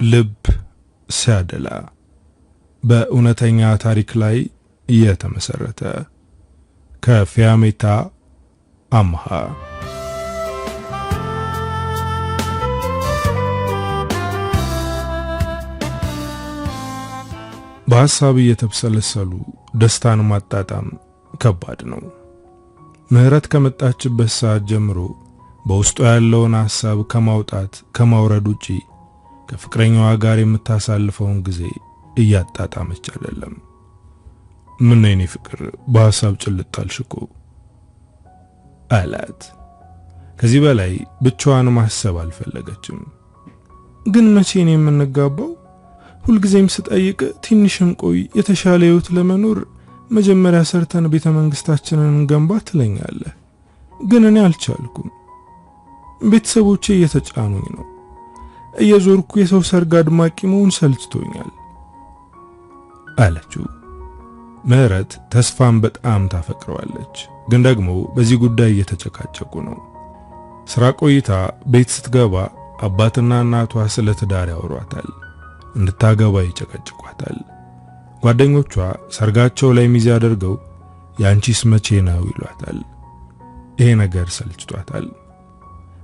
ልብ ሲያደላ በእውነተኛ ታሪክ ላይ የተመሰረተ ከፊያሜታ አምሃ በሐሳብ እየተብሰለሰሉ ደስታን ማጣጣም ከባድ ነው። ምህረት ከመጣችበት ሰዓት ጀምሮ በውስጡ ያለውን ሐሳብ ከማውጣት ከማውረድ ውጪ ከፍቅረኛዋ ጋር የምታሳልፈውን ጊዜ እያጣጣመች አይደለም። ምን ነው የኔ ፍቅር በሐሳብ ጭልጥ አልሽኮ አላት። ከዚህ በላይ ብቻዋን ማሰብ አልፈለገችም። ግን መቼ ነው የምንጋባው? ሁልጊዜም ስጠይቅ ትንሽም ቆይ የተሻለ ህይወት ለመኖር መጀመሪያ ሰርተን ቤተ መንግስታችንን እንገንባ ትለኛለህ። ግን እኔ አልቻልኩም። ቤተሰቦቼ እየተጫኑኝ ነው። እየዞርኩ የሰው ሰርግ አድማቂ መሆን ሰልችቶኛል አለችው። ምህረት ተስፋን በጣም ታፈቅረዋለች። ግን ደግሞ በዚህ ጉዳይ እየተጨቃጨቁ ነው። ስራ ቆይታ ቤት ስትገባ አባትና እናቷ ስለ ትዳር ያወሯታል። እንድታገባ ይጨቀጭቋታል። ጓደኞቿ ሰርጋቸው ላይ ሚዜ አድርገው ያንቺስ መቼ ነው ይሏታል። ይሄ ነገር ሰልችቷታል።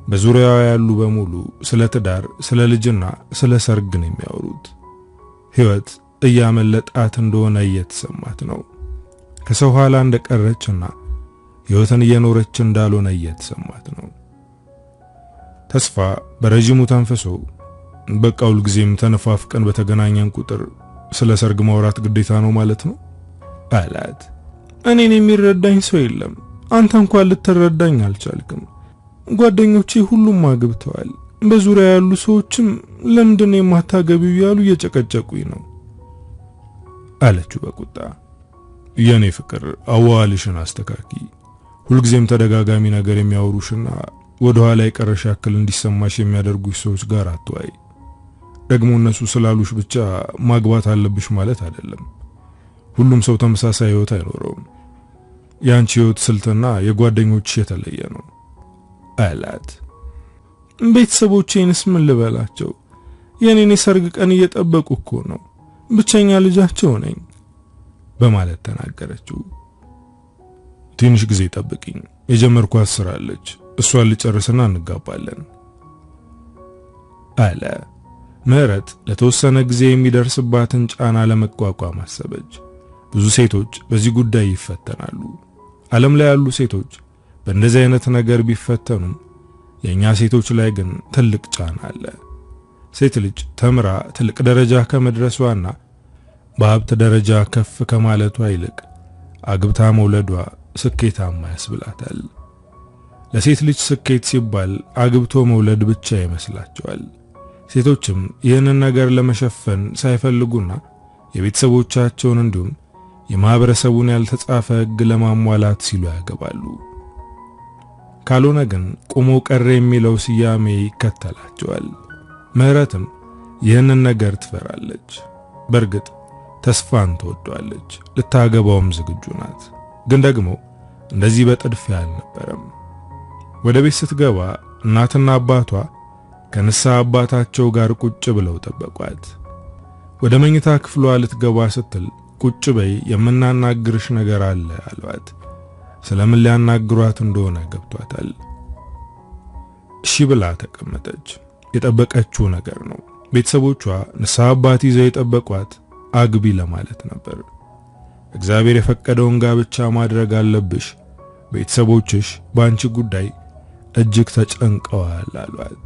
በዙሪያዋ ያሉ በሙሉ ስለ ትዳር፣ ስለ ልጅና ስለ ሰርግ ነው የሚያወሩት። ህይወት እያመለጣት እንደሆነ እየተሰማት ነው። ከሰው ኋላ እንደቀረችና ህይወትን እየኖረች እንዳልሆነ እየተሰማት ነው። ተስፋ በረጅሙ ተንፈሶ በቃ ሁልጊዜም ተነፋፍቀን በተገናኘን ቁጥር ስለ ሰርግ ማውራት ግዴታ ነው ማለት ነው አላት። እኔን የሚረዳኝ ሰው የለም። አንተ እንኳን ልትረዳኝ አልቻልክም። ጓደኞቼ ሁሉም አግብተዋል። በዙሪያ ያሉ ሰዎችም ለምንድን የማታገቢው ያሉ እየጨቀጨቁኝ ነው አለችው በቁጣ። የኔ ፍቅር አዋልሽን አስተካኪ። ሁልጊዜም ተደጋጋሚ ነገር የሚያወሩሽና ወደ ኋላ የቀረሽ ያክል እንዲሰማሽ የሚያደርጉሽ ሰዎች ጋር አትዋይ። ደግሞ እነሱ ስላሉሽ ብቻ ማግባት አለብሽ ማለት አይደለም። ሁሉም ሰው ተመሳሳይ ህይወት አይኖረውም። ያንቺ ህይወት ስልትና የጓደኞችሽ የተለየ ነው አላት። ቤተሰቦቼንስ ምን ልበላቸው? የኔን ሰርግ ቀን እየጠበቁ እኮ ነው። ብቸኛ ልጃቸው ነኝ በማለት ተናገረችው። ትንሽ ጊዜ ጠብቂኝ፣ የጀመርኳት ስራ አለች። እሷን ልጨርስና እንጋባለን አለ። ምህረት ለተወሰነ ጊዜ የሚደርስባትን ጫና ለመቋቋም አሰበች። ብዙ ሴቶች በዚህ ጉዳይ ይፈተናሉ። ዓለም ላይ ያሉ ሴቶች በእንደዚህ አይነት ነገር ቢፈተኑም የኛ ሴቶች ላይ ግን ትልቅ ጫና አለ። ሴት ልጅ ተምራ ትልቅ ደረጃ ከመድረሷና በሀብት ደረጃ ከፍ ከማለቷ ይልቅ አግብታ መውለዷ ስኬታማ ያስብላታል። ለሴት ልጅ ስኬት ሲባል አግብቶ መውለድ ብቻ ይመስላቸዋል። ሴቶችም ይህንን ነገር ለመሸፈን ሳይፈልጉና የቤተሰቦቻቸውን እንዲሁም የማህበረሰቡን ያልተጻፈ ሕግ ለማሟላት ሲሉ ያገባሉ። ካልሆነ ግን ቆሞ ቀረ የሚለው ስያሜ ይከተላቸዋል። ምህረትም ይህንን ነገር ትፈራለች። በእርግጥ ተስፋን ትወዷለች፣ ልታገባውም ዝግጁ ናት። ግን ደግሞ እንደዚህ በጥድፊያ አልነበረም። ወደ ቤት ስትገባ እናትና አባቷ ከንስሐ አባታቸው ጋር ቁጭ ብለው ጠበቋት። ወደ መኝታ ክፍሏ ልትገባ ስትል ቁጭ በይ የምናናግርሽ ነገር አለ አሏት። ስለምን ሊያናግሯት እንደሆነ ገብቷታል። እሺ ብላ ተቀመጠች። የጠበቀችው ነገር ነው። ቤተሰቦቿ ንስሐ አባት ይዘው የጠበቋት አግቢ ለማለት ነበር። እግዚአብሔር የፈቀደውን ጋብቻ ማድረግ አለብሽ፣ ቤተሰቦችሽ ባንቺ ጉዳይ እጅግ ተጨንቀዋል አሏት።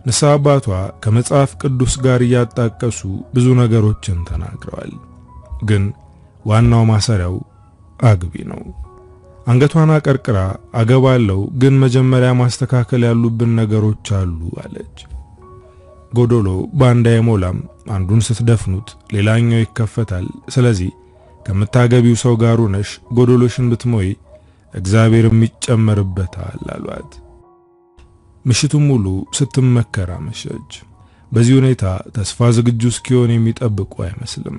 ንስሐ አባቷ ከመጽሐፍ ቅዱስ ጋር እያጣቀሱ ብዙ ነገሮችን ተናግረዋል። ግን ዋናው ማሰሪያው አግቢ ነው። አንገቷን አቀርቅራ አገባለው፣ ግን መጀመሪያ ማስተካከል ያሉብን ነገሮች አሉ አለች። ጎዶሎ ባንዳ የሞላም፣ አንዱን ስትደፍኑት ሌላኛው ይከፈታል። ስለዚህ ከምታገቢው ሰው ጋር ሆነሽ ጎዶሎሽን ብትሞይ እግዚአብሔርም ይጨመርበታል አሏት። ምሽቱን ሙሉ ስትመከር አመሸች። በዚህ ሁኔታ ተስፋ ዝግጁ እስኪሆን የሚጠብቁ አይመስልም።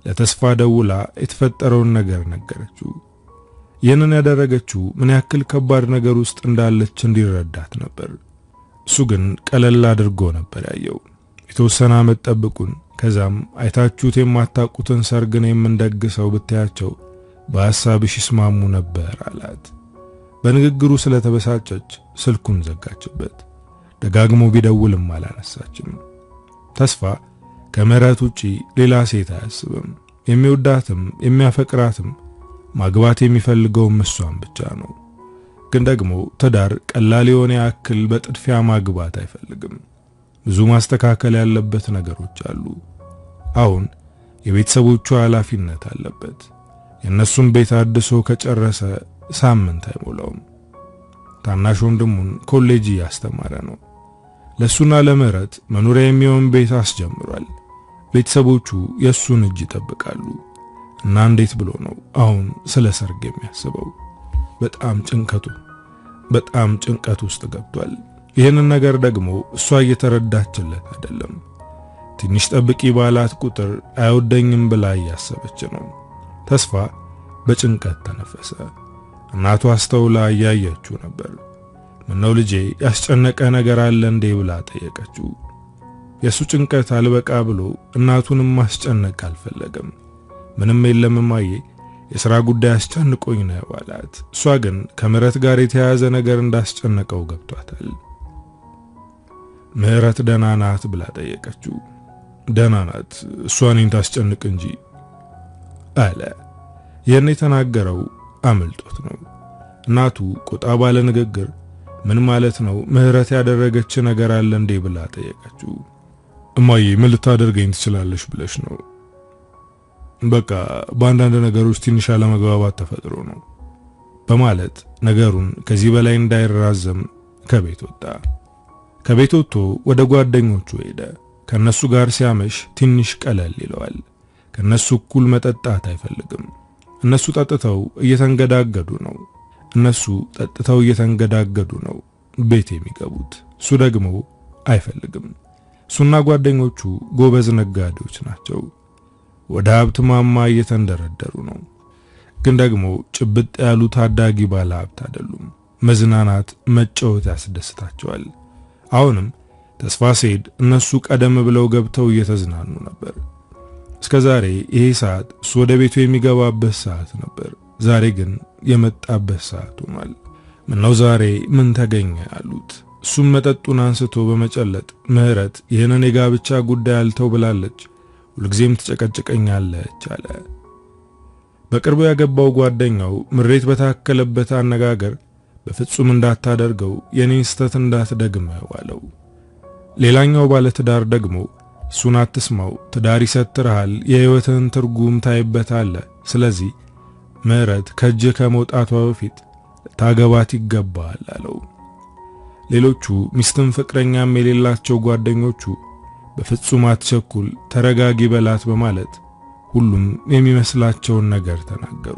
ለተስፋ ደውላ የተፈጠረውን ነገር ነገረችው። ይህንን ያደረገችው ምን ያክል ከባድ ነገር ውስጥ እንዳለች እንዲረዳት ነበር። እሱ ግን ቀለል አድርጎ ነበር ያየው። የተወሰነ ዓመት ጠብቁን፣ ከዛም አይታችሁት የማታውቁትን ሰርግ ነው የምንደግሰው ብታያቸው በሐሳብሽ ይስማሙ ነበር አላት። በንግግሩ ስለተበሳጨች ስልኩን ዘጋችበት። ደጋግሞ ቢደውልም አላነሳችም። ተስፋ ከምህረት ውጪ ሌላ ሴት አያስብም። የሚወዳትም የሚያፈቅራትም ማግባት የሚፈልገውም እሷን ብቻ ነው። ግን ደግሞ ትዳር ቀላል የሆነ ያክል በጥድፊያ ማግባት አይፈልግም። ብዙ ማስተካከል ያለበት ነገሮች አሉ። አሁን የቤተሰቦቹ ኃላፊነት አለበት። የእነሱን ቤት አድሶ ከጨረሰ ሳምንት አይሞላውም። ታናሽ ወንድሙን ኮሌጅ ያስተማረ ነው። ለሱና ለምህረት መኖሪያ የሚሆን ቤት አስጀምሯል። ቤተሰቦቹ የሱን እጅ ይጠብቃሉ። እና እንዴት ብሎ ነው አሁን ስለ ሰርግ የሚያስበው? በጣም ጭንቀት ውስጥ ገብቷል። ይህንን ነገር ደግሞ እሷ እየተረዳችለት አይደለም። ትንሽ ጠብቂ ባላት ቁጥር አይወደኝም ብላ እያሰበች ነው። ተስፋ በጭንቀት ተነፈሰ። እናቱ አስተውላ እያየችው ነበር። ምነው ልጄ ያስጨነቀ ነገር አለ እንዴ ብላ ጠየቀችው። የሱ ጭንቀት አልበቃ ብሎ እናቱንም ማስጨነቅ አልፈለገም። ምንም የለም እማዬ፣ የሥራ ጉዳይ አስጨንቆኝ ነው አላት። እሷ ግን ከምህረት ጋር የተያያዘ ነገር እንዳስጨነቀው ገብቷታል። ምህረት ደህና ናት ብላ ጠየቀችው። ደህና ናት፣ እሷ እኔን ታስጨንቅ እንጂ አለ። ይህን የተናገረው አመልጦት ነው። እናቱ ቆጣ ባለ ንግግር ምን ማለት ነው ምህረት ያደረገች ነገር አለ እንዴ ብላ ጠየቀችው። እማዬ ምን ልታደርገኝ ትችላለሽ ብለሽ ነው? በቃ በአንዳንድ ነገሮች ትንሽ አለመግባባት ተፈጥሮ ነው በማለት ነገሩን ከዚህ በላይ እንዳይራዘም ከቤት ወጣ። ከቤት ወጥቶ ወደ ጓደኞቹ ሄደ። ከነሱ ጋር ሲያመሽ ትንሽ ቀለል ይለዋል። ከነሱ እኩል መጠጣት አይፈልግም። እነሱ ጠጥተው እየተንገዳገዱ ነው ቤት የሚገቡት። እሱ ደግሞ አይፈልግም። እሱና ጓደኞቹ ጎበዝ ነጋዴዎች ናቸው። ወደ ሀብት ማማ እየተንደረደሩ ነው። ግን ደግሞ ጭብጥ ያሉ ታዳጊ ባለ ሀብት አይደሉም። መዝናናት፣ መጫወት ያስደስታቸዋል። አሁንም ተስፋ ሲሄድ እነሱ ቀደም ብለው ገብተው እየተዝናኑ ነበር። እስከዛሬ ይሄ ሰዓት እሱ ወደ ቤቱ የሚገባበት ሰዓት ነበር። ዛሬ ግን የመጣበት ሰዓት ሆኗል። ምነው ዛሬ ምን ተገኘ አሉት። እሱም መጠጡን አንስቶ በመጨለጥ ምህረት ይህንን የጋብቻ ጉዳይ አልተው ብላለች፣ ሁልጊዜም ትጨቀጭቀኛለች አለ። በቅርቡ ያገባው ጓደኛው ምሬት በታከለበት አነጋገር በፍጹም እንዳታደርገው የኔን ስተት እንዳትደግመው አለው። ሌላኛው ባለ ትዳር ደግሞ እሱን አትስማው፣ ትዳር ይሰትርሃል፣ የህይወትን ትርጉም ታይበታለህ። ስለዚህ ምህረት ከእጅ ከመውጣቷ በፊት ታገባት ይገባል አለው። ሌሎቹ ሚስትም ፍቅረኛም የሌላቸው ጓደኞቹ በፍጹም አትቸኩል፣ ተረጋጊ በላት በማለት ሁሉም የሚመስላቸውን ነገር ተናገሩ።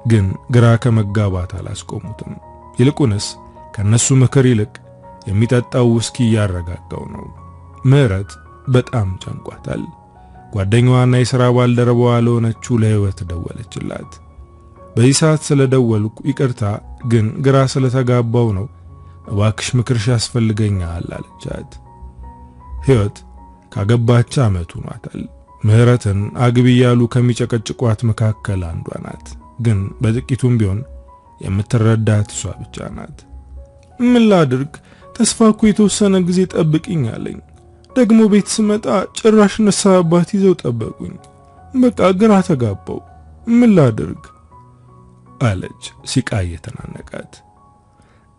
ግን ግራ ከመጋባት አላስቆሙትም። ይልቁንስ ከነሱ ምክር ይልቅ የሚጠጣው ውስኪ ያረጋጋው ነው። ምህረት በጣም ጨንቋታል። ጓደኛዋና የሥራ ባልደረባዋ ለሆነችው ለህይወት ደወለችላት። በዚህ ሰዓት ስለደወልኩ ይቅርታ፣ ግን ግራ ስለተጋባው ነው፣ እባክሽ ምክርሽ ያስፈልገኛል አለቻት። ህይወት ካገባች ዓመት ሆኗታል። ምህረትን አግቢ ያሉ ከሚጨቀጭቋት መካከል አንዷ ናት። ግን በጥቂቱም ቢሆን የምትረዳት እሷ ብቻ ናት። ምን ላድርግ? ተስፋ እኮ የተወሰነ ጊዜ ጠብቅኝ አለኝ። ደግሞ ቤት ስመጣ ጭራሽ ንስሐ አባት ይዘው ጠበቁኝ። በቃ ግራ ተጋባው። ምን ላድርግ አለች ሲቃ እየተናነቃት።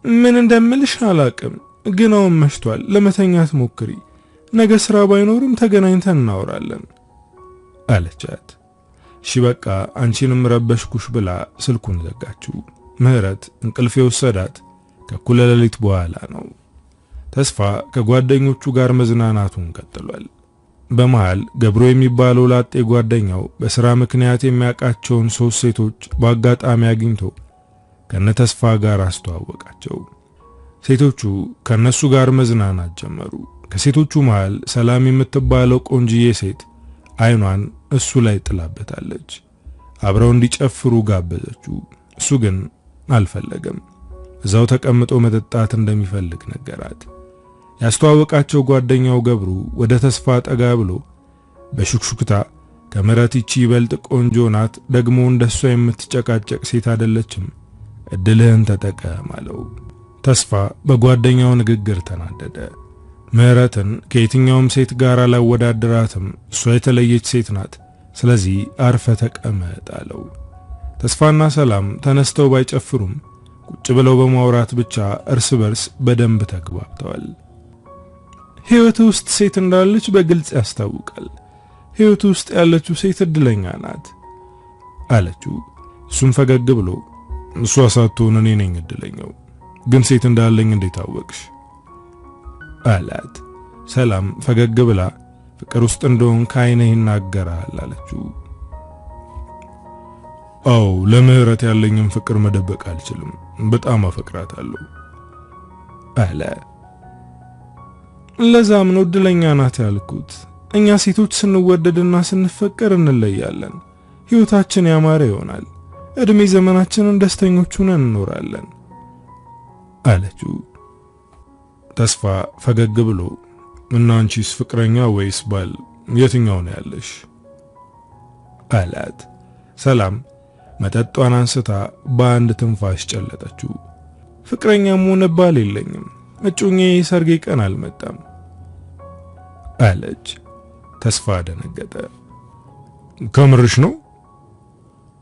ምን እንደምልሽ አላቅም፣ ግን አሁን መሽቷል፣ ለመተኛት ሞክሪ። ነገ ስራ ባይኖርም ተገናኝተን እናወራለን አለቻት። እሺ በቃ አንቺንም ረበሽኩሽ ብላ ስልኩን ዘጋችው። ምህረት እንቅልፍ የወሰዳት ከእኩለ ሌሊት በኋላ ነው። ተስፋ ከጓደኞቹ ጋር መዝናናቱን ቀጥሏል። በመሃል ገብሮ የሚባለው ላጤ ጓደኛው በሥራ ምክንያት የሚያውቃቸውን 3 ሴቶች በአጋጣሚ አግኝቶ ከነተስፋ ጋር አስተዋወቃቸው። ሴቶቹ ከነሱ ጋር መዝናናት ጀመሩ። ከሴቶቹ መሃል ሰላም የምትባለው ቆንጂዬ ሴት አይኗን እሱ ላይ ጥላበታለች። አብረው እንዲጨፍሩ ጋበዘችው። እሱ ግን አልፈለገም። እዛው ተቀምጦ መጠጣት እንደሚፈልግ ነገራት። ያስተዋወቃቸው ጓደኛው ገብሩ ወደ ተስፋ ጠጋ ብሎ በሹክሹክታ ከምህረት ይቺ ይበልጥ ቆንጆ ናት፣ ደግሞ እንደሷ የምትጨቃጨቅ ሴት አይደለችም፣ እድልህን ተጠቀም አለው። ተስፋ በጓደኛው ንግግር ተናደደ። ምህረትን ከየትኛውም ሴት ጋር አላወዳደራትም፣ እሷ የተለየች ሴት ናት፣ ስለዚህ አርፈ ተቀመጥ አለው። ተስፋና ሰላም ተነስተው ባይጨፍሩም ቁጭ ብለው በማውራት ብቻ እርስ በርስ በደንብ ተግባብተዋል። ሕይወት ውስጥ ሴት እንዳለች በግልጽ ያስታውቃል። ሕይወት ውስጥ ያለችው ሴት እድለኛ ናት አለችው። እሱም ፈገግ ብሎ እሷ ሳትሆን እኔ ነኝ እድለኛው፣ ግን ሴት እንዳለኝ እንዴት አወቅሽ አላት። ሰላም ፈገግ ብላ ፍቅር ውስጥ እንደሆን ከዓይንህ ይናገራል አለችው። አዎ ለምህረት ያለኝን ፍቅር መደበቅ አልችልም፣ በጣም አፈቅራታለሁ አለ። ለዛም ነው እድለኛ ናት ያልኩት። እኛ ሴቶች ስንወደድና ስንፈቀር እንለያለን፣ ሕይወታችን ያማረ ይሆናል፣ እድሜ ዘመናችንን ደስተኞች ሆነን እንኖራለን አለችው። ተስፋ ፈገግ ብሎ እና አንቺስ ፍቅረኛ ወይስ ባል የትኛው ነው ያለሽ አላት። ሰላም መጠጧን አንስታ በአንድ ትንፋሽ ጨለጠችው። ፍቅረኛም ሆነ ባል የለኝም፣ እጮኛዬ ሰርጌ ቀን አልመጣም አለች። ተስፋ ደነገጠ። ከምርሽ ነው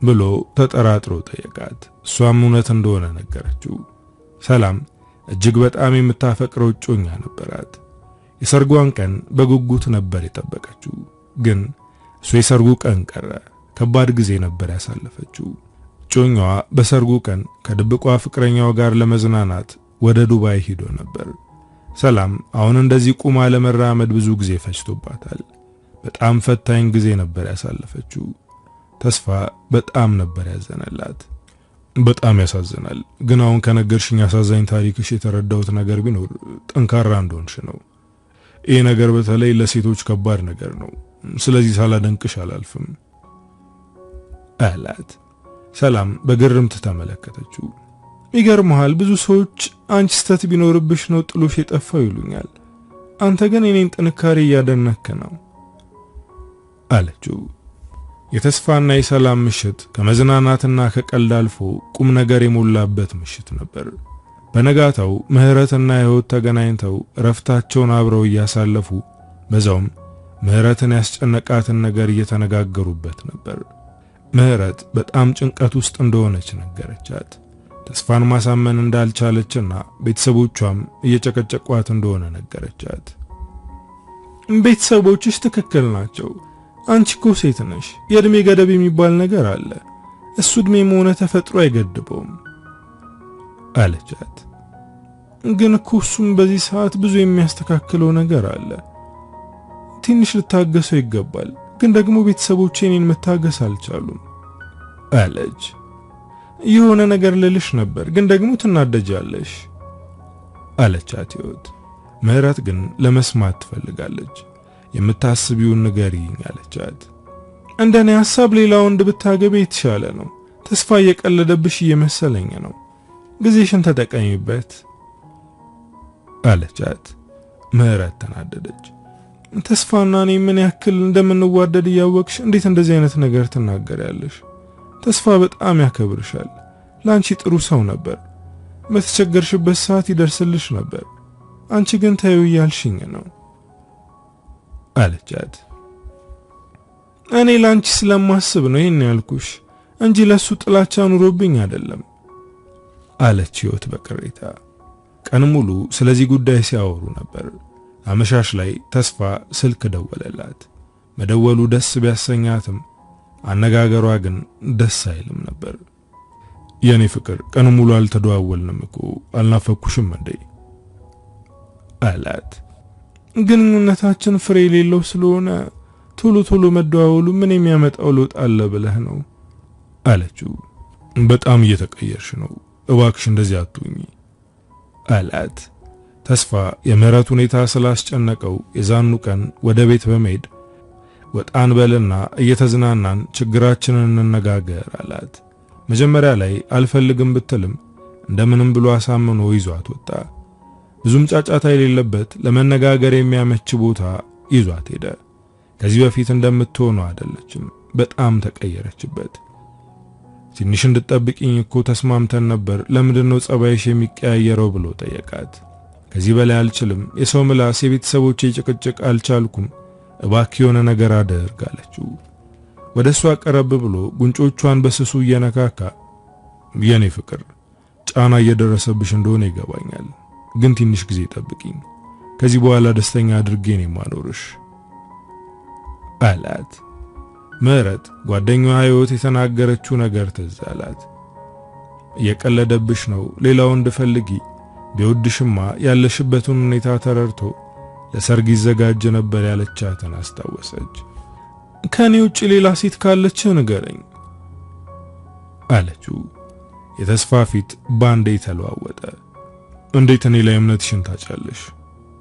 ብሎ ተጠራጥሮ ጠየቃት። እሷም እውነት እንደሆነ ነገረችው። ሰላም እጅግ በጣም የምታፈቅረው እጮኛ ነበራት። የሰርጓን ቀን በጉጉት ነበር የጠበቀችው። ግን እሱ የሰርጉ ቀን ቀረ። ከባድ ጊዜ ነበር ያሳለፈችው። እጮኛዋ በሰርጉ ቀን ከድብቋ ፍቅረኛው ጋር ለመዝናናት ወደ ዱባይ ሄዶ ነበር። ሰላም አሁን እንደዚህ ቁማ ለመራመድ ብዙ ጊዜ ፈጅቶባታል። በጣም ፈታኝ ጊዜ ነበር ያሳለፈችው። ተስፋ በጣም ነበር ያዘነላት። በጣም ያሳዝናል። ግን አሁን ከነገርሽኝ አሳዛኝ ታሪክሽ የተረዳሁት ነገር ቢኖር ጠንካራ እንደሆንሽ ነው። ይሄ ነገር በተለይ ለሴቶች ከባድ ነገር ነው። ስለዚህ ሳላደንቅሽ አላልፍም አላት። ሰላም በግርምት ተመለከተችው። ይገርምሃል፣ ብዙ ሰዎች አንቺ ስተት ቢኖርብሽ ነው ጥሎሽ የጠፋው ይሉኛል። አንተ ግን የኔን ጥንካሬ እያደነክ ነው አለችው። የተስፋና የሰላም ምሽት ከመዝናናትና ከቀልድ አልፎ ቁም ነገር የሞላበት ምሽት ነበር። በነጋታው ምህረትና ሕይወት ተገናኝተው ረፍታቸውን አብረው እያሳለፉ በዛውም ምህረትን ያስጨነቃትን ነገር እየተነጋገሩበት ነበር። ምህረት በጣም ጭንቀት ውስጥ እንደሆነች ነገረቻት። ተስፋን ማሳመን እንዳልቻለችና ቤተሰቦቿም እየጨቀጨቋት እንደሆነ ነገረቻት። ቤተሰቦችሽ ትክክል ናቸው። አንቺ እኮ ሴት ነሽ። የእድሜ ገደብ የሚባል ነገር አለ። እሱ እድሜም ሆነ ተፈጥሮ አይገድበውም አለቻት። ግን እኮ እሱም በዚህ ሰዓት ብዙ የሚያስተካክለው ነገር አለ። ትንሽ ልታገሰው ይገባል። ግን ደግሞ ቤተሰቦቼ እኔን መታገስ አልቻሉም አለች። የሆነ ነገር ልልሽ ነበር፣ ግን ደግሞ ትናደጃለሽ አለቻት ሕይወት። ምህረት ግን ለመስማት ትፈልጋለች። የምታስቢውን ንገሪኝ አለቻት። እንደኔ ሐሳብ ሌላ ወንድ ብታገቢ የተሻለ ነው። ተስፋ እየቀለደብሽ እየመሰለኝ ነው። ጊዜሽን ተጠቀሚበት አለቻት። ምህረት ተናደደች። ተስፋና እኔ ምን ያክል እንደምንዋደድ እያወቅሽ እንዴት እንደዚህ አይነት ነገር ትናገሪያለሽ? ተስፋ በጣም ያከብርሻል። ላንቺ ጥሩ ሰው ነበር። በተቸገርሽበት ሰዓት ይደርስልሽ ነበር። አንቺ ግን ታዩ እያልሽኝ ነው አለቻት። እኔ ላንቺ ስለማስብ ነው ይሄን ያልኩሽ እንጂ ለሱ ጥላቻ ኑሮብኝ አይደለም አለች ሕይወት በቅሬታ። ቀን ሙሉ ስለዚህ ጉዳይ ሲያወሩ ነበር። አመሻሽ ላይ ተስፋ ስልክ ደወለላት። መደወሉ ደስ ቢያሰኛትም አነጋገሯ ግን ደስ አይልም ነበር። የኔ ፍቅር ቀን ሙሉ አልተደዋወልንም እኮ አልናፈኩሽም እንዴ አላት። ግንኙነታችን ፍሬ የሌለው ስለሆነ ቶሎ ቶሎ መደዋወሉ ምን የሚያመጣው ለውጥ አለ ብለህ ነው አለችው። በጣም እየተቀየርሽ ነው፣ እባክሽ እንደዚህ አትሁኚ አላት። ተስፋ የምህረት ሁኔታ ስላስጨነቀው የዛኑ ቀን ወደ ቤት በመሄድ ወጣን በልና እየተዝናናን ችግራችንን እንነጋገር አላት። መጀመሪያ ላይ አልፈልግም ብትልም እንደምንም ብሎ አሳምኖ ይዟት ወጣ። ብዙም ጫጫታ የሌለበት ለመነጋገር የሚያመች ቦታ ይዟት ሄደ። ከዚህ በፊት እንደምትሆነው አይደለችም። በጣም ተቀየረችበት። ትንሽ እንድትጠብቂኝ እኮ ተስማምተን ነበር፣ ለምንድነው ጸባይሽ የሚቀያየረው ብሎ ጠየቃት። ከዚህ በላይ አልችልም፣ የሰው ምላስ፣ የቤተሰቦቼ ጭቅጭቅ አልቻልኩም፣ እባክህ የሆነ ነገር አድርግ አለችው። ወደሷ ቀረብ ብሎ ጉንጮቿን በስሱ እየነካካ የኔ ፍቅር ጫና እየደረሰብሽ እንደሆነ ይገባኛል፣ ግን ትንሽ ጊዜ ጠብቂኝ፣ ከዚህ በኋላ ደስተኛ አድርጌ ነው የማኖርሽ አላት። ምህረት ጓደኛዋ ህይወት የተናገረችው ነገር ትዝ አላት። እየቀለደብሽ ነው፣ ሌላ ወንድ ፈልጊ፣ ቢወድሽማ ያለሽበትን ሁኔታ ተረድቶ ለሰርግ ይዘጋጅ ነበር ያለቻትን አስታወሰች። ከኔ ውጪ ሌላ ሴት ካለች ንገረኝ አለችው። የተስፋ ፊት ባንዴ ተለዋወጠ። እንዴት እኔ ላይ እምነትሽን ታጫለሽ?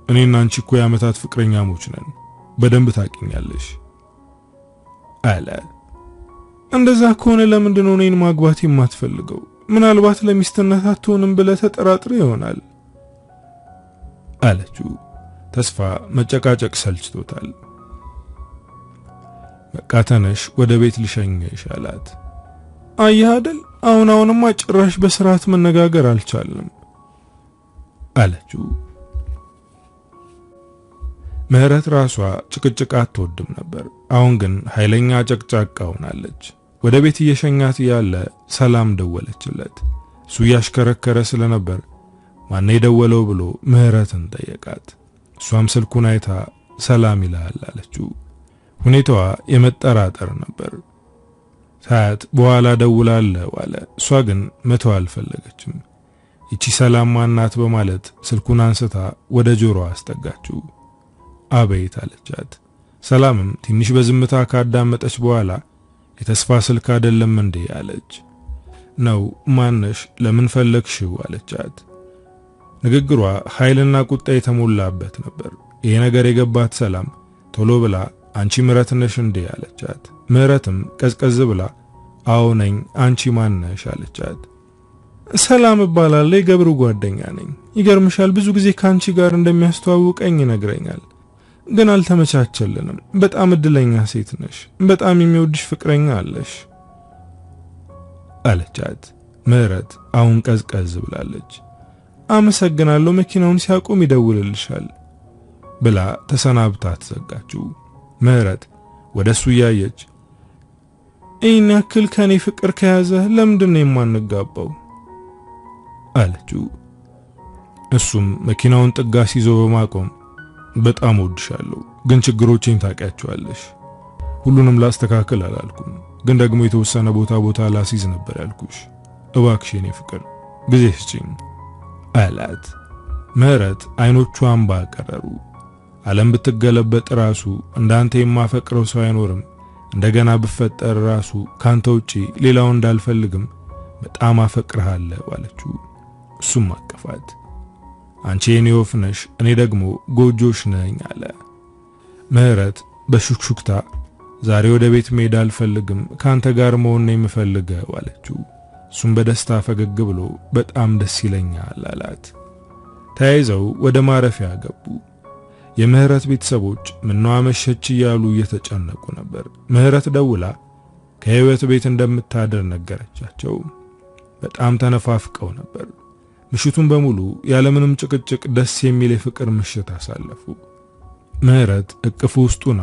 እኔና አንቺ እኮ የዓመታት ፍቅረኛሞች ነን፣ በደንብ ታውቂኛለሽ አለ። እንደዛ ከሆነ ለምንድን ነው እኔን ማግባት የማትፈልገው? ምናልባት ለሚስትነት አትሆንም ብለህ ተጠራጥሬ ይሆናል አለችው። ተስፋ መጨቃጨቅ ሰልችቶታል። በቃ ተነሽ፣ ወደ ቤት ልሸኝሽ አላት። አየህ አይደል አሁንማ ጭራሽ በስርዓት መነጋገር አልቻልንም አለችው። ምህረት ራሷ ጭቅጭቅ አትወድም ነበር። አሁን ግን ኃይለኛ ጨቅጫቃ ሆናለች። ወደ ቤት እየሸኛት ያለ ሰላም ደወለችለት። እሱ ያሽከረከረ ስለነበር ማን የደወለው ብሎ ምህረትን ጠየቃት። እሷም ስልኩን አይታ ሰላም ይላል አለችው። ሁኔታዋ የመጠራጠር ነበር። ሳያት በኋላ ደውላለሁ አለ። እሷ ግን መተው አልፈለገችም። እቺ ሰላም ማናት በማለት ስልኩን አንስታ ወደ ጆሮዋ አስጠጋችው። አቤት አለቻት። ሰላምም ትንሽ በዝምታ ካዳመጠች በኋላ የተስፋ ስልክ አይደለም እንዴ አለች። ነው፣ ማነሽ? ለምን ፈለግሽው አለቻት። ንግግሯ ኃይልና ቁጣ የተሞላበት ነበር። ይሄ ነገር የገባት ሰላም ቶሎ ብላ አንቺ ምህረት ነሽ እንዴ አለቻት። ምህረትም ቀዝቀዝ ብላ አዎ ነኝ፣ አንቺ ማን ነሽ አለቻት። ሰላም እባላለሁ፣ የገብሩ ጓደኛ ነኝ። ይገርምሻል ብዙ ጊዜ ካንቺ ጋር እንደሚያስተዋውቀኝ ይነግረኛል፣ ግን አልተመቻቸልንም። በጣም እድለኛ ሴት ነሽ፣ በጣም የሚወድሽ ፍቅረኛ አለሽ አለቻት። ምህረት አሁን ቀዝቀዝ ብላለች። አመሰግናለሁ፣ መኪናውን ሲያቆም ይደውልልሻል ብላ ተሰናብታ ተዘጋችው። ምህረት ወደሱ ያየች ይህን ያክል ከኔ ፍቅር ከያዘ ለምንድን ነው የማንጋባው አለችው። እሱም መኪናውን ጥጋስ ይዞ በማቆም በጣም ወድሻለሁ፣ ግን ችግሮቼን ታውቂያቸዋለሽ። ሁሉንም ላስተካክል አላልኩም፣ ግን ደግሞ የተወሰነ ቦታ ላስይዝ ነበር ያልኩሽ። እባክሽ የኔ ፍቅር ጊዜ ስጪኝ አላት። ምህረት አይኖቿን ባቀረሩ። ዓለም ብትገለበጥ ራሱ እንዳንተ የማፈቅረው ሰው አይኖርም፣ እንደገና ብፈጠር ራሱ ካንተ ውጪ ሌላው እንዳልፈልግም በጣም አፈቅርሃለሁ አለችው። እሱም አቀፋት። አንቺ የኔ ወፍ ነሽ፣ እኔ ደግሞ ጎጆሽ ነኝ አለ። ምህረት በሹክሹክታ ዛሬ ወደ ቤት መሄድ አልፈልግም፣ ካንተ ጋር መሆን ነው የምፈልገው አለችው። እሱም በደስታ ፈገግ ብሎ በጣም ደስ ይለኛል አላት። ተያይዘው ወደ ማረፊያ ገቡ። የምህረት ቤተሰቦች ምነው አመሸች እያሉ እየተጨነቁ ነበር። ምህረት ደውላ ከህይወት ቤት እንደምታደር ነገረቻቸው። በጣም ተነፋፍቀው ነበር። ምሽቱን በሙሉ ያለምንም ጭቅጭቅ ደስ የሚል የፍቅር ምሽት አሳለፉ። ምህረት እቅፉ ውስጡና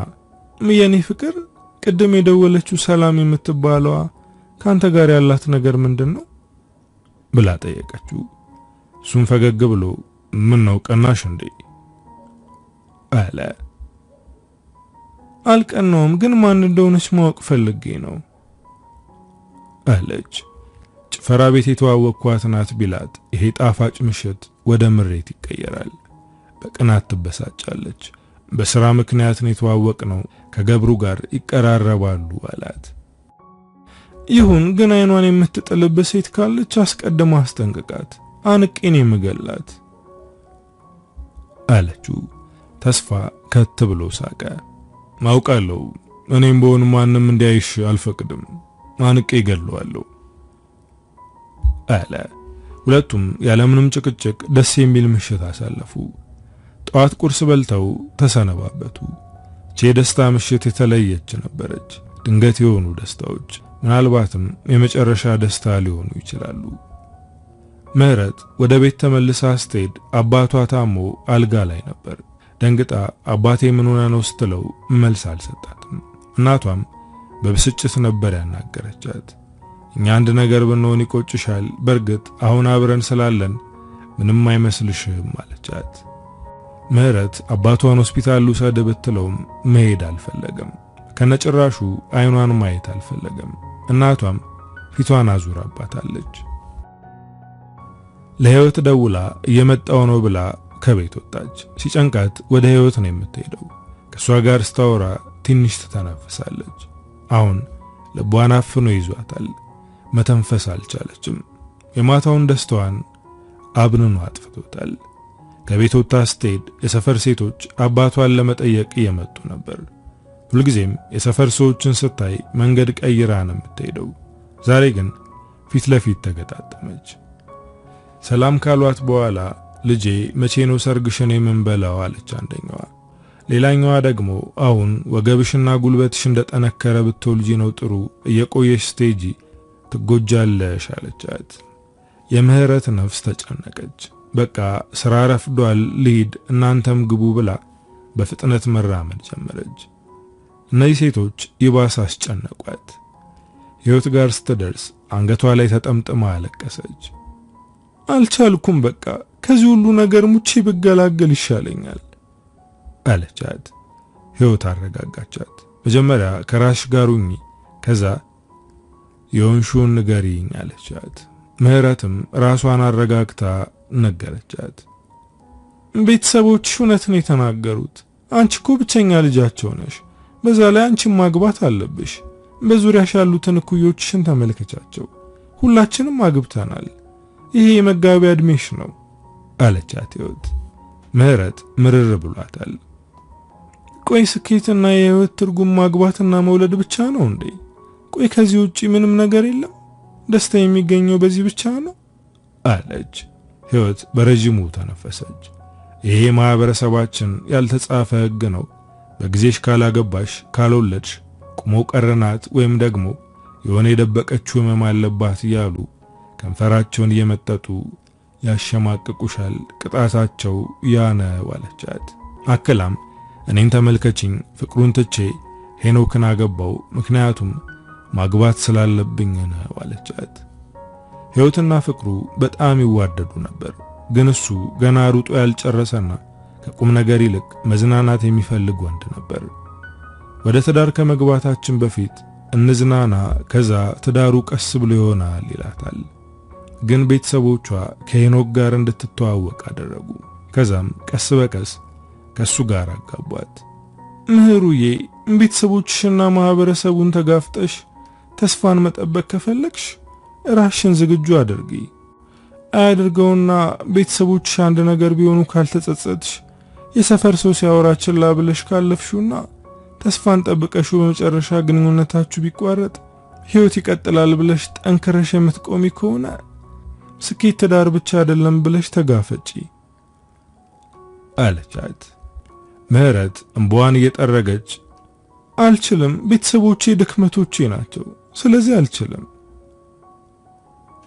የኔ ፍቅር ቅድም የደወለችው ሰላም የምትባለዋ ካንተ ጋር ያላት ነገር ምንድነው ብላ ጠየቀችው። እሱም ፈገግ ብሎ ምን ነው ቀናሽ እንዴ አለ። አልቀናውም፣ ግን ማን እንደሆነች ማወቅ ፈልጌ ነው አለች። ጭፈራ ቤት የተዋወቅኳት ናት ቢላት ይሄ ጣፋጭ ምሽት ወደ ምሬት ይቀየራል። በቅናት ትበሳጫለች። በስራ ምክንያት ነው የተዋወቅነው፣ ከገብሩ ጋር ይቀራረባሉ አላት። ይሁን፣ ግን አይኗን የምትጥልበት ሴት ካለች አስቀድማ አስጠንቅቃት፣ አንቄን የምገላት አለችው። ተስፋ ከት ብሎ ሳቀ። ማውቃለሁ፣ እኔም በሆን ማንም እንዲያይሽ አልፈቅድም፣ አንቄ ገለዋለሁ አለ። ሁለቱም ያለምንም ጭቅጭቅ ደስ የሚል ምሽት አሳለፉ። ጠዋት ቁርስ በልተው ተሰነባበቱ። የደስታ ምሽት የተለየች ነበረች። ድንገት የሆኑ ደስታዎች ምናልባትም የመጨረሻ ደስታ ሊሆኑ ይችላሉ። ምህረት ወደ ቤት ተመልሳ ስትሄድ አባቷ ታሞ አልጋ ላይ ነበር። ደንግጣ አባቴ ምን ሆነ ነው ስትለው መልስ አልሰጣትም። እናቷም በብስጭት ነበር ያናገረቻት። እኛ አንድ ነገር ብንሆን ይቆጭሻል፣ በርግጥ አሁን አብረን ስላለን ምንም አይመስልሽም አለቻት። ምህረት አባቷን ሆስፒታል ልውሰድ ብትለውም መሄድ አልፈለገም። ከነጭራሹ አይኗን ማየት አልፈለገም። እናቷም ፊቷን አዙራባታለች። ለህይወት ደውላ እየመጣው ነው ብላ ከቤት ወጣች። ሲጨንቃት ወደ ህይወት ነው የምትሄደው። ከሷ ጋር ስታወራ ትንሽ ትተነፍሳለች። አሁን ልቧን አፍኖ ይዟታል። መተንፈስ አልቻለችም። የማታውን ደስታዋን አብንኖ አጥፍቶታል። ከቤት ወጣ ስትሄድ የሰፈር ሴቶች አባቷን ለመጠየቅ እየመጡ ነበር። ሁልጊዜም የሰፈር ሰዎችን ስታይ መንገድ ቀይራ ነው የምትሄደው። ዛሬ ግን ፊት ለፊት ተገጣጠመች። ሰላም ካሏት በኋላ ልጄ መቼ ነው ሰርግሽን የምንበላው አለች አንደኛዋ። ሌላኛዋ ደግሞ አሁን ወገብሽና ጉልበትሽ እንደጠነከረ ብትወልጂ ነው ጥሩ፣ እየቆየሽ ስቴጂ ትጎጃለሽ አለቻት። የምህረት ነፍስ ተጨነቀች። በቃ ስራ ረፍዷል ልሂድ እናንተም ግቡ ብላ በፍጥነት መራመድ ጀመረች። እነዚህ ሴቶች ይባስ አስጨነቋት። ህይወት ጋር ስትደርስ አንገቷ ላይ ተጠምጥማ አለቀሰች። አልቻልኩም፣ በቃ ከዚህ ሁሉ ነገር ሙቼ ብገላገል ይሻለኛል አለቻት። ህይወት አረጋጋቻት። መጀመሪያ ከራሽ ጋር ሁኚ፣ ከዛ የሆንሽውን ንገሪኝ አለቻት። ምህረትም ራሷን አረጋግታ ነገረቻት። ቤተሰቦችሽ እውነት ነው የተናገሩት። አንቺ እኮ ብቸኛ ልጃቸው ነሽ። በዛ ላይ አንቺን ማግባት አለብሽ። በዙሪያሽ ያሉትን እኩዮችሽን ተመልከቻቸው። ሁላችንም አግብተናል። ይሄ የመጋቢያ እድሜሽ ነው አለቻት ህይወት። ምህረት ምርር ብሏታል። ቆይ ስኬትና የህይወት ትርጉም ማግባትና መውለድ ብቻ ነው እንዴ? ቆይ ከዚህ ውጪ ምንም ነገር የለም? ደስታ የሚገኘው በዚህ ብቻ ነው አለች። ህይወት በረጅሙ ተነፈሰች። ይሄ ማህበረሰባችን ያልተጻፈ ህግ ነው። በጊዜሽ ካላገባሽ ካልወለድሽ ቁሞ ቀረናት ወይም ደግሞ የሆነ የደበቀችው ህመም አለባት እያሉ ከንፈራቸውን እየመጠጡ ያሸማቅቁሻል። ቅጣታቸው ያነ ዋለቻት። አክላም እኔን ተመልከችኝ፣ ፍቅሩን ትቼ ሄኖክን አገባው፣ ምክንያቱም ማግባት ስላለብኝ ነው አለቻት። ህይወትና ፍቅሩ በጣም ይዋደዱ ነበር። ግን እሱ ገና ሩጦ ያልጨረሰና ከቁም ነገር ይልቅ መዝናናት የሚፈልግ ወንድ ነበር። ወደ ትዳር ከመግባታችን በፊት እንዝናና፣ ከዛ ትዳሩ ቀስ ብሎ ይሆናል ይላታል። ግን ቤተሰቦቿ ከሄኖክ ጋር እንድትተዋወቅ አደረጉ። ከዛም ቀስ በቀስ ከሱ ጋር አጋቧት። ምህሩዬ፣ ቤተሰቦችሽና ማህበረሰቡን ተጋፍጠሽ ተስፋን መጠበቅ ከፈለግሽ ራስሽን ዝግጁ አድርጊ። አያድርገውና ቤተሰቦችሽ አንድ ነገር ቢሆኑ ካልተጸጸትሽ፣ የሰፈር ሰው ሲያወራችላ ብለሽ ካለፍሽውና ተስፋን ጠብቀሽ በመጨረሻ ግንኙነታችሁ ቢቋረጥ ህይወት ይቀጥላል ብለሽ ጠንክረሽ የምትቆሚ ከሆነ ስኬት ትዳር ብቻ አይደለም ብለሽ ተጋፈጪ አለቻት። ምህረት እንባዋን እየጠረገች አልችልም፣ ቤተሰቦቼ ድክመቶቼ ናቸው፣ ስለዚህ አልችልም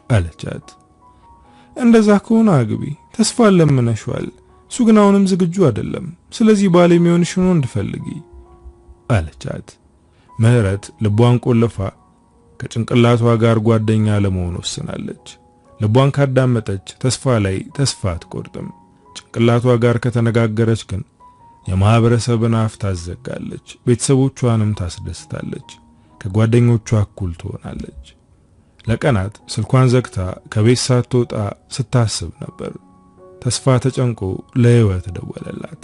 አለቻት። እንደዛ ከሆነ አግቢ፣ ተስፋ ለምነሽዋል፣ እሱ ግን አሁንም ዝግጁ አይደለም፣ ስለዚህ ባል የሚሆንሽን ወንድ ፈልጊ አለቻት። ምህረት ልቧን ቆልፋ ከጭንቅላቷ ጋር ጓደኛ ለመሆን ወስናለች። ልቧን ካዳመጠች ተስፋ ላይ ተስፋ አትቆርጥም። ጭንቅላቷ ጋር ከተነጋገረች ግን የማህበረሰብን አፍ ታዘጋለች፣ ቤተሰቦቿንም ታስደስታለች፣ ከጓደኞቿ እኩል ትሆናለች። ለቀናት ስልኳን ዘግታ ከቤት ሳትወጣ ስታስብ ነበር። ተስፋ ተጨንቆ ለህይወት ደወለላት።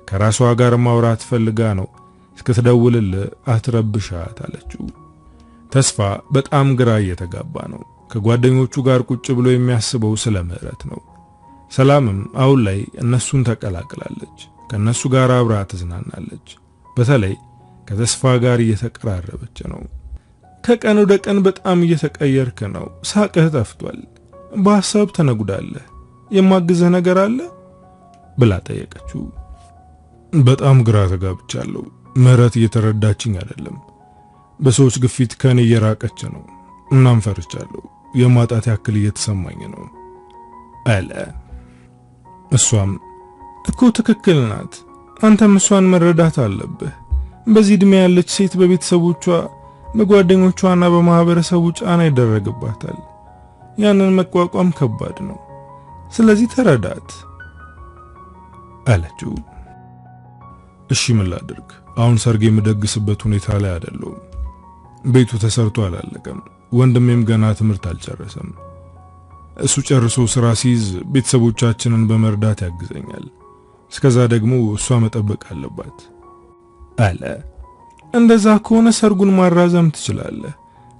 ከራሷ ጋር ማውራት ፈልጋ ነው። እስክትደውልልህ አትረብሻት አለችው። ተስፋ በጣም ግራ እየተጋባ ነው። ከጓደኞቹ ጋር ቁጭ ብሎ የሚያስበው ስለ ምህረት ነው። ሰላምም አሁን ላይ እነሱን ተቀላቅላለች። ከነሱ ጋር አብራ ትዝናናለች። በተለይ ከተስፋ ጋር እየተቀራረበች ነው። ከቀን ወደ ቀን በጣም እየተቀየርክ ነው፣ ሳቅህ ጠፍቷል፣ በሐሳብ ተነጉዳለህ። የማግዝህ ነገር አለ ብላ ጠየቀችው። በጣም ግራ ተጋብቻለሁ። ምህረት እየተረዳችኝ አይደለም። በሰዎች ግፊት ከኔ እየራቀች ነው። እናም ፈርቻለሁ። የማጣት ያክል እየተሰማኝ ነው አለ። እሷም እኮ ትክክል ናት። አንተም እሷን መረዳት አለብህ። በዚህ ዕድሜ ያለች ሴት በቤተሰቦቿ በጓደኞቿና በማህበረሰቡ ጫና ይደረግባታል። ያንን መቋቋም ከባድ ነው። ስለዚህ ተረዳት አለችው። እሺ ምን ላድርግ? አሁን ሰርግ የምደግስበት ሁኔታ ላይ አይደለሁም። ቤቱ ተሰርቶ አላለቀም። ወንድሜም ገና ትምህርት አልጨረሰም። እሱ ጨርሶ ስራ ሲይዝ ቤተሰቦቻችንን በመርዳት ያግዘኛል። እስከዛ ደግሞ እሷ መጠበቅ አለባት አለ። እንደዛ ከሆነ ሰርጉን ማራዘም ትችላለህ፣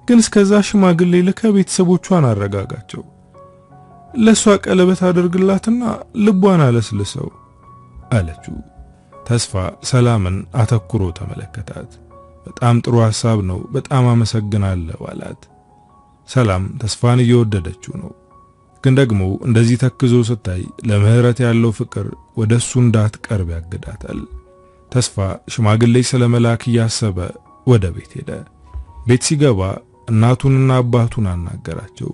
ግን እስከዛ ሽማግሌ ልከህ ቤተሰቦቿን አረጋጋቸው። ለሷ ቀለበት አድርግላትና ልቧን አለስልሰው አለችው። ተስፋ ሰላምን አተኩሮ ተመለከታት። በጣም ጥሩ ሐሳብ ነው፣ በጣም አመሰግናለሁ አላት። ሰላም ተስፋን እየወደደችው ነው፣ ግን ደግሞ እንደዚህ ተክዞ ስታይ ለምህረት ያለው ፍቅር ወደሱ እንዳትቀርብ ያግዳታል። ተስፋ ሽማግሌ ስለመላክ እያሰበ ወደ ቤት ሄደ። ቤት ሲገባ እናቱንና አባቱን አናገራቸው።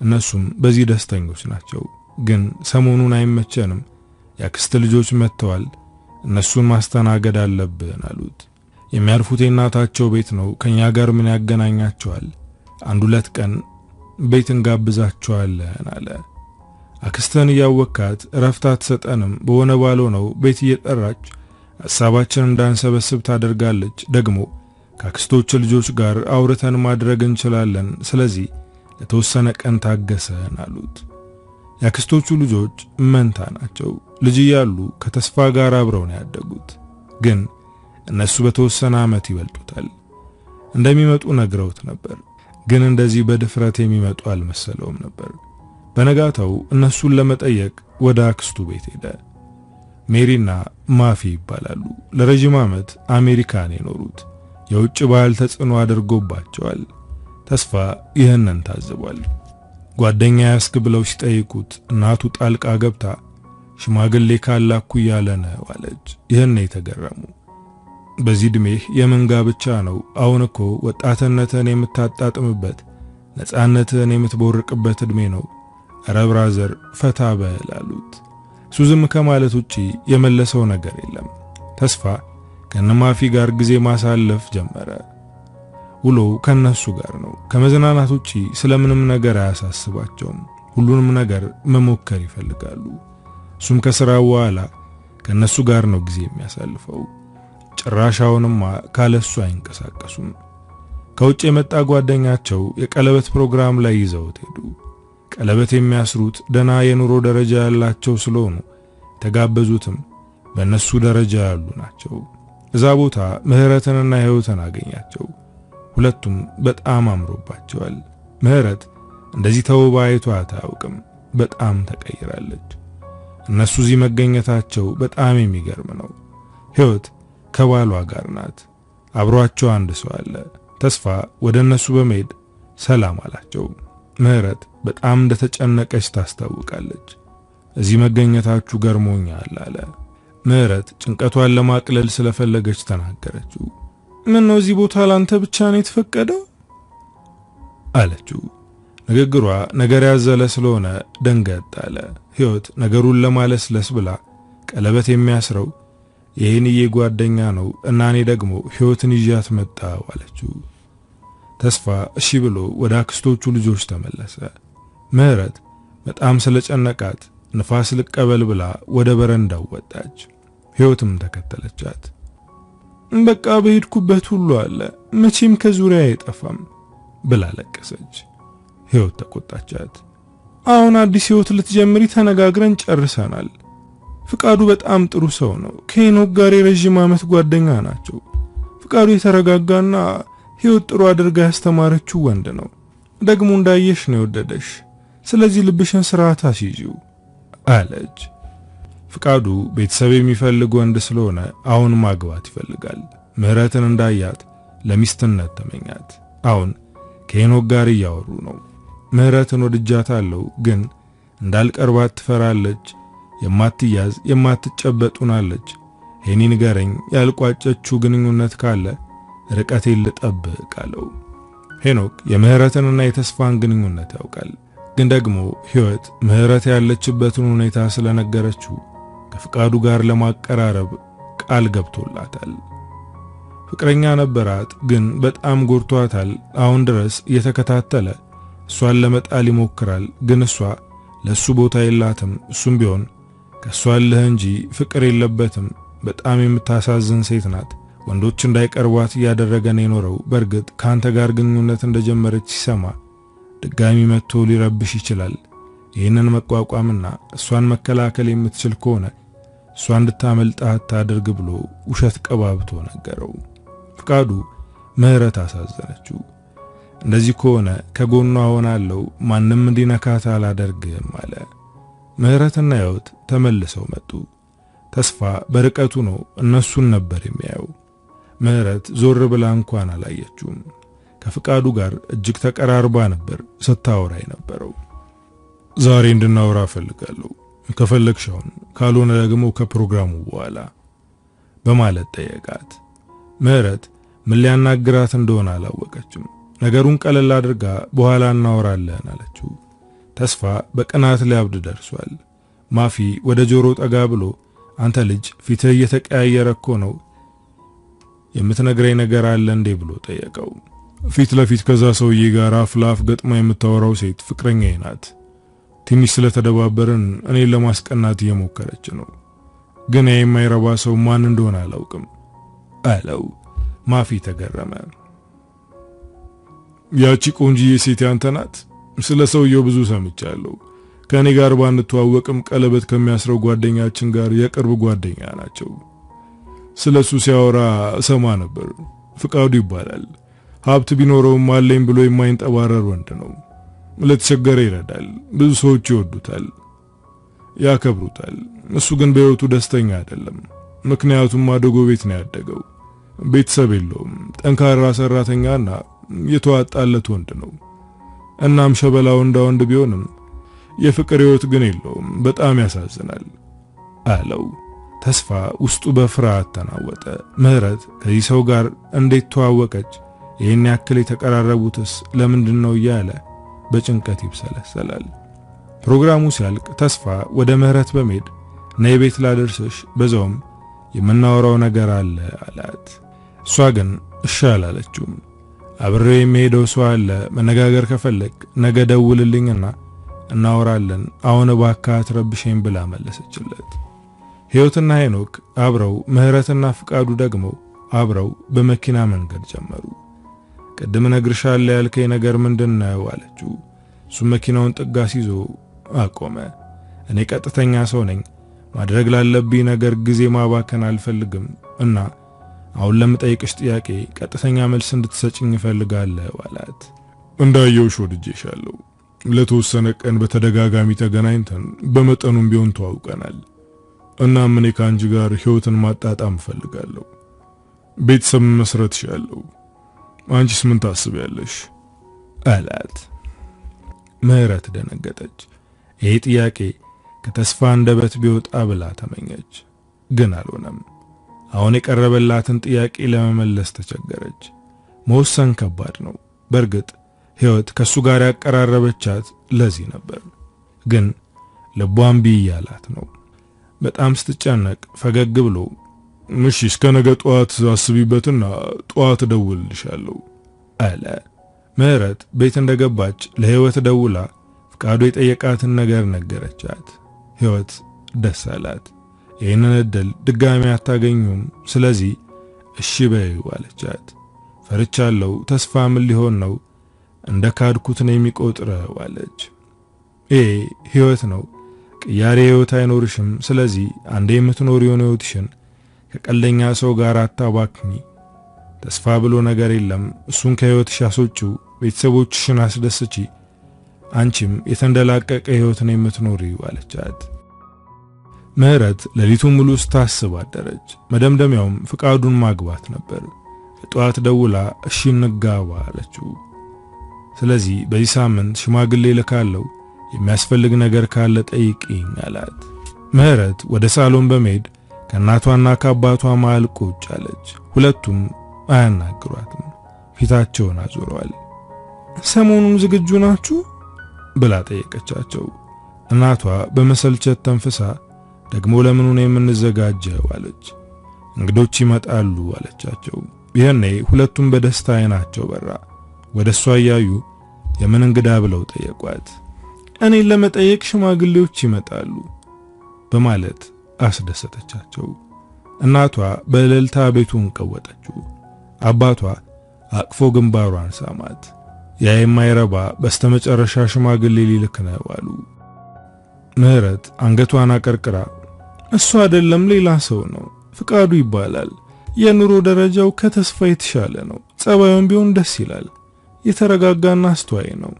እነሱም በዚህ ደስተኞች ናቸው። ግን ሰሞኑን አይመቸንም፣ ያክስት ልጆች መጥተዋል፣ እነሱን ማስተናገድ አለብን አሉት። የሚያርፉት የእናታቸው ቤት ነው፣ ከኛ ጋር ምን ያገናኛቸዋል? አንድ ሁለት ቀን ቤት እንጋብዛቸዋለን አለ። አክስተን እያወካት እረፍት አትሰጠንም፣ በሆነ ባለው ነው ቤት እየጠራች ሐሳባችን እንዳንሰበስብ ታደርጋለች። ደግሞ ከአክስቶች ልጆች ጋር አውርተን ማድረግ እንችላለን፣ ስለዚህ ለተወሰነ ቀን ታገሰን አሉት። የአክስቶቹ ልጆች መንታ ናቸው። ልጅ እያሉ ከተስፋ ጋር አብረው ነው ያደጉት፣ ግን እነሱ በተወሰነ ዓመት ይበልጡታል። እንደሚመጡ ነግረውት ነበር፣ ግን እንደዚህ በድፍረት የሚመጡ አልመሰለውም ነበር። በነጋታው እነሱን ለመጠየቅ ወደ አክስቱ ቤት ሄደ። ሜሪና ማፊ ይባላሉ። ለረጅም ዓመት አሜሪካን የኖሩት፣ የውጭ ባህል ተጽዕኖ አድርጎባቸዋል። ተስፋ ይህንን ታዝቧል። ጓደኛ ያስክ ብለው ሲጠይቁት እናቱ ጣልቃ ገብታ ሽማግሌ ካላኩ ያለ ነው አለች። ይህን የተገረሙ በዚህ ዕድሜህ የምን ጋብቻ ነው? አሁን እኮ ወጣትነትን የምታጣጥምበት ነፃነትን የምትቦርቅበት ዕድሜ ነው። ኧረ ብራዘር ፈታ በል አሉት። እሱ ዝም ከማለት ውጪ የመለሰው ነገር የለም። ተስፋ ከነማፊ ጋር ጊዜ ማሳለፍ ጀመረ። ውሎ ከነሱ ጋር ነው። ከመዝናናት ውጪ ስለምንም ነገር አያሳስባቸውም። ሁሉንም ነገር መሞከር ይፈልጋሉ። እሱም ከሥራ በኋላ ከነሱ ጋር ነው ጊዜ የሚያሳልፈው። ጭራሻውንማ ካለሱ አይንቀሳቀሱም። ከውጭ የመጣ ጓደኛቸው የቀለበት ፕሮግራም ላይ ይዘውት ሄዱ። ቀለበት የሚያስሩት ደና የኑሮ ደረጃ ያላቸው ስለሆኑ የተጋበዙትም በእነሱ ደረጃ ያሉ ናቸው። እዛ ቦታ ምህረትንና ሕይወትን አገኛቸው። ሁለቱም በጣም አምሮባቸዋል። ምህረት እንደዚህ ተውባ አይቷ አታውቅም። በጣም ተቀይራለች። እነሱ እዚህ መገኘታቸው በጣም የሚገርም ነው። ሕይወት ከባሏ ጋር ናት። አብሯቸው አንድ ሰው አለ። ተስፋ ወደ እነሱ በመሄድ ሰላም አላቸው። ምህረት በጣም እንደተጨነቀች ታስታውቃለች። እዚህ መገኘታችሁ ገርሞኛል አለ። ምህረት ጭንቀቷን ለማቅለል ስለፈለገች ተናገረችው። ምን ነው እዚህ ቦታ ላንተ ብቻ ነው የተፈቀደው አለችው። ንግግሯ ነገር ያዘለ ስለሆነ ደንገጥ አለ። ሕይወት ነገሩን ለማለስለስ ብላ ቀለበት የሚያስረው የኔ ጓደኛ ነው እና እኔ ደግሞ ሕይወትን ይዣት መጣው አለችው። ተስፋ እሺ ብሎ ወደ አክስቶቹ ልጆች ተመለሰ። ምህረት በጣም ስለጨነቃት ንፋስ ልቀበል ብላ ወደ በረንዳው ወጣች። ሕይወትም ተከተለቻት። በቃ በሄድኩበት ሁሉ አለ፣ መቼም ከዙሪያ አይጠፋም ብላ ለቀሰች። ሕይወት ተቆጣቻት። አሁን አዲስ ሕይወት ልትጀምሪ ተነጋግረን ጨርሰናል። ፍቃዱ በጣም ጥሩ ሰው ነው። ከሄኖክ ጋር የረጅም ዓመት ጓደኛ ናቸው። ፍቃዱ የተረጋጋና ሕይወት ጥሩ አድርጋ ያስተማረችው ወንድ ነው። ደግሞ እንዳየሽ ነው የወደደሽ። ስለዚህ ልብሽን ስርዓት አስይዢው አለች። ፍቃዱ ቤተሰብ የሚፈልግ ወንድ ስለሆነ አሁን ማግባት ይፈልጋል። ምህረትን እንዳያት ለሚስትነት ተመኛት። አሁን ከሄኖክ ጋር እያወሩ ነው። ምህረትን ወድጃታለሁ፣ ግን እንዳልቀርባት ትፈራለች። የማትያዝ የማትጨበጡናለች። ሄኒ ንገረኝ፣ ያልቋጨችው ግንኙነት ካለ ርቀቴን ልጠብቅ አለው። ሄኖክ የምህረትንና የተስፋን ግንኙነት ያውቃል። ግን ደግሞ ሕይወት ምህረት ያለችበትን ሁኔታ ስለነገረችው ከፍቃዱ ጋር ለማቀራረብ ቃል ገብቶላታል። ፍቅረኛ ነበራት፣ ግን በጣም ጎርቷታል። አሁን ድረስ እየተከታተለ እሷን ለመጣል ይሞክራል። ግን እሷ ለሱ ቦታ የላትም። እሱም ቢሆን ከሷ አለህ እንጂ ፍቅር የለበትም። በጣም የምታሳዝን ሴት ናት። ወንዶች እንዳይቀርቧት እያደረገ ነው የኖረው። በእርግጥ ካንተ ጋር ግንኙነት እንደጀመረች ሲሰማ ድጋሚ መጥቶ ሊረብሽ ይችላል። ይህንን መቋቋምና እሷን መከላከል የምትችል ከሆነ እሷ እንድታመልጣ አታድርግ ብሎ ውሸት ቀባብቶ ነገረው። ፍቃዱ ምህረት አሳዘነችው። እንደዚህ ከሆነ ከጎኗ ሆናለሁ፣ ማንም እንዲነካት አላደርግም አለ። ምህረትና ሕይወት ተመልሰው መጡ። ተስፋ በርቀቱ ነው እነሱን ነበር የሚያየው። ምህረት ዞር ብላ እንኳን አላየችውም። ከፍቃዱ ጋር እጅግ ተቀራርባ ነበር ስታወራ የነበረው። ዛሬ እንድናወራ ፈልጋለሁ፣ ከፈለግሽውን፣ ካልሆነ ደግሞ ከፕሮግራሙ በኋላ በማለት ጠየቃት። ምህረት ምን ሊያናግራት እንደሆነ አላወቀችም። ነገሩን ቀለል አድርጋ በኋላ እናወራለን አለችው። ተስፋ በቅናት ሊያብድ ደርሷል። ማፊ ወደ ጆሮ ጠጋ ብሎ አንተ ልጅ ፊትህ እየተቀያየረ እኮ ነው፣ የምትነግረኝ ነገር አለ እንዴ ብሎ ጠየቀው። ፊት ለፊት ከዛ ሰውዬ ጋር አፍ ለአፍ ገጥማ የምታወራው ሴት ፍቅረኛዬ ናት። ትንሽ ስለተደባበርን እኔን ለማስቀናት እየሞከረች ነው፣ ግን የማይረባ ሰው ማን እንደሆነ አላውቅም አለው። ማፊ ተገረመ። ያቺ ቆንጂዬ ሴት ያንተ ናት? ስለ ሰውየው ብዙ ሰምቻለሁ። ከኔ ጋር ባንተዋወቅም ቀለበት ከሚያስረው ጓደኛችን ጋር የቅርብ ጓደኛ ናቸው። ስለሱ ሲያወራ ሰማ ነበር። ፍቃዱ ይባላል። ሀብት ቢኖረውም አለኝ ብሎ የማይንጠባረር ወንድ ነው። ለተቸገረ ይረዳል። ብዙ ሰዎች ይወዱታል፣ ያከብሩታል። እሱ ግን በሕይወቱ ደስተኛ አይደለም። ምክንያቱም አደጎ ቤት ነው ያደገው። ቤተሰብ የለውም። ጠንካራ ሰራተኛና የተዋጣለት ወንድ ነው። እናም ሸበላው እንደ ወንድ ቢሆንም የፍቅር ሕይወት ግን የለውም። በጣም ያሳዝናል አለው። ተስፋ ውስጡ በፍርሃት ተናወጠ። ምህረት ከዚህ ሰው ጋር እንዴት ተዋወቀች? ይህን ያክል የተቀራረቡትስ ለምንድነው እያለ በጭንቀት ይብሰለሰላል። ፕሮግራሙ ሲያልቅ ተስፋ ወደ ምህረት በመሄድ ነይ ቤት ላደርስሽ፣ በዛውም የምናወራው ነገር አለ አላት። እሷ ግን እሺ አላለችውም። አብሬው የሚሄደው ሰው አለ፣ መነጋገር ከፈለክ ነገ ደውልልኝና እናወራለን፣ አሁን እባክህ አትረብሸኝ ብላ መለሰችለት። ሕይወትና ሄኖክ አብረው፣ ምህረትና ፍቃዱ ደግሞ አብረው በመኪና መንገድ ጀመሩ። ቅድም ነግርሻለሁ ያልከኝ ነገር ምንድነው አለችው። እሱ መኪናውን ጥጋስ ይዞ አቆመ። እኔ ቀጥተኛ ሰው ነኝ፣ ማድረግ ላለብኝ ነገር ጊዜ ማባከን አልፈልግም እና አሁን ለምጠይቅሽ ጥያቄ ቀጥተኛ መልስ እንድትሰጭኝ እፈልጋለሁ አላት። እንዳየውሽ ወድጄሻለሁ። ለተወሰነ ቀን በተደጋጋሚ ተገናኝተን በመጠኑም ቢሆን ተዋውቀናል እና እኔ ከአንቺ ጋር ሕይወትን ማጣጣም እፈልጋለሁ። ቤተሰብ መስረትሻለሁ። አንቺስ ምን ታስቢያለሽ አላት። ምህረት ደነገጠች። ይሄ ጥያቄ ከተስፋ አንደበት ቢወጣ ብላ ተመኘች፣ ግን አልሆነም። አሁን የቀረበላትን ጥያቄ ለመመለስ ተቸገረች። መወሰን ከባድ ነው። በእርግጥ ሕይወት ከሱ ጋር ያቀራረበቻት ለዚህ ነበር፣ ግን ልቧን ቢያላት ነው። በጣም ስትጨነቅ ፈገግ ብሎ እሺ እስከ ነገ ጧት አስቢበትና ጧት ደውልልሻለሁ አለ። ምህረት ቤት እንደገባች ለሕይወት ደውላ ፍቃዱ የጠየቃትን ነገር ነገረቻት። ሕይወት ደስ አላት። ይህንን እድል ድጋሚ አታገኙም፣ ስለዚህ እሺ በይው አለቻት። ፈርቻለሁ፣ ተስፋ ምን ሊሆን ነው? እንደ ካድኩት ነው የሚቆጥረው አለች። ሕይወት ነው፣ ቅያሬ ሕይወት አይኖርሽም። ስለዚህ አንዴ የምትኖሪውን ሕይወትሽን ከቀልደኛ ሰው ጋር አታባክኚ። ተስፋ ብሎ ነገር የለም። እሱን ከሕይወትሽ አስወጪው፣ ቤተሰቦችሽን አስደስቺ። አንቺም የተንደላቀቀ ሕይወት ነው የምትኖሪው አለቻት። ምህረት ሌሊቱን ሙሉ ስታስብ አደረች። መደምደሚያውም ፍቃዱን ማግባት ነበር። ጠዋት ደውላ እሺ እንጋባ አለችው። ስለዚህ በዚህ ሳምንት ሽማግሌ ልካለው የሚያስፈልግ ነገር ካለ ጠይቂኝ አላት። ምህረት ወደ ሳሎን በመሄድ ከእናቷና ከአባቷ መሃል ቁጭ አለች። ሁለቱም አያናግሯትም፣ ፊታቸውን አዙረዋል። ሰሞኑን ዝግጁ ናችሁ ብላ ጠየቀቻቸው። እናቷ በመሰልቸት ተንፍሳ ደግሞ ለምኑ ነው የምንዘጋጀው አለች። እንግዶች ይመጣሉ አለቻቸው። ይሄኔ ሁለቱም በደስታ አይናቸው በራ። ወደሷ እያዩ የምን እንግዳ ብለው ጠየቋት። እኔን ለመጠየቅ ሽማግሌዎች ይመጣሉ በማለት አስደሰተቻቸው። እናቷ በእልልታ ቤቱን ቀወጠችው። አባቷ አቅፎ ግንባሯን ሳማት። ያ የማይረባ በስተመጨረሻ ሽማግሌ ሊልክ ነው አሉ። ምህረት አንገቷን አቀርቅራ እሱ አይደለም ሌላ ሰው ነው፣ ፍቃዱ ይባላል። የኑሮ ደረጃው ከተስፋ የተሻለ ነው። ጸባዩም ቢሆን ደስ ይላል። የተረጋጋና አስተዋይ ነው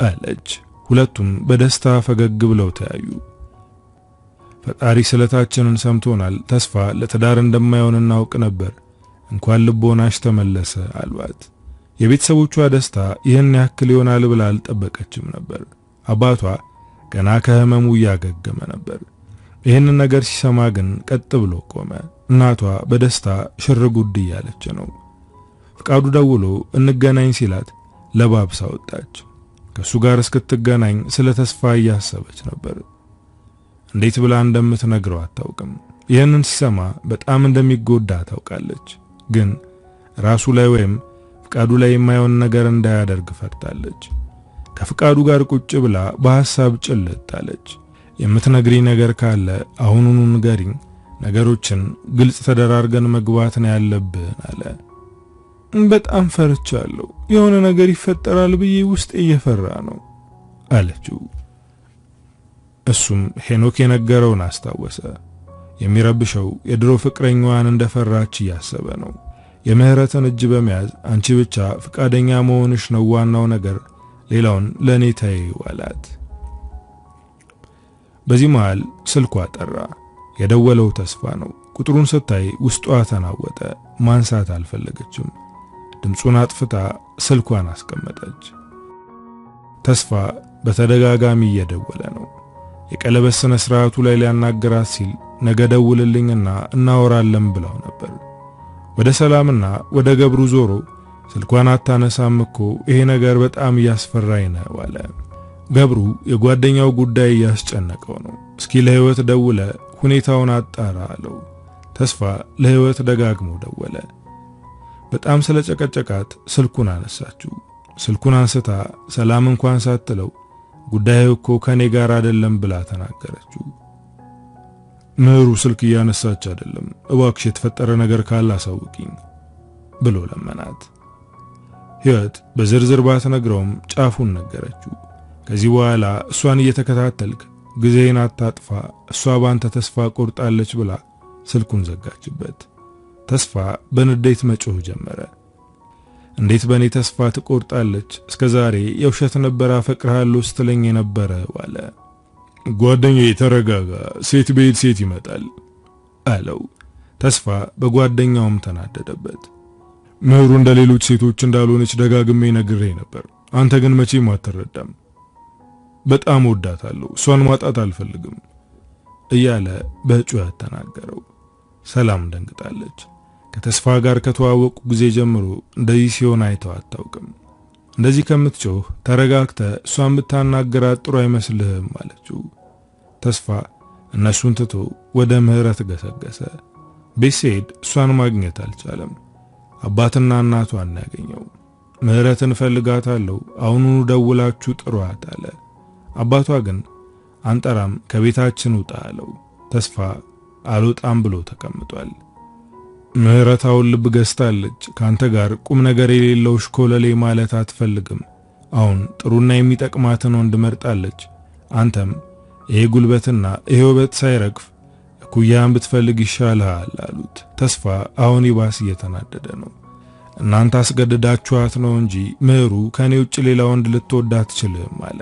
አለች። ሁለቱም በደስታ ፈገግ ብለው ተያዩ። ፈጣሪ ስለታችንን ሰምቶናል። ተስፋ ለትዳር እንደማይሆን እናውቅ ነበር። እንኳን ልቦናሽ ተመለሰ አልባት። የቤተሰቦቿ ደስታ ይህን ያክል ይሆናል ብላ አልጠበቀችም ነበር። አባቷ ገና ከህመሙ እያገገመ ነበር። ይህንን ነገር ሲሰማ ግን ቀጥ ብሎ ቆመ። እናቷ በደስታ ሽር ጉድ እያለች ነው። ፍቃዱ ደውሎ እንገናኝ ሲላት ለባብሳ ወጣች። ከሱ ጋር እስክትገናኝ ስለ ተስፋ እያሰበች ነበር። እንዴት ብላ እንደምትነግረው አታውቅም። ይህንን ሲሰማ በጣም እንደሚጎዳ ታውቃለች። ግን ራሱ ላይ ወይም ፍቃዱ ላይ የማይሆን ነገር እንዳያደርግ ፈርታለች። ከፍቃዱ ጋር ቁጭ ብላ በሐሳብ ጭልጥ አለች። የምትነግሪ ነገር ካለ አሁኑኑ ንገሪኝ፣ ነገሮችን ግልጽ ተደራርገን መግባት ነው ያለብን አለ። በጣም ፈርቻለሁ፣ የሆነ ነገር ይፈጠራል ብዬ ውስጥ እየፈራ ነው አለችው። እሱም ሄኖክ የነገረውን አስታወሰ። የሚረብሸው የድሮ ፍቅረኛዋን እንደፈራች እያሰበ ነው። የምህረትን እጅ በመያዝ አንቺ ብቻ ፍቃደኛ መሆንሽ ነው ዋናው ነገር፣ ሌላውን ለኔ ተይው አላት። በዚህ መሃል ስልኳ ጠራ። የደወለው ተስፋ ነው። ቁጥሩን ስታይ ውስጧ ተናወጠ። ማንሳት አልፈለገችም። ድምፁን አጥፍታ ስልኳን አስቀመጠች። ተስፋ በተደጋጋሚ እየደወለ ነው። የቀለበት ስነ ስርዓቱ ላይ ሊያናገራት ሲል ነገ ደውልልኝና እናወራለን ብለው ነበር። ወደ ሰላምና ወደ ገብሩ ዞሮ ስልኳን አታነሳም እኮ ይሄ ነገር በጣም እያስፈራኝ ነው አለ። ገብሩ የጓደኛው ጉዳይ እያስጨነቀው ነው። እስኪ ለህይወት ደውለ ሁኔታውን አጣራ አለው። ተስፋ ለህይወት ደጋግሞ ደወለ። በጣም ስለጨቀጨቃት ስልኩን አነሳችው። ስልኩን አንስታ ሰላም እንኳን ሳትለው ጉዳዩ እኮ ከኔ ጋር አይደለም ብላ ተናገረችው። ምህሩ ስልክ እያነሳች አይደለም፣ እባክሽ የተፈጠረ ነገር ካለ አሳውቂኝ ብሎ ለመናት። ህይወት በዝርዝር ባትነግረውም ጫፉን ነገረችው። ከዚህ በኋላ እሷን እየተከታተልክ ጊዜን አታጥፋ፣ እሷ ባንተ ተስፋ ቆርጣለች ብላ ስልኩን ዘጋችበት። ተስፋ በንዴት መጮህ ጀመረ። እንዴት በኔ ተስፋ ትቆርጣለች? እስከዛሬ የውሸት ነበር አፈቅርሃለሁ ስትለኝ የነበረ ዋለ። ጓደኛዬ ተረጋጋ፣ ሴት ቤት ሴት ይመጣል አለው። ተስፋ በጓደኛውም ተናደደበት። ምህሩ እንደሌሎች ሴቶች እንዳልሆነች ደጋግሜ ነግሬ ነበር፣ አንተ ግን መቼም አትረዳም። በጣም ወዳታለሁ፣ እሷን ማጣት አልፈልግም እያለ በጩኸት ተናገረው። ሰላም ደንግጣለች። ከተስፋ ጋር ከተዋወቁ ጊዜ ጀምሮ እንደዚህ ሲሆን አይተው አታውቅም። እንደዚህ ከምትጮህ ተረጋግተ እሷን ብታናገራት ጥሩ አይመስልህም አለችው። ተስፋ እነሱን ትቶ ወደ ምህረት ገሰገሰ። ቤት ሲሄድ እሷን ማግኘት አልቻለም። አባትና እናቷን ያገኘው። ምህረትን ፈልጋታለሁ፣ አሁኑኑ ደውላችሁ ጥሯት አለ። አባቷ ግን አንጠራም፣ ከቤታችን ውጣ አለው። ተስፋ አልወጣም ብሎ ተቀምጧል። ምህረታውን ልብ ገዝታለች። ካንተ ጋር ቁም ነገር የሌለው ሽኮለሌ ማለት አትፈልግም። አሁን ጥሩና የሚጠቅማትን ወንድ መርጣለች። አንተም ይሄ ጉልበትና ይሄ ውበት ሳይረግፍ እኩያን ብትፈልግ ይሻልሃል አሉት። ተስፋ አሁን ይባስ እየተናደደ ነው። እናንተ አስገድዳችኋት ነው እንጂ ምህሩ ከኔ ውጭ ሌላ ወንድ ልትወዳ አትችልም አለ።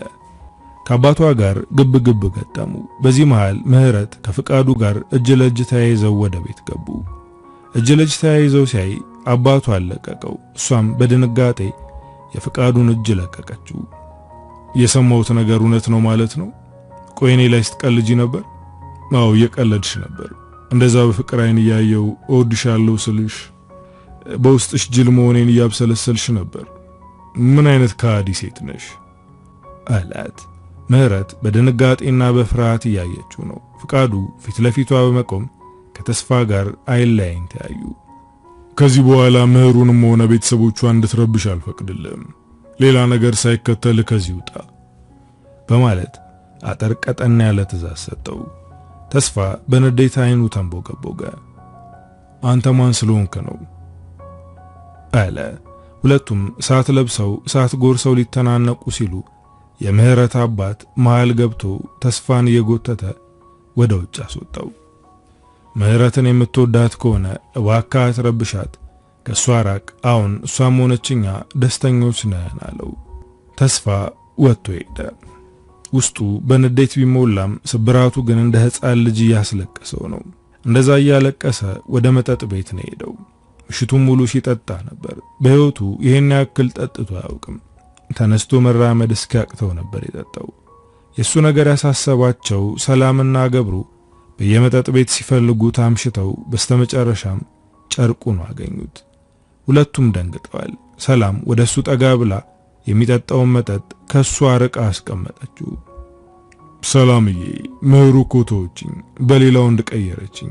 ከአባቷ ጋር ግብ ግብ ገጠሙ። በዚህ መሃል ምህረት ከፍቃዱ ጋር እጅ ለእጅ ተያይዘው ወደ ቤት ገቡ። እጅ ለእጅ ተያይዘው ሲያይ አባቷ አለቀቀው። እሷም በድንጋጤ የፍቃዱን እጅ ለቀቀችው። የሰማሁት ነገር እውነት ነው ማለት ነው? ቆይኔ ላይ ስትቀልጂ ነበር? አዎ እየቀለድሽ ነበር። እንደዛ በፍቅር አይን ያየው እወድሻለሁ ስልሽ በውስጥሽ ጅል መሆኔን እያብሰለሰልሽ ነበር። ምን አይነት ከሃዲ ሴት ነሽ አላት። ምህረት በድንጋጤና በፍርሃት እያየችው ነው። ፍቃዱ ፊት ለፊቷ በመቆም ከተስፋ ጋር አይን ላይን ተያዩ። ከዚህ በኋላ ምህሩንም ሆነ ቤተሰቦቿን እንድትረብሽ አልፈቅድልም። ሌላ ነገር ሳይከተል ከዚህ ውጣ በማለት አጠር ቀጠን ያለ ትዕዛዝ ሰጠው። ተስፋ በንዴት አይኑ ተንቦገቦገ። አንተ ማን ስለሆንክ ነው አለ። ሁለቱም እሳት ለብሰው እሳት ጎርሰው ሊተናነቁ ሲሉ የምህረት አባት መሃል ገብቶ ተስፋን እየጎተተ ወደ ውጭ አስወጣው። ምህረትን የምትወዳት ከሆነ እባክህ አትረብሻት፣ ከሷ ራቅ፣ አሁን እሷም ሆነችኛ ደስተኞች ነን አለው። ተስፋ ወጥቶ ሄደ። ውስጡ በንዴት ቢሞላም ስብራቱ ግን እንደ ሕፃን ልጅ ያስለቀሰው ነው። እንደዛ እያለቀሰ ወደ መጠጥ ቤት ነው ሄደው። ምሽቱን ሙሉ ሲጠጣ ነበር። በህይወቱ ይሄን ያክል ጠጥቶ አያውቅም። ተነስቶ መራመድ እስኪያቅተው ነበር የጠጣው። የሱ ነገር ያሳሰባቸው ሰላምና ገብሩ በየመጠጥ ቤት ሲፈልጉት አምሽተው በስተመጨረሻም ጨርቁን አገኙት። ሁለቱም ደንግጠዋል። ሰላም ወደሱ ጠጋ ብላ የሚጠጣውን መጠጥ ከሱ አርቃ አስቀመጠችው። ሰላምዬ ምህሩ እኮ ተወችኝ፣ በሌላው እንድቀየረችኝ።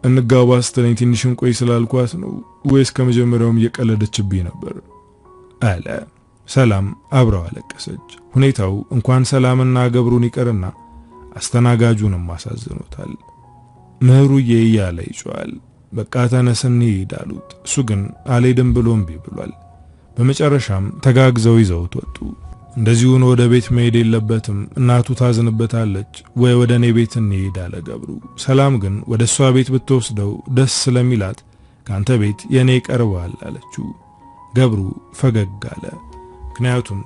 እንጋባ ስትለኝ ትንሽን ቆይ ስላልኳት ነው ወይስ ከመጀመሪያውም እየቀለደችብኝ ነበር አለ። ሰላም አብረው አለቀሰች። ሁኔታው እንኳን ሰላምና ገብሩን ይቀርና አስተናጋጁንም አሳዝኖታል። ምህሩዬ እያለ ይጮሃል። በቃ ተነስ እንሂድ አሉት። እሱ ግን አልሄድም ብሎ እምቢ ብሏል። በመጨረሻም ተጋግዘው ይዘውት ወጡ። እንደዚሁ ነው ወደ ቤት መሄድ የለበትም እናቱ ታዝንበታለች ወይ ወደ እኔ ቤት እንሂድ አለ ገብሩ። ሰላም ግን ወደ እሷ ቤት ብትወስደው ደስ ስለሚላት ካንተ ቤት የኔ ይቀርባል አለችው። ገብሩ ፈገግ አለ። ምክንያቱም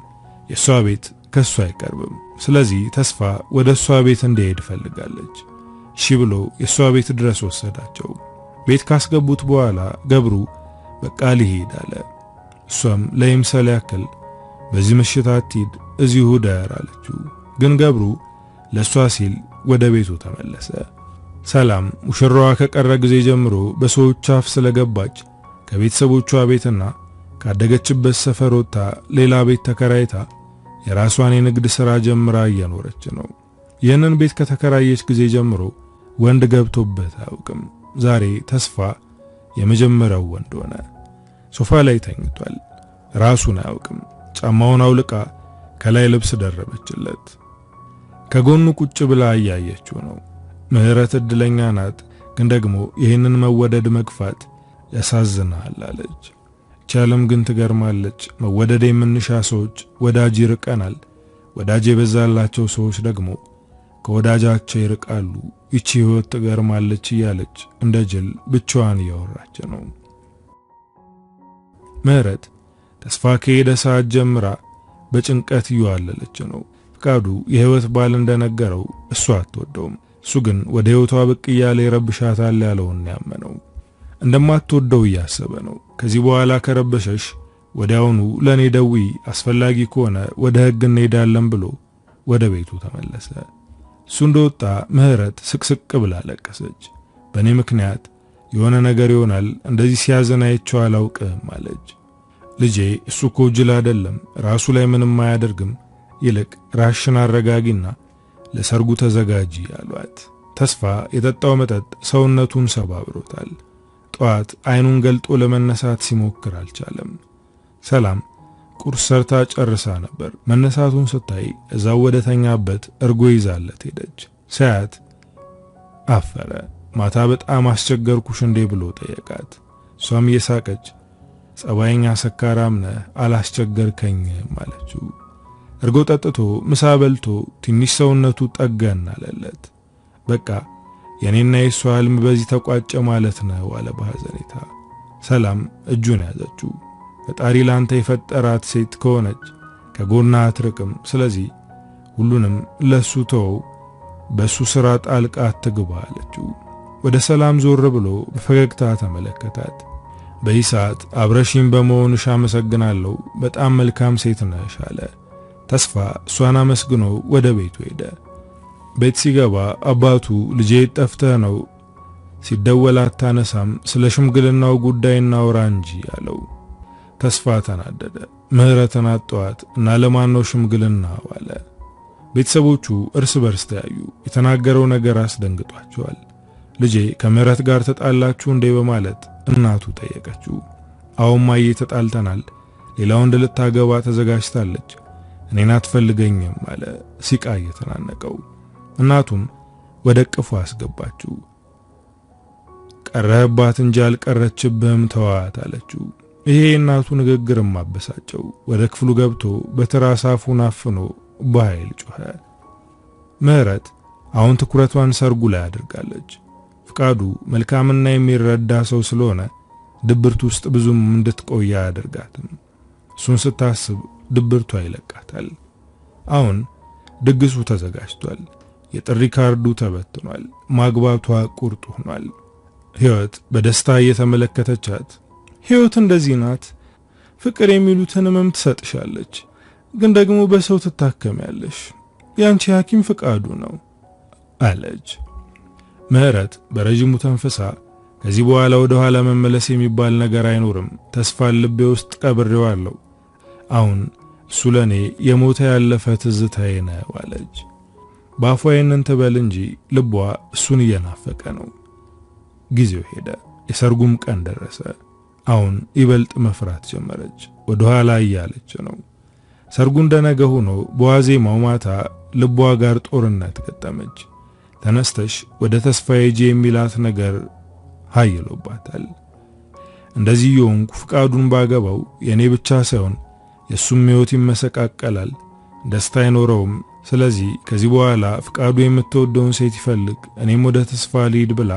የሷ ቤት ከሷ አይቀርብም። ስለዚህ ተስፋ ወደ እሷ ቤት እንዲሄድ ፈልጋለች። እሺ ብሎ የሷ ቤት ድረስ ወሰዳቸው። ቤት ካስገቡት በኋላ ገብሩ በቃ ሊሄድ አለ። እሷም ለይምሰል ያክል በዚህ ምሽት አትሂድ እዚሁ ዳር አለችው። ግን ገብሩ ለሷ ሲል ወደ ቤቱ ተመለሰ። ሰላም ሙሽራዋ ከቀረ ጊዜ ጀምሮ በሰዎች አፍ ስለገባች ከቤተሰቦቿ ቤትና ካደገችበት ሰፈር ወጥታ ሌላ ቤት ተከራይታ የራሷን የንግድ ሥራ ጀምራ እየኖረች ነው። ይህንን ቤት ከተከራየች ጊዜ ጀምሮ ወንድ ገብቶበት አያውቅም። ዛሬ ተስፋ የመጀመሪያው ወንድ ሆነ። ሶፋ ላይ ተኝቷል። ራሱን አያውቅም። ጫማውን አውልቃ ከላይ ልብስ ደረበችለት። ከጎኑ ቁጭ ብላ እያየችው ነው። ምህረት እድለኛ ናት፣ ግን ደግሞ ይህንን መወደድ መግፋት ያሳዝናል አለች። ቻለም ግን ትገርማለች። መወደድ የምንሻ ሰዎች ወዳጅ ይርቀናል፣ ወዳጅ የበዛላቸው ሰዎች ደግሞ ከወዳጃቸው ይርቃሉ። ይቺ ህይወት ትገርማለች እያለች እንደ ጅል ብቻዋን እያወራች ነው። ምህረት ተስፋ ከሄደ ሰዓት ጀምራ በጭንቀት እየዋለለች ነው። ፍቃዱ የህይወት ባል እንደነገረው እሷ አትወደውም። እሱ ግን ወደ ህይወቷ ብቅ እያለ ይረብሻታል ያለውን ያመነው። እንደማትወደው እያሰበ ነው። ከዚህ በኋላ ከረበሸሽ ወዲያውኑ ለኔ ደዊ፣ አስፈላጊ ከሆነ ወደ ህግ እንሄዳለን ብሎ ወደ ቤቱ ተመለሰ። እሱ እንደወጣ ምህረት ስቅስቅ ብላ ለቀሰች። በእኔ ምክንያት የሆነ ነገር ይሆናል፣ እንደዚህ ሲያዘን አይቼው አላውቅም አለች። ልጄ እሱ እኮ ጅል አይደለም፣ ራሱ ላይ ምንም አያደርግም። ይልቅ ራሽን አረጋጊና ለሰርጉ ተዘጋጂ አሏት። ተስፋ የጠጣው መጠጥ ሰውነቱን ሰባብሮታል። ጧት አይኑን ገልጦ ለመነሳት ሲሞክር አልቻለም። ሰላም ቁርስ ሰርታ ጨርሳ ነበር። መነሳቱን ስታይ እዛው ወደ ተኛበት እርጎ ይዛለት ሄደች። ሳያት አፈረ። ማታ በጣም አስቸገርኩሽ እንዴ ብሎ ጠየቃት። እሷም እየሳቀች ጸባይኛ ሰካራም ነህ አላስቸገርከኝም አለችው። እርጎ ጠጥቶ ምሳ በልቶ ትንሽ ሰውነቱ ጠገን አለለት። በቃ የኔና የሷ ህልም በዚህ ተቋጨ ማለት ነው አለ በሐዘኔታ። ሰላም እጁን ያዘችው። ፈጣሪ ላንተ የፈጠራት ሴት ከሆነች ከጎና አትርቅም። ስለዚህ ሁሉንም ለሱ ተው፣ በሱ ስራ ጣልቃ አትግባ አለችው። ወደ ሰላም ዞር ብሎ በፈገግታ ተመለከታት። በይሳት አብረሽኝ በመሆንሽ አመሰግናለሁ፣ በጣም መልካም ሴት ነሽ አለ። ተስፋ እሷን አመስግኖ ወደ ቤቱ ሄደ። ቤት ሲገባ አባቱ ልጄ ጠፍተህ ነው፣ ሲደወል አታነሳም፣ ስለ ሽምግልናው ጉዳይ እናውራ እንጂ አለው። ተስፋ ተናደደ። ምህረትን አጠዋት እና ለማን ነው ሽምግልናው አለ። ቤተሰቦቹ እርስ በርስ ተያዩ። የተናገረው ነገር አስደንግጧቸዋል። ልጄ ከምህረት ጋር ተጣላችሁ እንዴ በማለት እናቱ ጠየቀችው። አሁን ማዬ ተጣልተናል፣ ሌላ ወንድ ልታገባ ተዘጋጅታለች፣ እኔን አትፈልገኝም አለ ሲቃ እየተናነቀው። እናቱም ወደ ቅፉ አስገባችው። ቀረህባት እንጂ አልቀረችብህም ተዋት አለችው። ይሄ እናቱ ንግግርም አበሳጨው። ወደ ክፍሉ ገብቶ በትራስ አፉን አፍኖ በኃይል ጮኸ። ምህረት አሁን ትኩረቷን ሰርጉ ላይ አድርጋለች። ፍቃዱ መልካምና የሚረዳ ሰው ስለሆነ ድብርት ውስጥ ብዙም እንድትቆይ አያደርጋትም። እሱን ስታስብ ድብርቷ ይለቃታል። አሁን ድግሱ ተዘጋጅቷል። የጥሪ ካርዱ ተበትኗል። ማግባቷ ቁርጥ ሆኗል። ሕይወት በደስታ እየተመለከተቻት ሕይወት እንደዚህ ናት፣ ፍቅር የሚሉትን ህመም ትሰጥሻለች፣ ግን ደግሞ በሰው ትታከሚያለሽ። ያንቺ ሐኪም ፍቃዱ ነው አለች። ምህረት በረጅሙ ተንፈሳ ከዚህ በኋላ ወደ ኋላ መመለስ የሚባል ነገር አይኖርም፣ ተስፋን ልቤ ውስጥ ቀብሬዋለሁ። አሁን እሱ ለኔ የሞተ ያለፈ ትዝታዬ ነው አለች። በአፏ ይህንን ትበል እንጂ ልቧ እሱን እየናፈቀ ነው። ጊዜው ሄደ። የሰርጉም ቀን ደረሰ። አሁን ይበልጥ መፍራት ጀመረች። ወደ ኋላ እያለች ነው። ሰርጉ እንደነገ ሆኖ በዋዜማው ማታ ልቧ ጋር ጦርነት ገጠመች። ተነስተሽ ወደ ተስፋዬ ሂጂ የሚላት ነገር ኃይሎባታል። እንደዚህ የሆንኩ ፍቃዱን ባገባው የኔ ብቻ ሳይሆን የሱም ሕይወት ይመሰቃቀላል፣ ደስታ አይኖረውም። ስለዚህ ከዚህ በኋላ ፍቃዱ የምትወደውን ሴት ይፈልግ፣ እኔም ወደ ተስፋ ልሂድ ብላ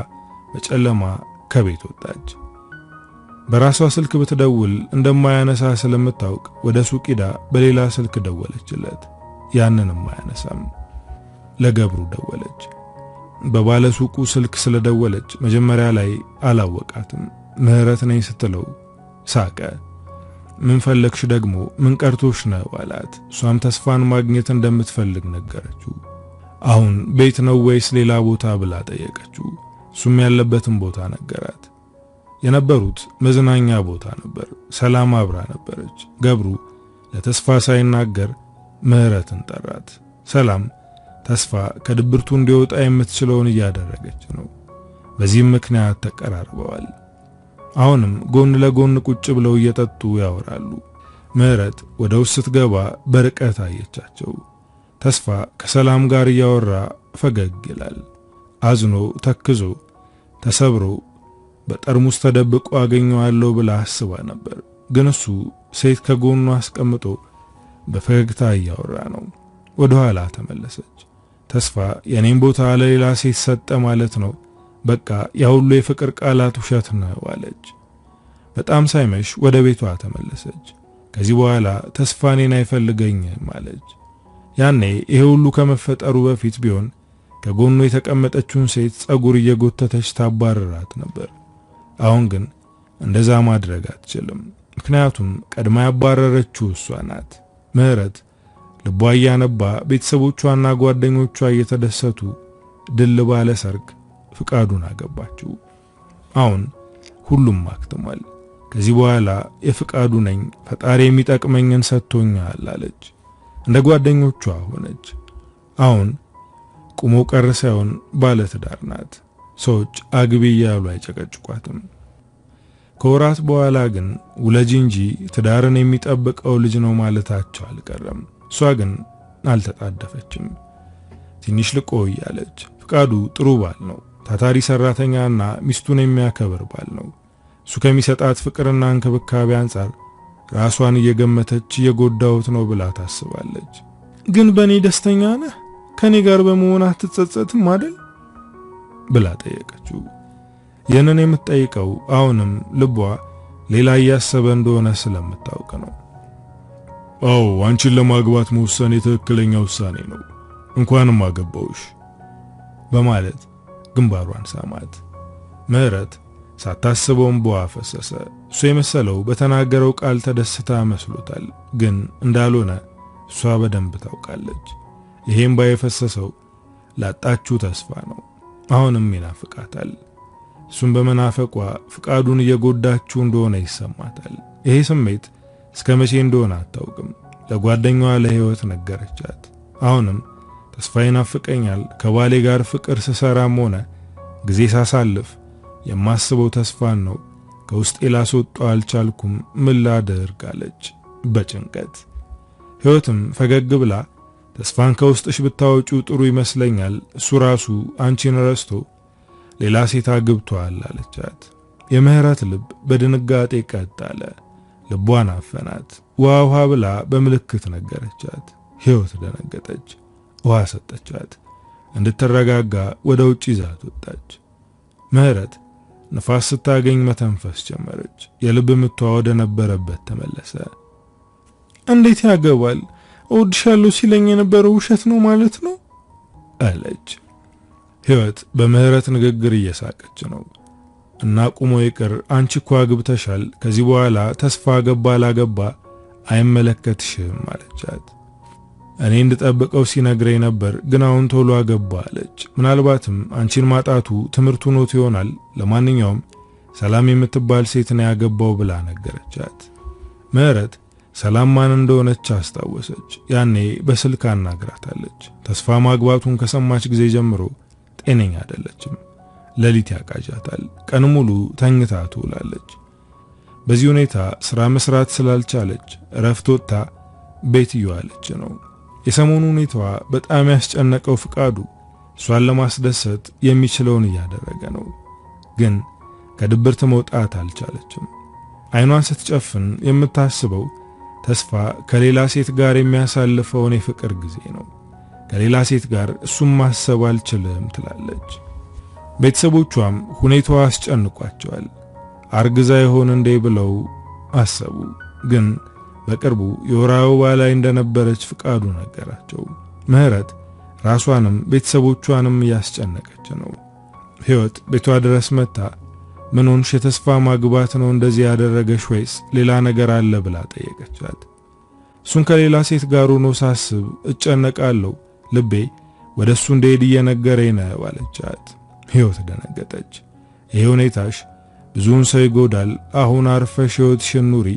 በጨለማ ከቤት ወጣች። በራሷ ስልክ ብትደውል እንደማያነሳ ስለምታውቅ ወደ ሱቅ ሄዳ በሌላ ስልክ ደወለችለት። ያንንም አያነሳም። ለገብሩ ደወለች። በባለ ሱቁ ስልክ ስለደወለች መጀመሪያ ላይ አላወቃትም። ምህረት ነኝ ስትለው ሳቀ። ምን ፈለግሽ ደግሞ ምን ቀርቶሽ ነው አላት። እሷም ተስፋን ማግኘት እንደምትፈልግ ነገረችው። አሁን ቤት ነው ወይስ ሌላ ቦታ ብላ ጠየቀችው። እሱም ያለበትን ቦታ ነገራት። የነበሩት መዝናኛ ቦታ ነበር። ሰላም አብራ ነበረች። ገብሩ ለተስፋ ሳይናገር ምህረትን ጠራት። ሰላም ተስፋ ከድብርቱ እንዲወጣ የምትችለውን እያደረገች ነው። በዚህም ምክንያት ተቀራርበዋል። አሁንም ጎን ለጎን ቁጭ ብለው እየጠጡ ያወራሉ። ምህረት ወደ ውስጥ ስትገባ በርቀት አየቻቸው። ተስፋ ከሰላም ጋር እያወራ ፈገግ ይላል። አዝኖ ተክዞ ተሰብሮ በጠርሙስ ተደብቆ አገኘዋለሁ ብላ አስባ ነበር። ግን እሱ ሴት ከጎኑ አስቀምጦ በፈገግታ እያወራ ነው። ወደ ኋላ ተመለሰች። ተስፋ የኔን ቦታ ለሌላ ሴት ሰጠ ማለት ነው፣ በቃ ያ ሁሉ የፍቅር ቃላት ውሸት ነው አለች። በጣም ሳይመሽ ወደ ቤቷ ተመለሰች። ከዚህ በኋላ ተስፋ እኔን አይፈልገኝም አለች። ያኔ ይሄ ሁሉ ከመፈጠሩ በፊት ቢሆን ከጎኑ የተቀመጠችውን ሴት ጸጉር እየጎተተች ታባረራት ነበር። አሁን ግን እንደዛ ማድረግ አትችልም። ምክንያቱም ቀድማ ያባረረችው እሷ ናት። ምህረት ልቧ እያነባ ቤተሰቦቿና ጓደኞቿ እየተደሰቱ ድል ባለ ሰርግ ፍቃዱን አገባችው። አሁን ሁሉም አክትሟል። ከዚህ በኋላ የፍቃዱ ነኝ፣ ፈጣሪ የሚጠቅመኝን ሰጥቶኛል አለች። እንደ ጓደኞቿ ሆነች። አሁን ቁሞ ቀር ሳይሆን ባለ ትዳር ናት። ሰዎች አግቢ እያሉ አይጨቀጭቋትም። ከወራት በኋላ ግን ውለጂ እንጂ ትዳርን የሚጠብቀው ልጅ ነው ማለታቸው አልቀረም። እሷ ግን አልተጣደፈችም። ትንሽ ልቆይ አለች። ፍቃዱ ጥሩ ባል ነው። ታታሪ ሰራተኛና ሚስቱን የሚያከብር ባል ነው። እሱ ከሚሰጣት ፍቅርና እንክብካቤ አንጻር ራሷን እየገመተች እየጎዳውት ነው ብላ ታስባለች። ግን በእኔ ደስተኛ ነህ? ከኔ ጋር በመሆን አትጸጸትም አይደል ብላ ጠየቀችው። ይህንን የምትጠይቀው አሁንም ልቧ ሌላ እያሰበ እንደሆነ ስለምታውቅ ነው። አዎ አንቺን ለማግባት መወሰን የትክክለኛ ውሳኔ ነው፣ እንኳንም አገባውሽ በማለት ግንባሯን ሳማት። ምህረት ሳታስበውም በዋ ፈሰሰ። እሱ የመሰለው በተናገረው ቃል ተደስታ መስሎታል፣ ግን እንዳልሆነ እሷ በደንብ ታውቃለች። ይሄም ባይፈሰሰው ላጣችው ተስፋ ነው። አሁንም ይናፍቃታል። እሱም በመናፈቋ ፍቃዱን እየጎዳችው እንደሆነ ይሰማታል። ይሄ ስሜት እስከ መቼ እንደሆነ አታውቅም። ለጓደኛዋ ለህይወት ነገረቻት። አሁንም ተስፋ ይናፍቀኛል፣ ከባሌ ጋር ፍቅር ስሰራም ሆነ ጊዜ ሳሳልፍ የማስበው ተስፋን ነው፣ ከውስጤ ላስወጣው አልቻልኩም፣ ምን ላድርግ አለች በጭንቀት። ህይወትም ፈገግ ብላ ተስፋን ከውስጥሽ ብታወጪው ጥሩ ይመስለኛል፣ እሱ ራሱ አንቺን ረስቶ ሌላ ሴት አግብቷል አለቻት። የምህረት ልብ በድንጋጤ ቀጥ አለ። ልቧን አፈናት። ውሃ ብላ በምልክት ነገረቻት። ህይወት ደነገጠች። ውሃ ሰጠቻት። እንድትረጋጋ ወደ ውጭ ይዛት ወጣች። ምህረት ነፋስ ስታገኝ መተንፈስ ጀመረች። የልብ ምቷ ወደ ነበረበት ተመለሰ። እንዴት ያገባል? እወድሻለሁ ሲለኝ የነበረው ውሸት ነው ማለት ነው አለች። ህይወት በምህረት ንግግር እየሳቀች ነው። እና ቁሞ ይቅር፣ አንቺ እኮ አግብተሻል፣ ከዚህ በኋላ ተስፋ ገባ ላገባ አይመለከትሽም አለቻት። እኔ እንድጠብቀው ሲነግረኝ ነበር፣ ግን አሁን ቶሎ አገባ አለች። ምናልባትም አንቺን ማጣቱ ትምህርቱ ኖት ይሆናል። ለማንኛውም ሰላም የምትባል ሴት ነው ያገባው ብላ ነገረቻት። ምህረት ሰላም ማን እንደሆነች አስታወሰች። ያኔ በስልክ አናግራታለች። ተስፋ ማግባቱን ከሰማች ጊዜ ጀምሮ ጤነኛ አይደለችም። ሌሊት ያቃጃታል። ቀን ሙሉ ተኝታ ትውላለች። በዚህ ሁኔታ ስራ መስራት ስላልቻለች እረፍት ወጥታ ቤት እየዋለች ነው። የሰሞኑ ሁኔታዋ በጣም ያስጨነቀው ፍቃዱ እሷን ለማስደሰት የሚችለውን እያደረገ ነው። ግን ከድብርት መውጣት አልቻለችም። አይኗን ስትጨፍን የምታስበው ተስፋ ከሌላ ሴት ጋር የሚያሳልፈውን የፍቅር ጊዜ ነው። ከሌላ ሴት ጋር እሱም ማሰብ አልችልም ትላለች። ቤተሰቦቿም ሁኔታዋ አስጨንቋቸዋል። አርግዛ ይሆን እንዴ ብለው አሰቡ። ግን በቅርቡ የወር አበባ ላይ እንደነበረች ፍቃዱ ነገራቸው። ምህረት ራሷንም ቤተሰቦቿንም እያስጨነቀች ነው። ህይወት ቤቷ ድረስ መጣ። ምን ሆንሽ? የተስፋ ማግባት ነው እንደዚህ ያደረገሽ ወይስ ሌላ ነገር አለ ብላ ጠየቀቻት። እሱን ከሌላ ሴት ጋር ሆኖ ሳስብ እጨነቃለሁ፣ ልቤ ወደሱ እንደሄድ እየነገረኝ ነው አለቻት። ህይወት ደነገጠች። ይሄ ሁኔታሽ ብዙውን ሰው ይጎዳል፣ አሁን አርፈሽ ህይወትሽን ኑሪ፣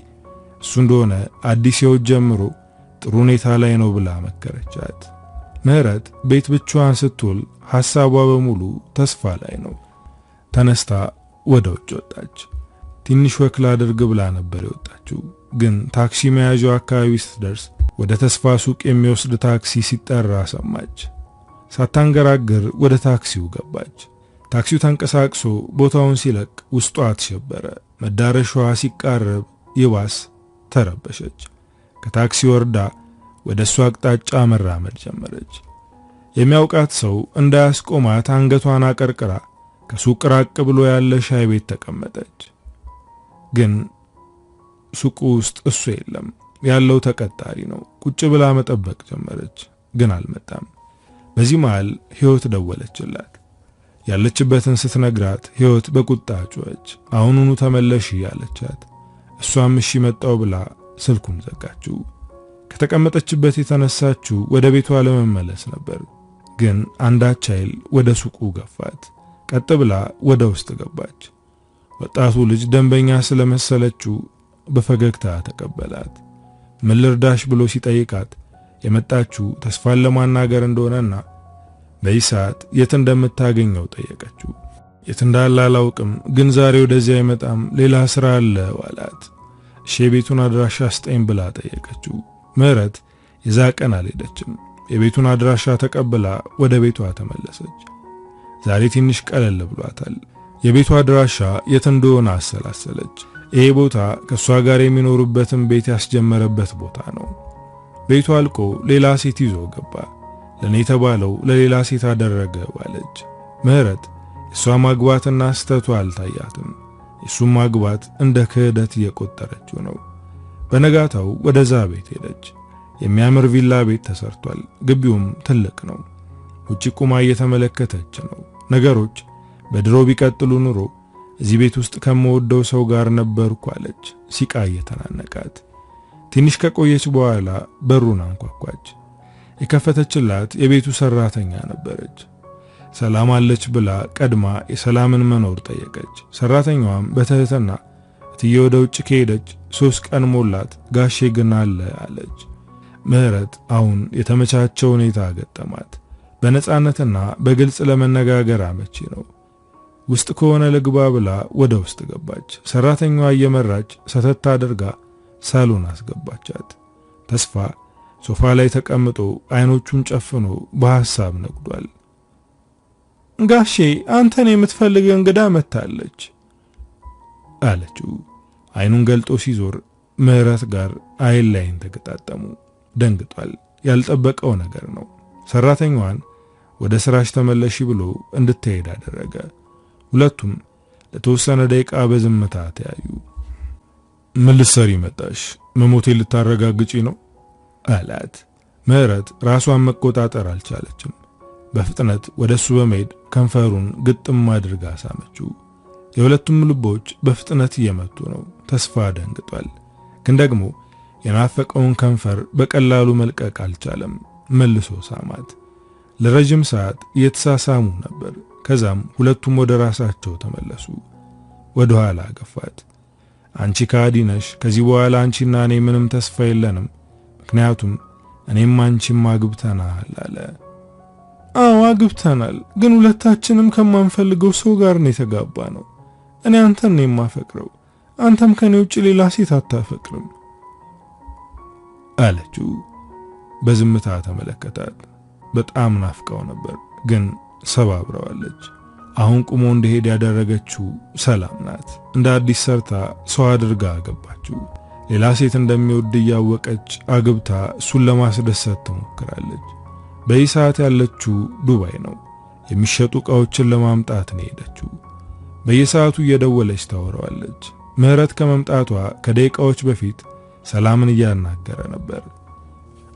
እሱ እንደሆነ አዲስ ህይወት ጀምሮ ጥሩ ሁኔታ ላይ ነው ብላ መከረቻት። ምህረት ቤት ብቻዋን ስትውል ሐሳቧ በሙሉ ተስፋ ላይ ነው። ተነስታ ወደ ውጭ ወጣች። ትንሽ ወክላ አድርግ ብላ ነበር የወጣችው። ግን ታክሲ መያዣው አካባቢ ስትደርስ ወደ ተስፋ ሱቅ የሚወስድ ታክሲ ሲጠራ ሰማች። ሳታንገራግር ወደ ታክሲው ገባች። ታክሲው ተንቀሳቅሶ ቦታውን ሲለቅ ውስጧ ተሸበረ። መዳረሻዋ ሲቃረብ ይባስ ተረበሸች። ከታክሲ ወርዳ ወደ እሷ አቅጣጫ መራመድ ጀመረች። የሚያውቃት ሰው እንዳያስቆማት አንገቷን አቀርቅራ ከሱቅ ራቅ ብሎ ያለ ሻይ ቤት ተቀመጠች። ግን ሱቁ ውስጥ እሱ የለም። ያለው ተቀጣሪ ነው። ቁጭ ብላ መጠበቅ ጀመረች፣ ግን አልመጣም። በዚህ መሃል ህይወት ደወለችላት። ያለችበትን ስትነግራት ህይወት በቁጣ ጮኸች። አሁኑኑ ተመለሺ አለቻት። እሷም እሺ መጣው ብላ ስልኩን ዘጋችው። ከተቀመጠችበት የተነሳችው ወደ ቤቷ ለመመለስ ነበር። ግን አንዳች ኃይል ወደ ሱቁ ገፋት። ቀጥ ብላ ወደ ውስጥ ገባች። ወጣቱ ልጅ ደንበኛ ስለመሰለችው በፈገግታ ተቀበላት። ምን ልርዳሽ ብሎ ሲጠይቃት የመጣችው ተስፋን ለማናገር እንደሆነና በዚህ ሰዓት የት እንደምታገኘው ጠየቀችው። የት እንዳለ አላውቅም፣ ግን ዛሬ ወደዚያ አይመጣም፣ ሌላ ስራ አለ አላት። እሺ የቤቱን አድራሻ ስጠኝ ብላ ጠየቀችው። ምህረት የዛ ቀን አልሄደችም። የቤቱን አድራሻ ተቀብላ ወደ ቤቷ ተመለሰች። ዛሬ ትንሽ ቀለል ብሏታል። የቤቱ አድራሻ የት እንደሆነ አሰላሰለች። ይሄ ቦታ ከሷ ጋር የሚኖርበትን ቤት ያስጀመረበት ቦታ ነው። ቤቱ አልቆ ሌላ ሴት ይዞ ገባ። ለኔ ተባለው ለሌላ ሴት አደረገ አለች። ምህረት እሷ ማግባትና ስተቷ አልታያትም። እሱ ማግባት እንደ ክህደት እየቆጠረችው ነው። በነጋታው ወደዛ ቤት ሄደች። የሚያምር ቪላ ቤት ተሰርቷል። ግቢውም ትልቅ ነው። ውጪ ቁማ እየተመለከተች ነው። ነገሮች በድሮ ቢቀጥሉ ኑሮ እዚህ ቤት ውስጥ ከመወደው ሰው ጋር ነበርኩ አለች ሲቃ እየተናነቃት። ትንሽ ከቆየች በኋላ በሩን አንኳኳች። የከፈተችላት የቤቱ ሰራተኛ ነበረች። ሰላም አለች ብላ ቀድማ የሰላምን መኖር ጠየቀች። ሰራተኛዋም በትህትና እትዬ ወደ ውጭ ከሄደች 3 ቀን ሞላት፣ ጋሼ ግን አለ አለች። ምህረት አሁን የተመቻቸ ሁኔታ ገጠማት። በነጻነትና በግልጽ ለመነጋገር አመቺ ነው። ውስጥ ከሆነ ልግባ ብላ ወደ ውስጥ ገባች። ሰራተኛዋ እየመራች ሰተት አድርጋ ሳሎን አስገባቻት። ተስፋ ሶፋ ላይ ተቀምጦ አይኖቹን ጨፍኖ በሐሳብ ነግዷል። ጋሼ አንተን የምትፈልግ እንግዳ መታለች አለችው። አይኑን ገልጦ ሲዞር ምህረት ጋር አይን ላይን ተገጣጠሙ። ደንግጧል። ያልጠበቀው ነገር ነው። ሰራተኛዋን ወደ ስራሽ ተመለሺ ብሎ እንድትሄድ አደረገ። ሁለቱም ለተወሰነ ደቂቃ በዝምታ ተያዩ። ምን ልትሰሪ መጣሽ? መሞቴ ልታረጋግጪ ነው አላት። ምህረት ራሷን መቆጣጠር አልቻለችም። በፍጥነት ወደሱ በመሄድ ከንፈሩን ግጥም አድርጋ ሳመችው። የሁለቱም ልቦች በፍጥነት እየመቱ ነው። ተስፋ ደንግጧል። ግን ደግሞ የናፈቀውን ከንፈር በቀላሉ መልቀቅ አልቻለም። መልሶ ሳማት። ለረጅም ሰዓት እየተሳሳሙ ነበር። ከዛም ሁለቱም ወደ ራሳቸው ተመለሱ። ወደ ኋላ ገፋት። አንቺ ካዲ ነሽ። ከዚህ በኋላ አንቺና እኔ ምንም ተስፋ የለንም። ምክንያቱም እኔም አንቺም አግብተናል አለ። አዎ አግብተናል፣ ግን ሁለታችንም ከማንፈልገው ሰው ጋር ነው የተጋባ ነው። እኔ አንተን ነው የማፈቅረው፣ አንተም ከኔ ውጭ ሌላ ሴት አታፈቅርም አለችው። በዝምታ ተመለከታት። በጣም ናፍቀው ነበር፣ ግን ሰባብረዋለች። አሁን ቁሞ እንደሄድ ያደረገችው ሰላም ናት። እንደ አዲስ ሰርታ ሰው አድርጋ አገባችው። ሌላ ሴት እንደሚወድ እያወቀች አግብታ እሱን ለማስደሰት ትሞክራለች። በዚህ ሰዓት ያለችው ዱባይ ነው። የሚሸጡ ዕቃዎችን ለማምጣት ነው ሄደችው። በየሰዓቱ እየደወለች ታወራዋለች። ምህረት ከመምጣቷ ከደቂቃዎች በፊት ሰላምን እያናገረ ነበር።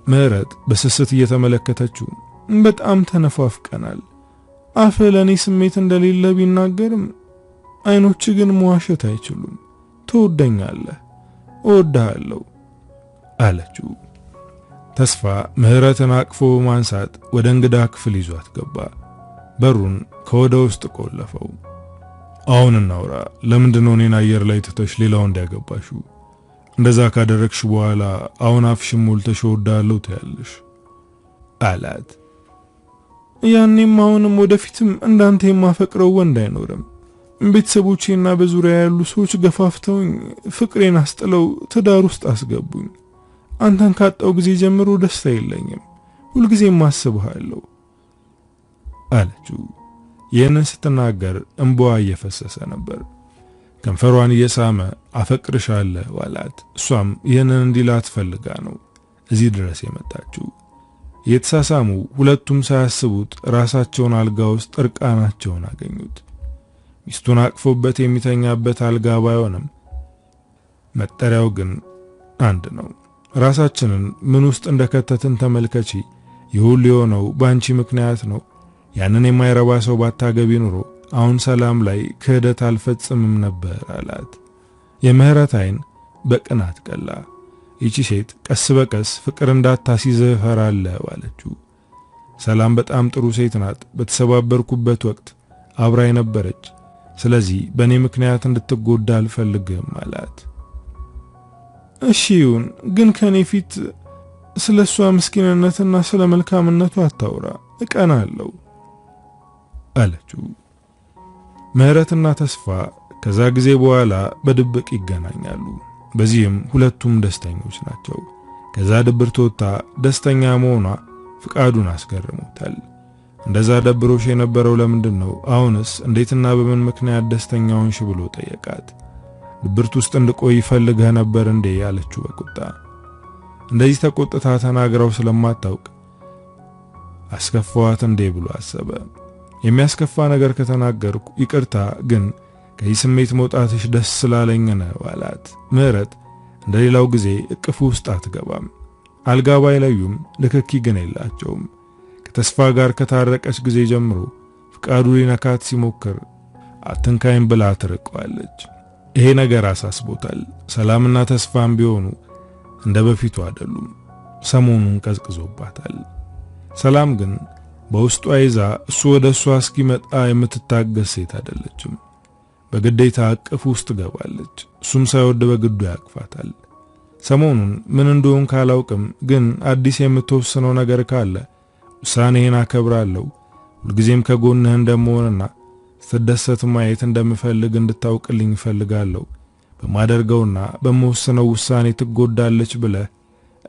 ምህረት በስስት እየተመለከተችው በጣም ተነፋፍቀናል። አፍ ለኔ ስሜት እንደሌለ ቢናገርም አይኖች ግን መዋሸት አይችሉም። ትወደኛለህ፣ እወድሃለሁ አለችው። ተስፋ ምህረትን አቅፎ ማንሳት ወደ እንግዳ ክፍል ይዟት ገባ። በሩን ከወደ ውስጥ ቆለፈው። አሁን እናውራ። ለምንድነው እኔን አየር ላይ ትተሽ ሌላው እንዲያገባሽው? እንደዛ ካደረግሽ በኋላ አሁን አፍሽን ሞልተሽ እወድሃለሁ ትያለሽ አላት። ያኔም አሁንም ወደፊትም እንዳንተ የማፈቅረው ወንድ አይኖርም። ቤተሰቦቼና በዙሪያ ያሉ ሰዎች ገፋፍተውኝ ፍቅሬን አስጥለው ትዳር ውስጥ አስገቡኝ። አንተን ካጣው ጊዜ ጀምሮ ደስታ የለኝም። ሁልጊዜም አስብሃለሁ አለችው። ይህንን ስትናገር እንባዋ እየፈሰሰ ነበር። ከንፈሯን እየሳመ አፈቅርሻለሁ አላት። እሷም ይህንን እንዲላት ፈልጋ ነው እዚህ ድረስ የመጣችው። የተሳሳሙ ሁለቱም ሳያስቡት ራሳቸውን አልጋ ውስጥ እርቃናቸውን አገኙት። ሚስቱን አቅፎበት የሚተኛበት አልጋ ባይሆንም መጠሪያው ግን አንድ ነው። ራሳችንን ምን ውስጥ እንደከተትን ተመልከቺ። ይሁን የሆነው ባንቺ ምክንያት ነው። ያንን የማይረባ ሰው ባታገቢ ኑሮ አሁን ሰላም ላይ ክህደት አልፈጽምም ነበር አላት። የምህረት አይን በቅናት ቀላ። ይቺ ሴት ቀስ በቀስ ፍቅር እንዳታሲዝህ እፈራለሁ አለችው። ሰላም በጣም ጥሩ ሴት ናት። በተሰባበርኩበት ወቅት አብራይ ነበረች። ስለዚህ በእኔ ምክንያት እንድትጎዳ አልፈልግም አላት። እሺ ይሁን፣ ግን ከኔ ፊት ስለሷ ምስኪንነትና ስለ መልካምነቱ አታውራ፣ እቀናለሁ አለችው። ምህረትና ተስፋ ከዛ ጊዜ በኋላ በድብቅ ይገናኛሉ። በዚህም ሁለቱም ደስተኞች ናቸው። ከዛ ድብርት ወጥታ ደስተኛ መሆኗ ፍቃዱን አስገርሞታል። እንደዛ ደብሮሽ የነበረው ለምንድን ነው? አሁንስ እንዴትና በምን ምክንያት ደስተኛ ሆንሽ ብሎ ጠየቃት። ድብርት ውስጥ እንድቆይ ፈልገህ ነበር እንዴ ያለችው በቁጣ። እንደዚህ ተቆጥታ ተናግራው ስለማታውቅ አስከፋዋት እንዴ ብሎ አሰበ። የሚያስከፋ ነገር ከተናገርኩ ይቅርታ፣ ግን ከዚህ ስሜት መውጣትሽ ደስ ስላለኝ ነው አላት። ምህረት እንደሌላው ጊዜ እቅፉ ውስጥ አትገባም። አልጋ ባይለዩም ንክኪ ግን የላቸውም። ከተስፋ ጋር ከታረቀች ጊዜ ጀምሮ ፍቃዱ ሊነካት ሲሞክር አትንካይም ብላ ትርቀዋለች። ይሄ ነገር አሳስቦታል። ሰላምና ተስፋም ቢሆኑ እንደ በፊቱ አይደሉም። ሰሞኑን ቀዝቅዞባታል። ሰላም ግን በውስጧ ይዛ እሱ ወደ እሷ እስኪመጣ የምትታገስ ሴት አይደለችም። በግዴታ አቅፍ ውስጥ ገባለች። እሱም ሳይወድ በግዱ ያቅፋታል። ሰሞኑን ምን እንደሆነ ካላውቅም ግን አዲስ የምትወስነው ነገር ካለ ውሳኔህን አከብራለሁ፣ ሁልጊዜም ከጎንህ እንደምሆንና ስትደሰት ማየት እንደምፈልግ እንድታውቅልኝ እፈልጋለሁ። በማደርገውና በመወሰነው ውሳኔ ትጎዳለች ብለህ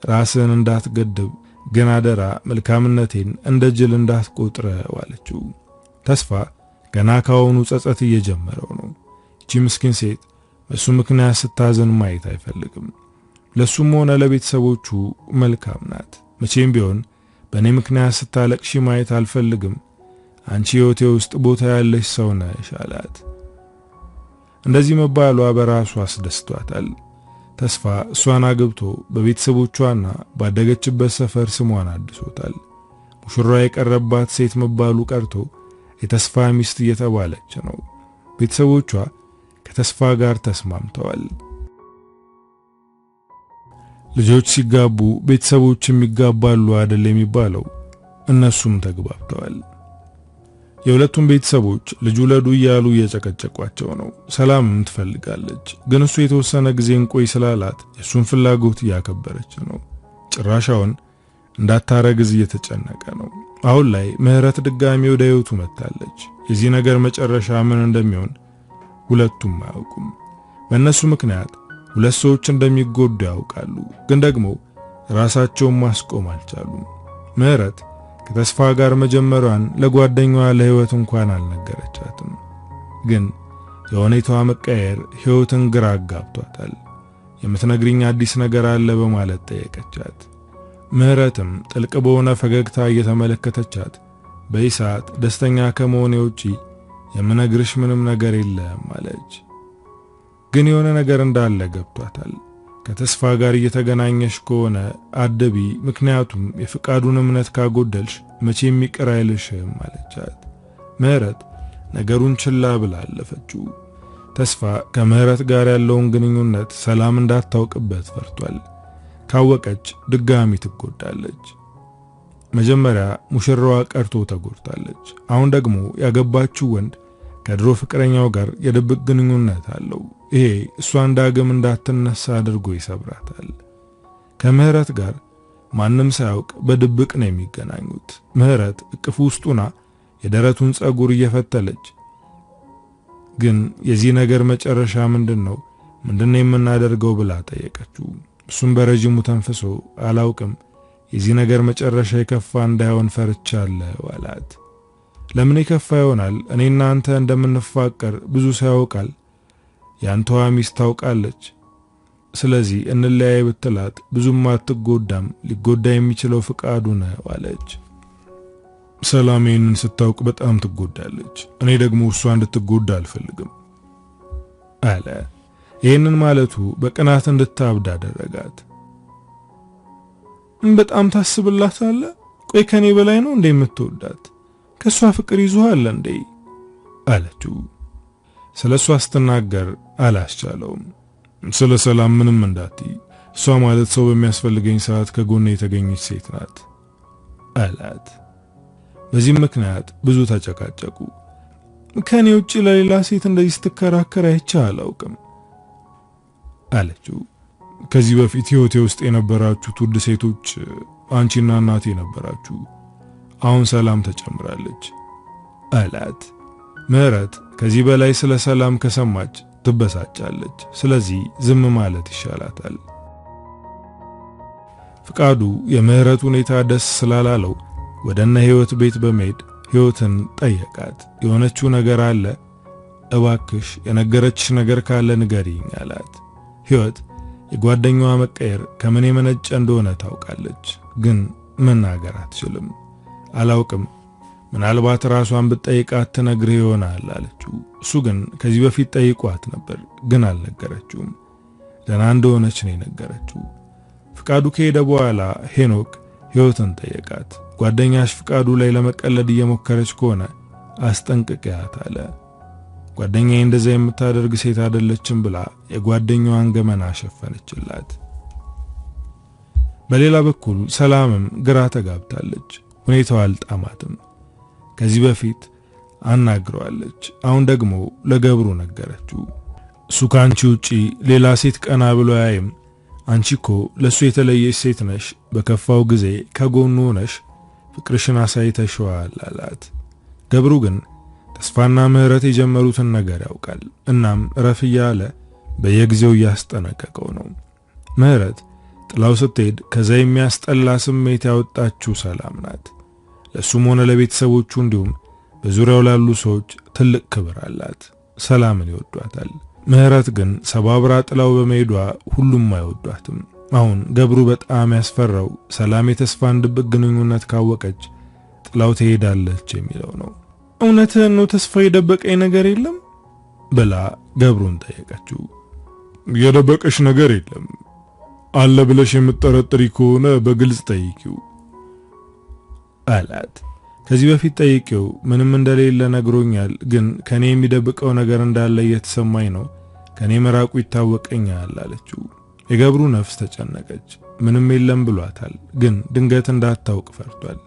ራስህን እንዳትገድብ፣ ግን አደራ መልካምነቴን እንደ ጅል እንዳትቆጥረው አለችው። ተስፋ ገና ካሁኑ ጸጸት እየጀመረው ነው። እቺ ምስኪን ሴት በሱ ምክንያት ስታዘን ማየት አይፈልግም። ለሱም ሆነ ለቤተሰቦቹ መልካም ናት። መቼም ቢሆን በእኔ ምክንያት ስታለቅሺ ማየት አልፈልግም። አንቺ ሕይወቴ ውስጥ ቦታ ያለሽ ሰው ነሽ አላት። እንደዚህ መባሏ በራሱ አስደስቷታል። ተስፋ እሷን አግብቶ በቤተሰቦቿና ባደገችበት ሰፈር ስሟን አድሶታል። ሙሽራዋ የቀረባት ሴት መባሉ ቀርቶ የተስፋ ሚስት እየተባለች ነው። ቤተሰቦቿ ከተስፋ ጋር ተስማምተዋል። ልጆች ሲጋቡ ቤተሰቦችም ይጋባሉ አይደል የሚባለው? እነሱም ተግባብተዋል። የሁለቱም ቤተሰቦች ልጅ ውለዱ እያሉ እየጨቀጨቋቸው ነው። ሰላምም ትፈልጋለች፣ ግን እሱ የተወሰነ ጊዜ እንቆይ ስላላት የሱን ፍላጎት እያከበረች ነው። ጭራሻውን እንዳታረግዝ እየተጨነቀ ነው። አሁን ላይ ምህረት ድጋሚ ወደ ህይወቱ መጣለች። የዚህ ነገር መጨረሻ ምን እንደሚሆን ሁለቱም አያውቁም። በእነሱ ምክንያት ሁለት ሰዎች እንደሚጎዱ ያውቃሉ፣ ግን ደግሞ ራሳቸውን ማስቆም አልቻሉም። ምህረት ከተስፋ ጋር መጀመሯን ለጓደኛዋ ለህይወት እንኳን አልነገረቻትም። ግን የሁኔታዋ መቀየር ህይወትን ግራ አጋብቷታል። የምትነግሪኝ አዲስ ነገር አለ በማለት ጠየቀቻት። ምህረትም ጥልቅ በሆነ ፈገግታ እየተመለከተቻት በይሳት ደስተኛ ከመሆኔ ውጪ የምነግርሽ ምንም ነገር የለም አለች። ግን የሆነ ነገር እንዳለ ገብቷታል። ከተስፋ ጋር እየተገናኘሽ ከሆነ አደቢ፣ ምክንያቱም የፍቃዱን እምነት ካጎደልሽ መቼም ይቅር አይልሽም አለቻት። ምህረት ነገሩን ችላ ብላ አለፈችው። ተስፋ ከምህረት ጋር ያለውን ግንኙነት ሰላም እንዳታውቅበት ፈርቷል። ካወቀች ድጋሚ ትጎዳለች። መጀመሪያ ሙሽራዋ ቀርቶ ተጎድታለች። አሁን ደግሞ ያገባችው ወንድ ከድሮ ፍቅረኛው ጋር የድብቅ ግንኙነት አለው። ይሄ እሷን ዳግም እንዳትነሳ አድርጎ ይሰብራታል። ከምህረት ጋር ማንም ሳያውቅ በድብቅ ነው የሚገናኙት። ምህረት እቅፉ ውስጡና የደረቱን ጸጉር እየፈተለች ግን የዚህ ነገር መጨረሻ ምንድነው የምናደርገው ብላ ጠየቀችው። እሱም በረጅሙ ተንፍሶ አላውቅም፣ የዚህ ነገር መጨረሻ የከፋ እንዳይሆን ፈርቻለሁ አላት። ለምን የከፋ ይሆናል? እኔና አንተ እንደምንፋቀር ብዙ ሰው ያውቃል። ያንተዋ ሚስት ታውቃለች። ስለዚህ እንለያይ ብትላት ብዙም አትጎዳም። ሊጎዳ የሚችለው ፍቃዱ ነው አለች። ሰላሜን ስታውቅ በጣም ትጎዳለች። እኔ ደግሞ እሷ እንድትጎዳ አልፈልግም አለ። ይህንን ማለቱ በቅናት እንድታብድ አደረጋት። በጣም ታስብላታለህ? ቆይ ከኔ በላይ ነው እንዴ የምትወዳት? ከሷ ፍቅር ይዞሃል እንዴ አለችው። ስለሷ ስትናገር አላስቻለውም። ስለ ሰላም ምንም እንዳትይ፣ እሷ ማለት ሰው በሚያስፈልገኝ ሰዓት ከጎኔ የተገኘች ሴት ናት አላት። በዚህ ምክንያት ብዙ ተጨቃጨቁ። ከኔ ውጪ ለሌላ ሴት እንደዚህ ስትከራከር አይቼ አላውቅም አለችው። ከዚህ በፊት ህይወቴ ውስጥ የነበራችሁት ውድ ሴቶች አንቺና እናቴ ነበራችሁ። አሁን ሰላም ተጨምራለች አላት። ምህረት ከዚህ በላይ ስለ ሰላም ከሰማች ትበሳጫለች። ስለዚህ ዝም ማለት ይሻላታል። ፍቃዱ የምህረት ሁኔታ ደስ ስላላለው ወደነ ህይወት ቤት በመሄድ ህይወትን ጠየቃት። የሆነችው ነገር አለ? እባክሽ የነገረችሽ ነገር ካለ ንገሪኝ አላት። ህይወት የጓደኛዋ መቀየር ከምን የመነጨ እንደሆነ ታውቃለች፣ ግን መናገር አትችልም። አላውቅም፣ ምናልባት ራሷን ብትጠይቃት ትነግርህ ይሆናል አለችው። እሱ ግን ከዚህ በፊት ጠይቋት ነበር፣ ግን አልነገረችውም። ደህና እንደሆነች ነው የነገረችው። ፍቃዱ ከሄደ በኋላ ሄኖክ ህይወትን ጠየቃት። ጓደኛሽ ፍቃዱ ላይ ለመቀለድ እየሞከረች ከሆነ አስጠንቅቂያት አለ። ጓደኛዬ እንደዛ የምታደርግ ሴት አይደለችም ብላ የጓደኛዋን ገመና ሸፈነችላት። በሌላ በኩል ሰላምም ግራ ተጋብታለች። ሁኔታው አልጣማትም። ከዚህ በፊት አናግረዋለች፣ አሁን ደግሞ ለገብሩ ነገረችው። እሱ ካንቺ ውጪ ሌላ ሴት ቀና ብሎ ያይም፣ አንቺኮ ለሱ የተለየች ሴት ነሽ፣ በከፋው ጊዜ ከጎኑ ሆነሽ ፍቅርሽን አሳይተሽዋል አላት። ገብሩ ግን ተስፋና ምህረት የጀመሩትን ነገር ያውቃል። እናም ረፍ እያለ በየጊዜው እያስጠነቀቀው ነው። ምህረት ጥላው ስትሄድ ከዛ የሚያስጠላ ስሜት ያወጣችው ሰላም ናት። ለሱም ሆነ ለቤተሰቦቹ እንዲሁም በዙሪያው ላሉ ሰዎች ትልቅ ክብር አላት። ሰላምን ይወዷታል። ምህረት ግን ሰባብራ ጥላው በመሄዷ ሁሉም አይወዷትም። አሁን ገብሩ በጣም ያስፈራው ሰላም የተስፋን ድብቅ ግንኙነት ካወቀች ጥላው ትሄዳለች የሚለው ነው። እውነትህን ነው? ተስፋ የደበቀኝ ነገር የለም ብላ ገብሩን ጠየቀችው። የደበቀሽ ነገር የለም አለ ብለሽ የምትጠረጥሪ ከሆነ በግልጽ ጠይቂው አላት። ከዚህ በፊት ጠይቄው ምንም እንደሌለ ነግሮኛል፣ ግን ከኔ የሚደብቀው ነገር እንዳለ እየተሰማኝ ነው። ከኔ መራቁ ይታወቀኛል አለችው። የገብሩ ነፍስ ተጨነቀች። ምንም የለም ብሏታል፣ ግን ድንገት እንዳታውቅ ፈርቷል።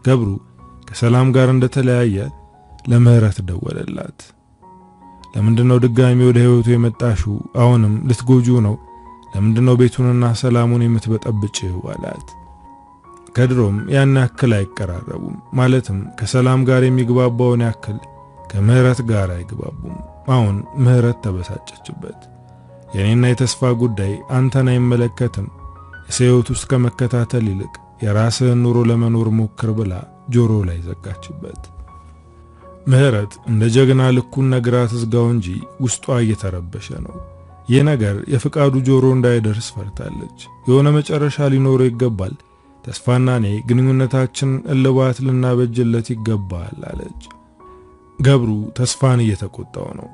ገብሩ ከሰላም ጋር እንደተለያየ ለምህረት ደወለላት። ለምንድነው ድጋሚ ወደ ህይወቱ የመጣሽው? አሁንም ልትጎጁ ነው? ለምንድነው ቤቱንና ሰላሙን የምትበጠብጭው አላት። ከድሮም ያን ያክል አይቀራረቡም። ማለትም ከሰላም ጋር የሚግባባውን ያክል ከምህረት ጋር አይግባቡም። አሁን ምህረት ተበሳጨችበት። የኔና የተስፋ ጉዳይ አንተን አይመለከትም፣ የሰውት ውስጥ ከመከታተል ይልቅ የራስህን ኑሮ ለመኖር ሞክር ብላ ጆሮ ላይ ዘጋችበት። ምህረት እንደ ጀግና ልኩን ነግራት ዝጋው እንጂ ውስጧ እየተረበሸ ነው። ይህ ነገር የፍቃዱ ጆሮ እንዳይደርስ ፈርታለች። የሆነ መጨረሻ ሊኖረው ይገባል። ተስፋና እኔ ግንኙነታችን እልባት ልናበጅለት ይገባል አለች። ገብሩ ተስፋን እየተቆጣው ነው።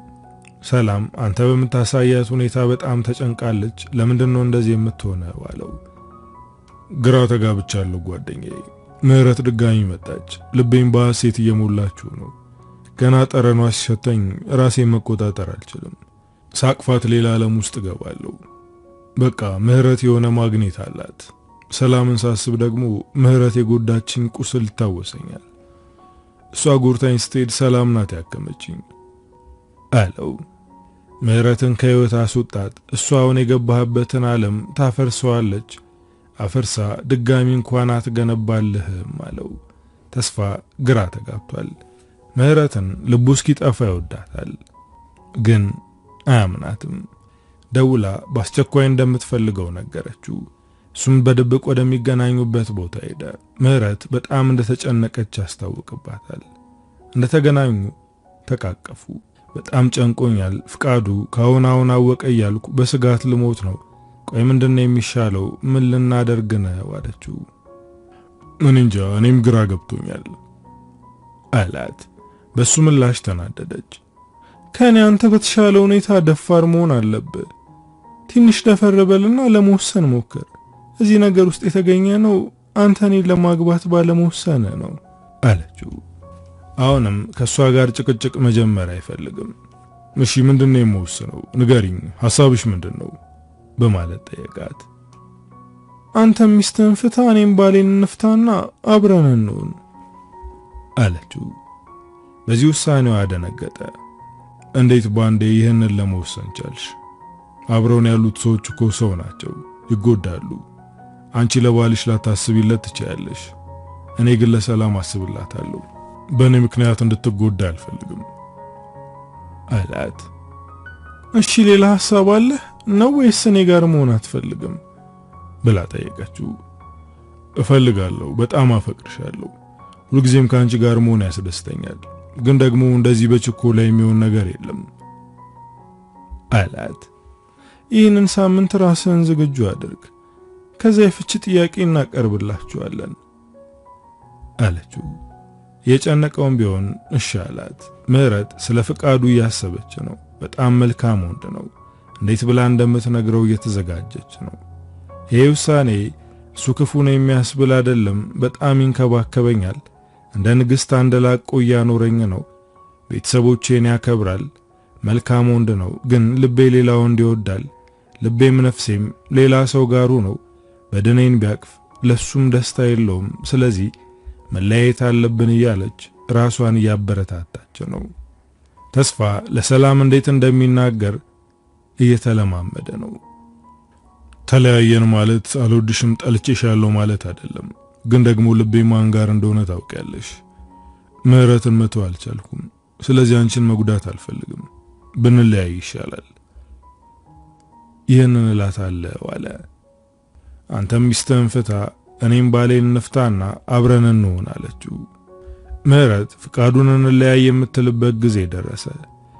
ሰላም አንተ በምታሳያት ሁኔታ በጣም ተጨንቃለች፣ ለምንድነው እንደዚህ የምትሆነው አለው። ግራ ተጋብቻለሁ ጓደኛዬ። ምህረት ድጋሚ መጣች። ልቤን በሐሴት እየሞላችሁ ነው። ገና ጠረኗ ሲሸተኝ ራሴን መቆጣጠር አልችልም። ሳቅፋት ሌላ ዓለም ውስጥ ገባለሁ። በቃ ምህረት የሆነ ማግኔት አላት። ሰላምን ሳስብ ደግሞ ምህረት የጎዳችኝ ቁስል ይታወሰኛል። እሷ ጎርታኝ ስትሄድ ሰላም ናት ያከመችኝ አለው። ምህረትን ከህይወት አስወጣት። እሷ አሁን የገባህበትን ዓለም ታፈርሰዋለች። አፈርሳ ድጋሚ እንኳን አትገነባልህም አለው። ተስፋ ግራ ተጋብቷል። ምህረትን ልቡ እስኪጠፋ ይወዳታል፣ ግን አያምናትም። ደውላ በአስቸኳይ እንደምትፈልገው ነገረችው። እሱም በድብቅ ወደሚገናኙበት ቦታ ሄደ። ምህረት በጣም እንደተጨነቀች ያስታውቅባታል። እንደተገናኙ ተቃቀፉ። በጣም ጨንቆኛል ፍቃዱ፣ ካሁን አሁን አወቀ እያልኩ በስጋት ልሞት ነው። ቆይ ምንድነው የሚሻለው? ምን ልናደርግ ነው አለችው። ምን እንጃ እኔም ግራ ገብቶኛል አላት። በሱ ምላሽ ተናደደች። ከኔ አንተ በተሻለ ሁኔታ ደፋር መሆን አለብህ። ትንሽ ደፈር በልና ለመወሰን ሞክር። እዚህ ነገር ውስጥ የተገኘ ነው አንተ እኔን ለማግባት ባለመወሰን ነው አለችው። አሁንም ከሷ ጋር ጭቅጭቅ መጀመር አይፈልግም። እሺ ምንድነው የምወስነው? ንገሪኝ፣ ሐሳብሽ ምንድነው? በማለት ጠየቃት። አንተ ሚስትህን ፍታ፣ እኔም ባሌን እንፍታና አብረን እንሆን አለችው። በዚህ ውሳኔዋ አደነገጠ። እንዴት ባንዴ ይህንን ለመወሰን ቻልሽ? አብረውን ያሉት ሰዎች እኮ ሰው ናቸው፣ ይጎዳሉ። አንቺ ለባልሽ ላታስቢለት ትችያለሽ፣ እኔ ግን ለሰላም አስብላታለሁ። በእኔ ምክንያት እንድትጎዳ አልፈልግም አላት። እሺ ሌላ ሐሳብ አለ ነው ወይስ እኔ ጋር መሆን አትፈልግም ብላ ጠየቀችው። እፈልጋለሁ፣ በጣም አፈቅርሻለሁ። ሁልጊዜም ካንቺ ጋር መሆን ያስደስተኛል፣ ግን ደግሞ እንደዚህ በችኮላ የሚሆን ነገር የለም አላት። ይህንን ሳምንት ራስህን ዝግጁ አድርግ፣ ከዛ የፍቺ ጥያቄ እናቀርብላችኋለን አለችው። የጨነቀውም ቢሆን እሺ አላት። ምህረት ስለ ፍቃዱ እያሰበች ነው። በጣም መልካም ወንድ ነው። እንዴት ብላ እንደምትነግረው እየተዘጋጀች ነው። ይሄ ውሳኔ እሱ ክፉ ነው የሚያስብል አይደለም። በጣም ይንከባከበኛል፣ እንደ ንግስት አንደላቆ ያኖረኝ ነው። ቤተሰቦቼን ያከብራል። መልካም ወንድ ነው፣ ግን ልቤ ሌላ ወንድ ይወዳል። ልቤም ነፍሴም ሌላ ሰው ጋሩ ነው። በደኔን ቢያቅፍ ለሱም ደስታ የለውም። ስለዚህ መለያየት አለብን እያለች ራሷን እያበረታታች ነው። ተስፋ ለሰላም እንዴት እንደሚናገር እየተለማመደ ነው። ተለያየን ማለት አልወድሽም ጠልቼሻለሁ ማለት አይደለም፣ ግን ደግሞ ልቤ ማን ጋር እንደሆነ ታውቂያለሽ። ምህረትን መተው አልቻልኩም። ስለዚህ አንቺን መጉዳት አልፈልግም። ብንለያይ ይሻላል። ይህንን እላታለሁ አለ። አንተም ሚስትህን ፍታ፣ እኔም ባሌን እንፍታና አብረን እንሆን አለችው። ምህረት ፍቃዱን እንለያይ የምትልበት ጊዜ ደረሰ።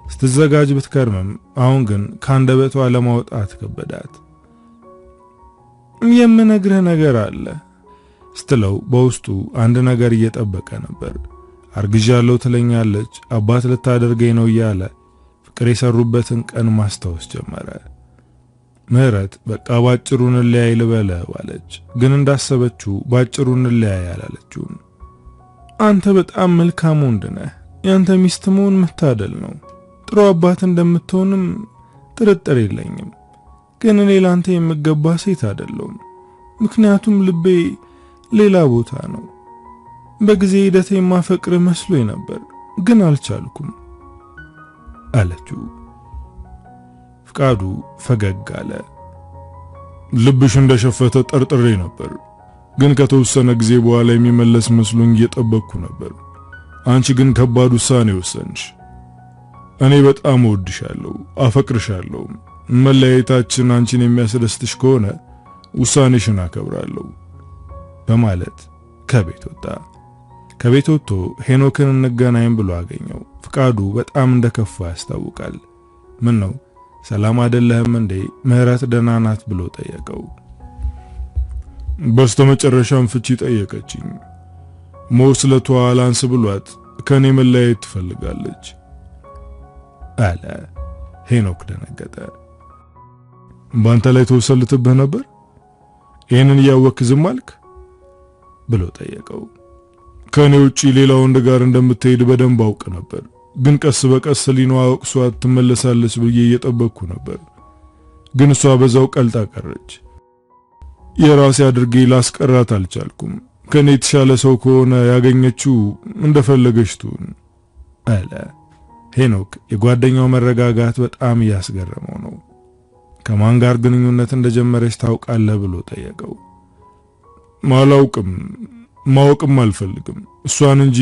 ስትዘጋጅ ብትከርምም አሁን ግን ካንደበቷ ለማውጣት ከበዳት። የምነግርህ ነገር አለ ስትለው በውስጡ አንድ ነገር እየጠበቀ ነበር። አርግዣለሁ ትለኛለች፣ አባት ልታደርገኝ ነው እያለ ፍቅር የሰሩበትን ቀን ማስታወስ ጀመረ። ምህረት በቃ ባጭሩ እንለያይ ልበለው አለች። ግን እንዳሰበችው ባጭሩ እንለያይ አላለችውም። አንተ በጣም መልካም ወንድ ነህ። ያንተ ሚስት መሆን መታደል ነው። ጥሩ አባት እንደምትሆንም ጥርጥር የለኝም። ግን እኔ ላንተ የምገባ ሴት አይደለሁም። ምክንያቱም ልቤ ሌላ ቦታ ነው። በጊዜ ሂደት የማፈቅር መስሎኝ ነበር፣ ግን አልቻልኩም አለችው። ፍቃዱ ፈገግ አለ። ልብሽ እንደሸፈተ ጠርጥሬ ነበር፣ ግን ከተወሰነ ጊዜ በኋላ የሚመለስ መስሎኝ እየጠበቅኩ ነበር። አንቺ ግን ከባድ ውሳኔ ወሰንሽ። እኔ በጣም እወድሻለሁ፣ አፈቅርሻለሁ። መለያየታችን አንቺን የሚያስደስትሽ ከሆነ ውሳኔሽን አከብራለሁ በማለት ከቤት ወጣ። ከቤት ወጥቶ ሄኖክን እንገናኝ ብሎ አገኘው። ፍቃዱ በጣም እንደከፋ ያስታውቃል። ምን ነው ሰላም አይደለህም እንዴ? ምህረት ደህና ናት ብሎ ጠየቀው። በስተመጨረሻም ፍቺ ጠየቀችኝ። መውስለቷ አላንስ ብሏት ከኔ መለያየት ትፈልጋለች አለ። ሄኖክ ደነገጠ። ባንተ ላይ ተወሰልትብህ ነበር? ይሄንን ያወክ ዝም አልክ ብሎ ጠየቀው። ከኔ ውጪ ሌላ ወንድ ጋር እንደምትሄድ በደንብ አውቅ ነበር፣ ግን ቀስ በቀስ ሊኗ ወቅሷት ትመለሳለች ብዬ እየጠበቅኩ ነበር። ግን እሷ በዛው ቀልጣ ቀረች። የራሴ አድርጌ ላስቀራት አልቻልኩም። ከኔ የተሻለ ሰው ከሆነ ያገኘችው እንደፈለገች ትሁን አለ። ሄኖክ የጓደኛው መረጋጋት በጣም እያስገረመው ነው። ከማን ጋር ግንኙነት እንደጀመረች ታውቃለህ ብሎ ጠየቀው። ማወቅም አልፈልግም። እሷን እንጂ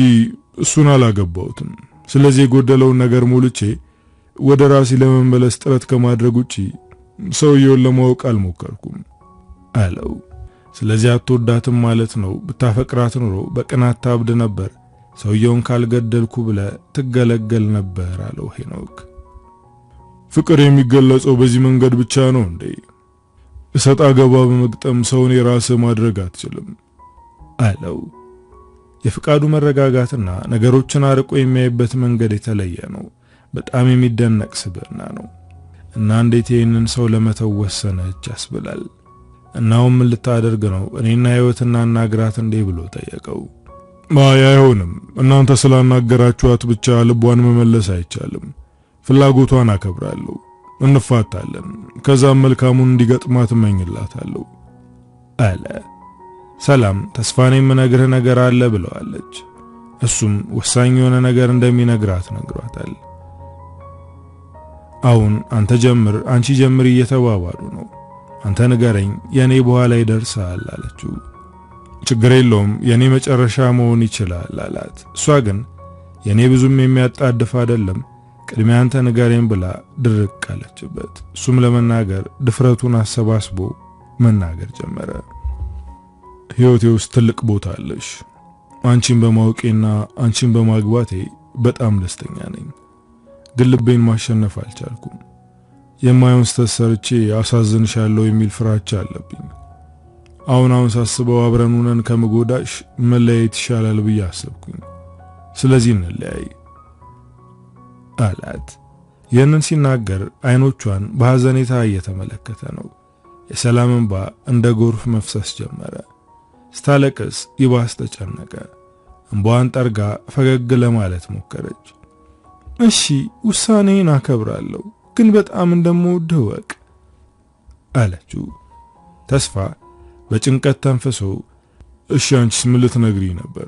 እሱን አላገባሁትም። ስለዚህ የጎደለውን ነገር ሞልቼ ወደ ራሴ ለመመለስ ጥረት ከማድረግ ውጪ ሰውየውን ለማወቅ አልሞከርኩም አለው። ስለዚህ አትወዳትም ማለት ነው? ብታፈቅራት ኑሮ በቅናት ታብድ ነበር። ሰውየውን ካልገደልኩ ብለ ትገለገል ነበር አለው ሄኖክ። ፍቅር የሚገለጸው በዚህ መንገድ ብቻ ነው እንዴ? እሰጣ ገባ በመግጠም ሰውን የራስ ማድረግ አትችልም አለው። የፍቃዱ መረጋጋትና ነገሮችን አርቆ የሚያይበት መንገድ የተለየ ነው። በጣም የሚደነቅ ስብዕና ነው። እና እንዴት ይህንን ሰው ለመተው ወሰነች ያስብላል። እናው ምን ልታደርግ ነው? እኔና ህይወትና እናግራት እንዴ ብሎ ጠየቀው። አይሆንም። እናንተ ስላናገራችኋት ብቻ ልቧን መመለስ አይቻልም። ፍላጎቷን አከብራለሁ። እንፋታለን። ከዛም መልካሙን እንዲገጥማት እመኝላታለሁ አለ። ሰላም ተስፋን የምነግርህ ነገር አለ ብለዋለች። እሱም ወሳኝ የሆነ ነገር እንደሚነግራት ነግሯታል። አሁን አንተ ጀምር፣ አንቺ ጀምር እየተባባሉ ነው። አንተ ንገረኝ፣ የኔ በኋላ ይደርሳል አለችው። ችግር የለውም የኔ መጨረሻ መሆን ይችላል አላት። እሷ ግን የኔ ብዙም የሚያጣድፍ አይደለም፣ ቅድሚያ አንተ ንገረኝ ብላ ድርቅ አለችበት። እሱም ለመናገር ድፍረቱን አሰባስቦ መናገር ጀመረ። ህይወቴ ውስጥ ትልቅ ቦታ አለሽ። አንቺን በማወቄና አንቺን በማግባቴ በጣም ደስተኛ ነኝ። ግን ልቤን ማሸነፍ አልቻልኩም። የማይሆን ስህተት ሰርቼ አሳዝንሻለሁ የሚል ፍራቻ አለብኝ። አሁን ሳስበው አብረን ሆነን ከመጎዳሽ መለያየት ይሻላል ብዬ አሰብኩኝ። ስለዚህ እንለያይ አላት። ይህንን ሲናገር አይኖቿን በሐዘኔታ እየተመለከተ ነው። የሰላም እንባ እንደ ጎርፍ መፍሰስ ጀመረ። ስታለቅስ ይባስ ተጨነቀ። እንባዋን ጠርጋ ፈገግ ለማለት ሞከረች። እሺ ውሳኔን አከብራለሁ፣ ግን በጣም እንደምወድህ ወቅ አለችው። ተስፋ በጭንቀት ተንፈሶ እሺ አንቺስ ምን ልትነግሪኝ ነበር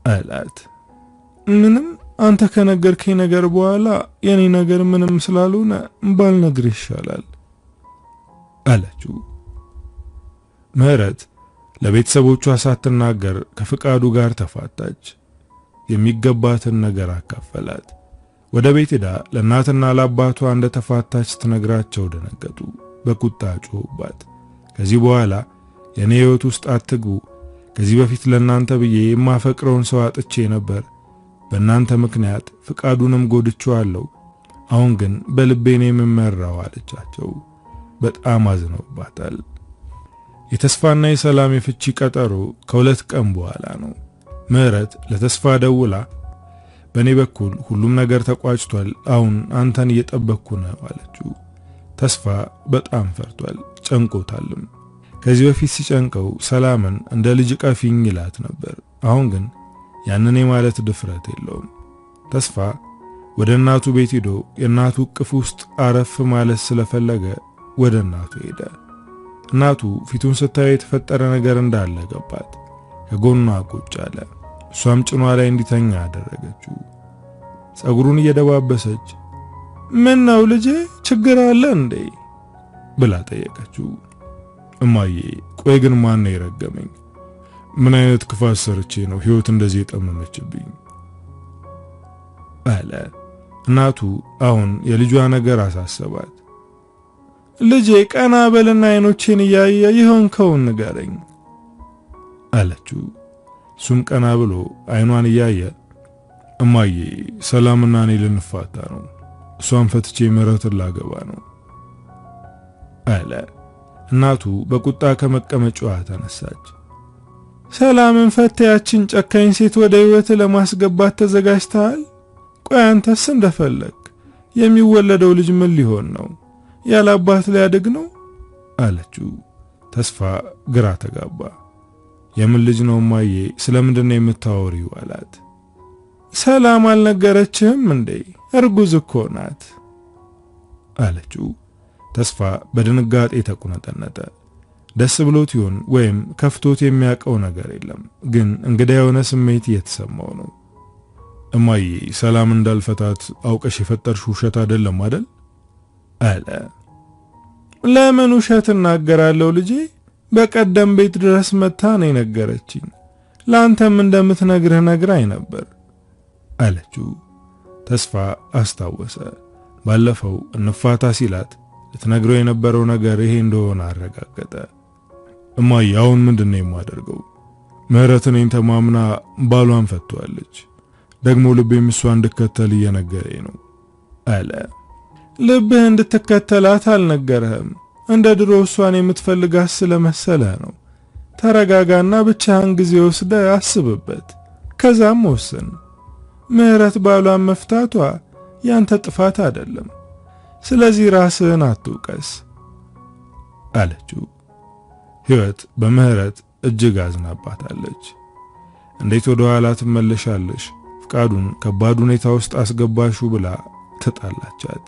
አላት። ምንም አንተ ከነገርከኝ ነገር በኋላ የኔ ነገር ምንም ስላልሆነ ባልነግር ይሻላል አለችው። ምህረት ለቤተሰቦቿ ሳትናገር ከፍቃዱ ጋር ተፋታች። የሚገባትን ነገር አካፈላት። ወደ ቤት ሄዳ ለእናትና ለአባቷ እንደተፋታች ስትነግራቸው ደነገጡ። በቁጣ ጮሁባት። ከዚህ በኋላ የኔ ህይወት ውስጥ አትግቡ። ከዚህ በፊት ለእናንተ ብዬ የማፈቅረውን ሰው አጥቼ ነበር። በእናንተ ምክንያት ፍቃዱንም ጎድቼዋለሁ። አሁን ግን በልቤ ነው የምመራው አለቻቸው። በጣም አዝነውባታል። የተስፋና የሰላም የፍቺ ቀጠሮ ከሁለት ቀን በኋላ ነው። ምህረት ለተስፋ ደውላ በኔ በኩል ሁሉም ነገር ተቋጭቷል፣ አሁን አንተን እየጠበቅኩ ነው አለችው። ተስፋ በጣም ፈርቷል፣ ጨንቆታልም። ከዚህ በፊት ሲጨንቀው ሰላምን እንደ ልጅ ቀፊኝ ይላት ነበር። አሁን ግን ያንን የማለት ድፍረት የለውም። ተስፋ ወደ እናቱ ቤት ሄዶ የእናቱ እቅፍ ውስጥ አረፍ ማለት ስለፈለገ ወደ እናቱ ሄደ። እናቱ ፊቱን ስታየው የተፈጠረ ነገር እንዳለ ገባት። ከጎኗ ቁጭ አለ። እሷም ጭኗ ላይ እንዲተኛ አደረገችው። ጸጉሩን እየደባበሰች ምን ነው ልጄ ችግር አለ እንዴ ብላ ጠየቀችው። እማዬ ቆይ ግን ማን ነው የረገመኝ? ምን አይነት ክፋት ሰርቼ ነው ህይወት እንደዚህ የጠመመችብኝ አለ። እናቱ አሁን የልጇ ነገር አሳሰባት። ልጄ ቀና በልና አይኖቼን እያየ ይሆንከውን ንገረኝ አለችው። እሱም ቀና ብሎ አይኗን እያየ እማዬ ሰላምና እኔ ልንፋታ ነው፣ እሷን ፈትቼ ምህረትን ላገባ ነው አለ። እናቱ በቁጣ ከመቀመጫዋ ተነሳች። ሰላምን ፈታያችን ጨካኝ ሴት ወደ ህይወት ለማስገባት ተዘጋጅተሃል? ቆይ አንተስ እንደፈለክ የሚወለደው ልጅ ምን ሊሆን ነው? ያለ አባት ሊያድግ ነው አለችው። ተስፋ ግራ ተጋባ። የምን ልጅ ነው ማዬ? ስለምንድን ነው የምታወሪው አላት። ሰላም አልነገረችህም እንዴ? እርጉዝ እኮ ናት አለችው። ተስፋ በድንጋጤ ተቁነጠነጠ። ደስ ብሎት ይሆን ወይም ከፍቶት የሚያውቀው ነገር የለም፣ ግን እንግዳ የሆነ ስሜት እየተሰማው ነው። እማዬ ሰላም እንዳልፈታት አውቀሽ የፈጠርሽው ውሸት አይደለም አይደል አለ። ለምን ውሸት እናገራለሁ ልጄ? በቀደም ቤት ድረስ መታ ነው የነገረችኝ። ላንተም እንደምትነግርህ ነግራኝ ነበር አለችው። ተስፋ አስታወሰ። ባለፈው እንፋታ ሲላት ልትነግረው የነበረው ነገር ይሄ እንደሆነ አረጋገጠ። እማዬ አሁን ምንድነው የማደርገው? ምህረት እኔን ተማምና ባሏን ፈቷለች። ደግሞ ልቤም እሷን እንድከተል እየነገረኝ ነው አለ። ልብህ እንድትከተላት አልነገረህም። እንደ ድሮ እሷን የምትፈልጋት ስለመሰለህ ነው። ተረጋጋና ብቻህን ጊዜ ወስደህ አስብበት፣ ከዛም ወስን። ምህረት ባሏን መፍታቷ ያንተ ጥፋት አይደለም። ስለዚህ ራስህን አትውቀስ አለችው። ሕይወት በምህረት እጅግ አዝናባታለች። እንዴት ወደ ኋላ ትመለሻለሽ? ፍቃዱን ከባድ ሁኔታ ውስጥ አስገባሹ ብላ ተጣላቻት።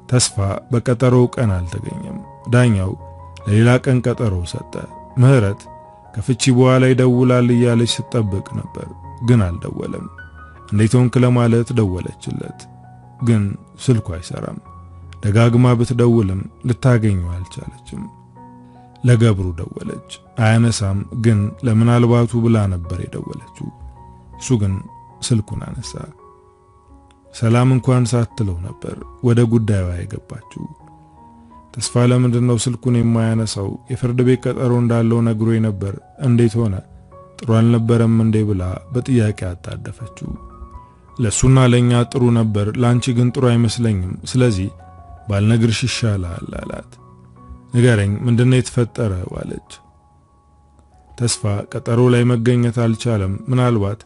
ተስፋ በቀጠሮው ቀን አልተገኘም። ዳኛው ለሌላ ቀን ቀጠሮ ሰጠ። ምህረት ከፍቺ በኋላ ይደውላል እያለች ስትጠብቅ ነበር፣ ግን አልደወለም። እንዴት ሆንክ ለማለት ደወለችለት፣ ግን ስልኩ አይሰራም። ደጋግማ ብትደውልም ልታገኘው አልቻለችም። ለገብሩ ደወለች፣ አያነሳም። ግን ለምናልባቱ ብላ ነበር የደወለችው። እሱ ግን ስልኩን አነሳ። ሰላም እንኳን ሳትለው ነበር ወደ ጉዳዩ የገባችው። ተስፋ ለምንድነው ስልኩን የማያነሳው? የፍርድ ቤት ቀጠሮ እንዳለው ነግሮኝ ነበር፣ እንዴት ሆነ? ጥሩ አልነበረም እንዴ ብላ በጥያቄ አጣደፈችው። ለሱና ለኛ ጥሩ ነበር፣ ላንቺ ግን ጥሩ አይመስለኝም። ስለዚህ ባልነግርሽ ይሻላል አላት። ንገረኝ፣ ምንድነው የተፈጠረው አለች። ተስፋ ቀጠሮ ላይ መገኘት አልቻለም። ምናልባት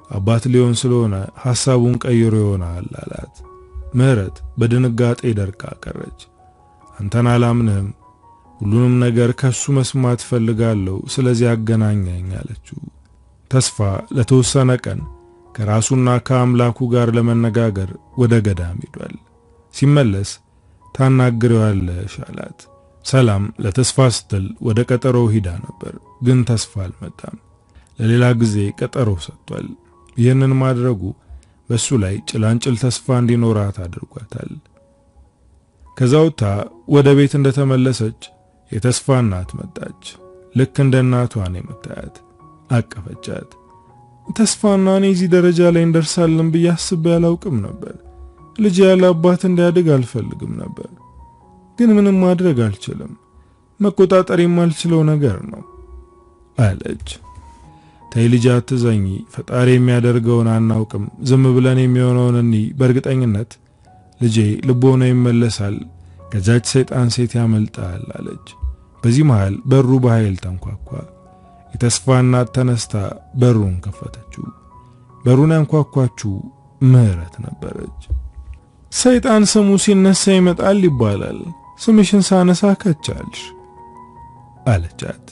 አባት ሊሆን ስለሆነ ሐሳቡን ቀይሮ ይሆናል አላት። ምህረት በድንጋጤ ደርቃ ቀረች። አንተን አላምንህም፣ ሁሉንም ነገር ከሱ መስማት ፈልጋለሁ፣ ስለዚህ አገናኘኝ አለችው። ተስፋ ለተወሰነ ቀን ከራሱና ከአምላኩ ጋር ለመነጋገር ወደ ገዳም ሄዷል። ሲመለስ ታናግረዋለሽ አላት። ሰላም ለተስፋ ስትል ወደ ቀጠሮው ሄዳ ነበር፣ ግን ተስፋ አልመጣም። ለሌላ ጊዜ ቀጠሮ ሰጥቷል። ይህንን ማድረጉ በሱ ላይ ጭላንጭል ተስፋ እንዲኖራት አድርጓታል። ከዛውታ ወደ ቤት እንደተመለሰች የተስፋ እናት መጣች። ልክ እንደ እናቷ ነው የምታያት። አቀፈቻት። ተስፋና እኔ እዚህ ደረጃ ላይ እንደርሳለን ብዬ አስቤ አላውቅም ነበር። ልጅ ያለ አባት እንዲያድግ አልፈልግም ነበር፣ ግን ምንም ማድረግ አልችልም። መቆጣጠር የማልችለው ነገር ነው አለች። ተይ ልጅ አትዘኚ፣ ፈጣሪ የሚያደርገውን አናውቅም። ዝም ብለን የሚሆነውን እኒ በእርግጠኝነት ልጄ ልቦና ይመለሳል፣ ከዛች ሰይጣን ሴት ያመልጣል አለች። በዚህ መሃል በሩ በኃይል ተንኳኳ። የተስፋ እናት ተነስታ በሩን ከፈተችው። በሩን ያንኳኳችው ምህረት ነበረች። ሰይጣን ስሙ ሲነሳ ይመጣል ይባላል፣ ስምሽን ሳነሳ ከቻልሽ አለቻት።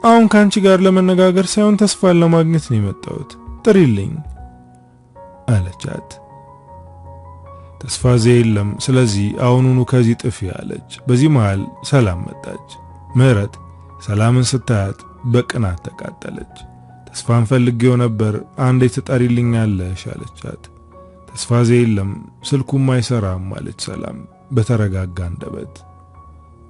አሁን ካንቺ ጋር ለመነጋገር ሳይሆን ተስፋን ለማግኘት ነው የመጣሁት፣ ጥሪልኝ አለቻት። ተስፋ የለም፣ ስለዚህ አሁኑኑ ከዚህ ጥፊ አለች። በዚህ መሃል ሰላም መጣች። ምህረት ሰላምን ስታያት በቅናት ተቃጠለች። ተስፋን ፈልጌው ነበር፣ አንዴ ትጠሪልኛለሽ አለቻት። ተስፋ የለም፣ ስልኩም አይሰራም አለች ሰላም በተረጋጋ አንደበት።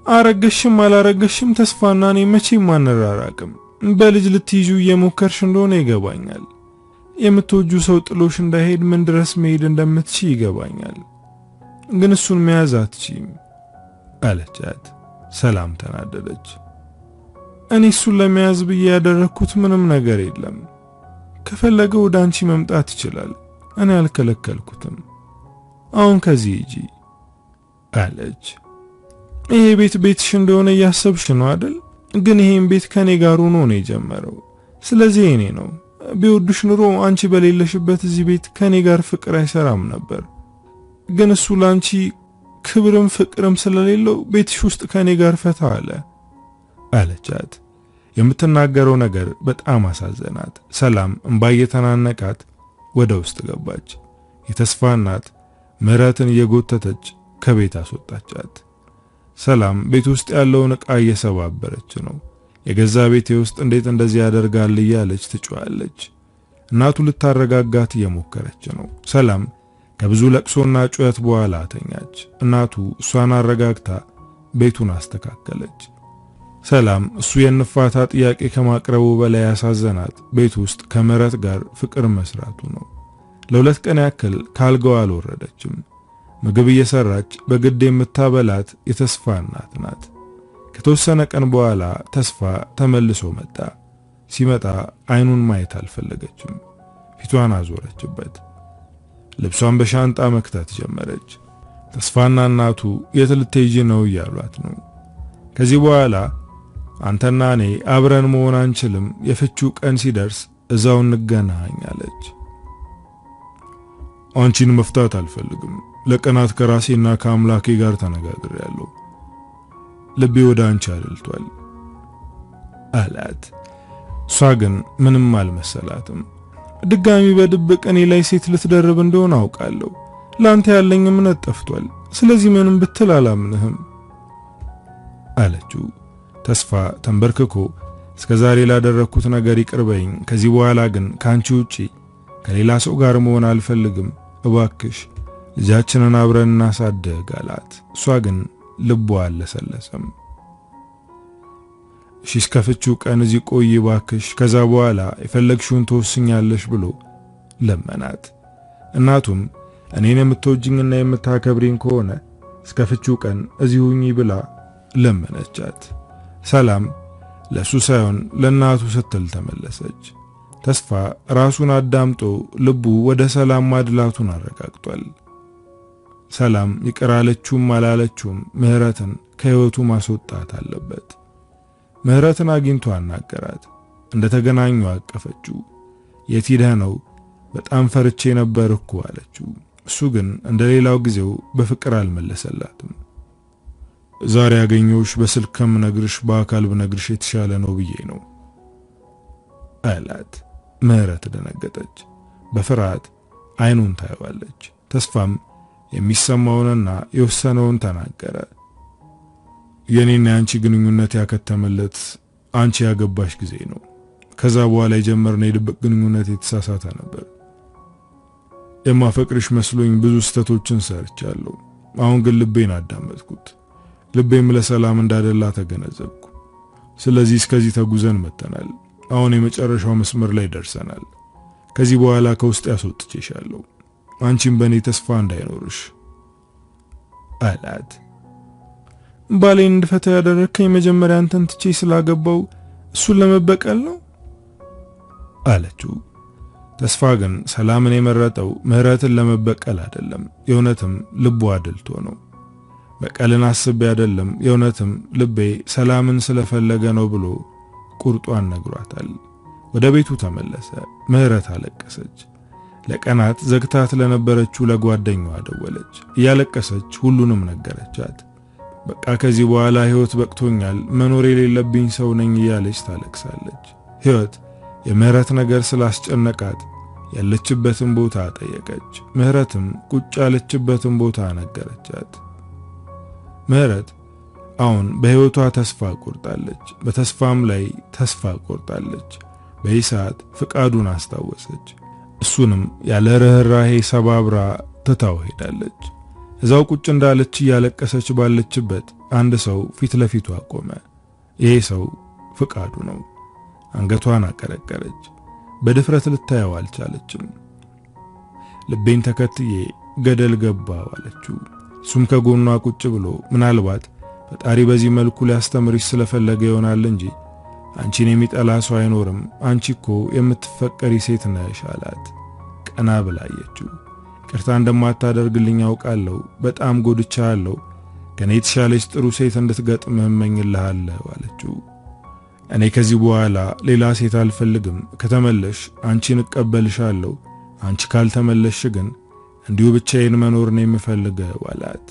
አረገሽም አላረገሽም ተስፋና እኔ መቼም አንራራቅም። በልጅ ልትይዙ እየሞከርሽ እንደሆነ ይገባኛል። የምትወጁ ሰው ጥሎሽ እንዳይሄድ ምን ድረስ መሄድ እንደምትችይ ይገባኛል፣ ግን እሱን መያዝ አትችይም አለቻት። ሰላም ተናደደች። እኔ እሱን ለመያዝ ብዬ ያደረኩት ምንም ነገር የለም። ከፈለገ ወደ አንቺ መምጣት ይችላል፣ እኔ አልከለከልኩትም። አሁን ከዚህ ሂጂ አለች። ይሄ ቤት ቤትሽ እንደሆነ እያሰብሽ ነው አይደል? ግን ይሄን ቤት ከኔ ጋር ሆኖ ነው የጀመረው። ስለዚህ እኔ ነው ቢወዱሽ ኑሮ አንቺ በሌለሽበት እዚህ ቤት ከኔ ጋር ፍቅር አይሰራም ነበር። ግን እሱ ላንቺ ክብርም ፍቅርም ስለሌለው ቤትሽ ውስጥ ከኔ ጋር ፈታ አለ አለቻት። የምትናገረው ነገር በጣም አሳዘናት። ሰላም እንባ እየተናነቃት ወደ ውስጥ ገባች። የተስፋ እናት ምህረትን እየጎተተች ከቤት አስወጣቻት። ሰላም ቤት ውስጥ ያለውን ዕቃ እየሰባበረች ነው። የገዛ ቤቴ ውስጥ እንዴት እንደዚህ ያደርጋል እያለች ትጮኻለች። እናቱ ልታረጋጋት እየሞከረች ነው። ሰላም ከብዙ ለቅሶና ጩኸት በኋላ ተኛች። እናቱ እሷን አረጋግታ ቤቱን አስተካከለች። ሰላም እሱ የንፋታ ጥያቄ ከማቅረቡ በላይ ያሳዘናት ቤት ውስጥ ከምህረት ጋር ፍቅር መስራቱ ነው። ለሁለት ቀን ያክል ካልጋው አልወረደችም። ምግብ እየሰራች በግድ የምታበላት የተስፋ እናት ናት። ከተወሰነ ቀን በኋላ ተስፋ ተመልሶ መጣ። ሲመጣ አይኑን ማየት አልፈለገችም። ፊቷን አዞረችበት። ልብሷን በሻንጣ መክተት ጀመረች። ተስፋና እናቱ የት ልትሄጂ ነው እያሏት ነው። ከዚህ በኋላ አንተና እኔ አብረን መሆን አንችልም፣ የፍቺው ቀን ሲደርስ እዛው እንገናኝ አለች። አንቺን መፍታት አልፈልግም፣ ለቀናት ከራሴና ከአምላኬ ጋር ተነጋግሬያለሁ፣ ልቤ ወደ አንቺ አልልቷል አላት። እሷ ግን ምንም አልመሰላትም። ድጋሚ በድብቅ እኔ ላይ ሴት ልትደርብ እንደሆነ አውቃለሁ። ላንተ ያለኝ እምነት ጠፍቷል። ስለዚህ ምንም ብትል አላምንህም አለችው። ተስፋ ተንበርክኮ እስከዛሬ ላደረኩት ነገር ይቅርበኝ፣ ከዚህ በኋላ ግን ካንቺ ውጪ ከሌላ ሰው ጋር መሆን አልፈልግም፣ እባክሽ ልጃችንን አብረን እናሳድግ አላት። እሷ ግን ልቧ አልለሰለሰም። እሺ እስከፍቺው ቀን እዚህ ቆይ እባክሽ፣ ከዛ በኋላ የፈለግሽውን ተወስኛለሽ ብሎ ለመናት። እናቱም እኔን የምትወጂኝና የምታከብሪኝ ከሆነ እስከፍቺው ቀን እዚህ ሁኚ ብላ ለመነቻት። ሰላም ለሱ ሳይሆን ለእናቱ ስትል ተመለሰች። ተስፋ ራሱን አዳምጦ ልቡ ወደ ሰላም ማድላቱን አረጋግጧል። ሰላም ይቀራለችውም አላለችውም ምህረትን ከህይወቱ ማስወጣት አለበት። ምህረትን አግኝቶ አናገራት። እንደተገናኙ አቀፈችው። የት ሄደህ ነው? በጣም ፈርቼ ነበር እኮ አለችው። እሱ ግን እንደሌላው ጊዜው በፍቅር አልመለሰላትም። ዛሬ ያገኘሁሽ በስልክ ከምነግርሽ በአካል ብነግርሽ የተሻለ ነው ብዬ ነው አላት። ምህረት ደነገጠች። በፍርሃት አይኑን ታየዋለች። ተስፋም የሚሰማውንና የወሰነውን ተናገረ። የኔና አንቺ ግንኙነት ያከተመለት አንቺ ያገባሽ ጊዜ ነው። ከዛ በኋላ የጀመርነው የድብቅ ግንኙነት የተሳሳተ ነበር። የማፈቅርሽ መስሎኝ ብዙ ስህተቶችን ሰርቻለሁ። አሁን ግን ልቤን አዳመጥኩት። ልቤም ለሰላም እንዳደላ ተገነዘብኩ። ስለዚህ እስከዚህ ተጉዘን መተናል። አሁን የመጨረሻው መስመር ላይ ደርሰናል። ከዚህ በኋላ ከውስጥ ያስወጥቼሻለሁ። አንቺም በእኔ ተስፋ እንዳይኖርሽ አላት። ባሌን እንድፈታ ያደረከኝ መጀመሪያ አንተን ትቼ ስላገባው እሱን ለመበቀል ነው አለችው። ተስፋ ግን ሰላምን የመረጠው ምህረትን ለመበቀል አይደለም፣ የእውነትም ልቡ አድልቶ ነው። በቀልን አስቤ አይደለም፣ የእውነትም ልቤ ሰላምን ስለፈለገ ነው ብሎ ቁርጧን ነግሯታል። ወደ ቤቱ ተመለሰ። ምህረት አለቀሰች። ለቀናት ዘግታት ለነበረችው ለጓደኛዋ ደወለች። እያለቀሰች ሁሉንም ነገረቻት። በቃ ከዚህ በኋላ ህይወት በቅቶኛል፣ መኖር የሌለብኝ ሰው ነኝ እያለች ታለቅሳለች። ህይወት የምህረት ነገር ስላስጨነቃት ያለችበትን ቦታ ጠየቀች። ምህረትም ቁጭ ያለችበትን ቦታ ነገረቻት። ምህረት አሁን በህይወቷ ተስፋ ቆርጣለች። በተስፋም ላይ ተስፋ ቆርጣለች። በይሳት ፍቃዱን አስታወሰች። እሱንም ያለ ርህራሄ ሰባብራ ትታው ሄዳለች። እዛው ቁጭ እንዳለች እያለቀሰች ባለችበት አንድ ሰው ፊት ለፊቷ ቆመ። ይሄ ሰው ፍቃዱ ነው። አንገቷን አቀረቀረች። በድፍረት ልታየው አልቻለችም። ልቤን ተከትዬ ገደል ገባው አለችው። እሱም ከጎኗ ቁጭ ብሎ ምናልባት ፈጣሪ በዚህ መልኩ ሊያስተምርሽ ስለፈለገ ይሆናል እንጂ አንቺን የሚጠላ ሰው አይኖርም፣ አንቺ እኮ የምትፈቀሪ ሴት ነሽ አላት። ቀና ብላየችው። ይቅርታ እንደማታደርግልኝ አውቃለሁ፣ በጣም ጎድቻለሁ። ከኔ የተሻለች ጥሩ ሴት እንድትገጥምህ እመኝልሃለሁ አለችው። እኔ ከዚህ በኋላ ሌላ ሴት አልፈልግም። ከተመለሽ አንቺን እቀበልሻለሁ። አንቺ ካልተመለሽ ግን እንዲሁ ብቻዬን መኖር ነው የምፈልገው አላት።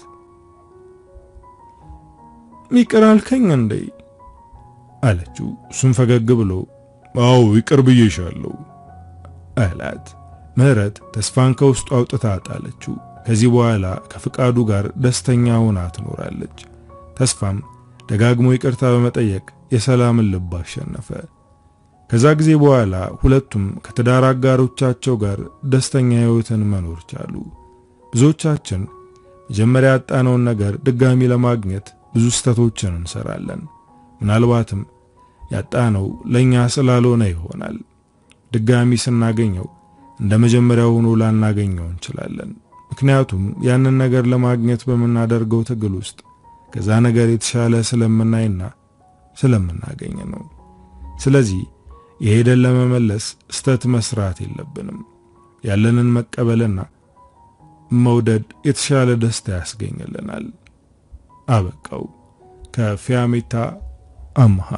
ይቅር አልከኝ እንዴ አለችው። እሱም ፈገግ ብሎ አዎ ይቅር ብዬሻለሁ አላት። ምህረት ተስፋን ከውስጡ አውጥታ ጣለችው። ከዚህ በኋላ ከፍቃዱ ጋር ደስተኛ ሆና ትኖራለች። ተስፋም ደጋግሞ ይቅርታ በመጠየቅ የሰላምን ልብ አሸነፈ። ከዛ ጊዜ በኋላ ሁለቱም ከትዳር አጋሮቻቸው ጋር ደስተኛ ህይወትን መኖር ቻሉ። ብዙዎቻችን መጀመሪያ ያጣነውን ነገር ድጋሚ ለማግኘት ብዙ ስህተቶችን እንሰራለን። ምናልባትም ያጣነው ለኛ ስላልሆነ ይሆናል። ድጋሚ ስናገኘው እንደ መጀመሪያው ሆኖ ላናገኘው እንችላለን። ምክንያቱም ያንን ነገር ለማግኘት በመናደርገው ትግል ውስጥ ከዛ ነገር የተሻለ ስለምናይና ስለምናገኝ ነው። ስለዚህ የሄደን ለመመለስ ስተት መስራት የለብንም። ያለንን መቀበልና መውደድ የተሻለ ደስታ ያስገኝልናል። አበቃው። ከፊያሜታ አምሃ።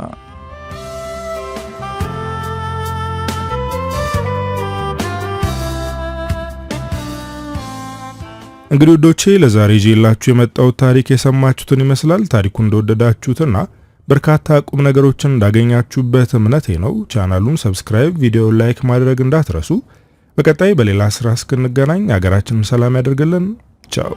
እንግዲህ ወዶቼ ለዛሬ ይዤላችሁ የመጣሁት ታሪክ የሰማችሁትን ይመስላል። ታሪኩን እንደወደዳችሁትና በርካታ ቁም ነገሮችን እንዳገኛችሁበት እምነቴ ነው። ቻናሉን ሰብስክራይብ፣ ቪዲዮ ላይክ ማድረግ እንዳትረሱ። በቀጣይ በሌላ ስራ እስክንገናኝ ሀገራችንን ሰላም ያደርግልን። ቻው።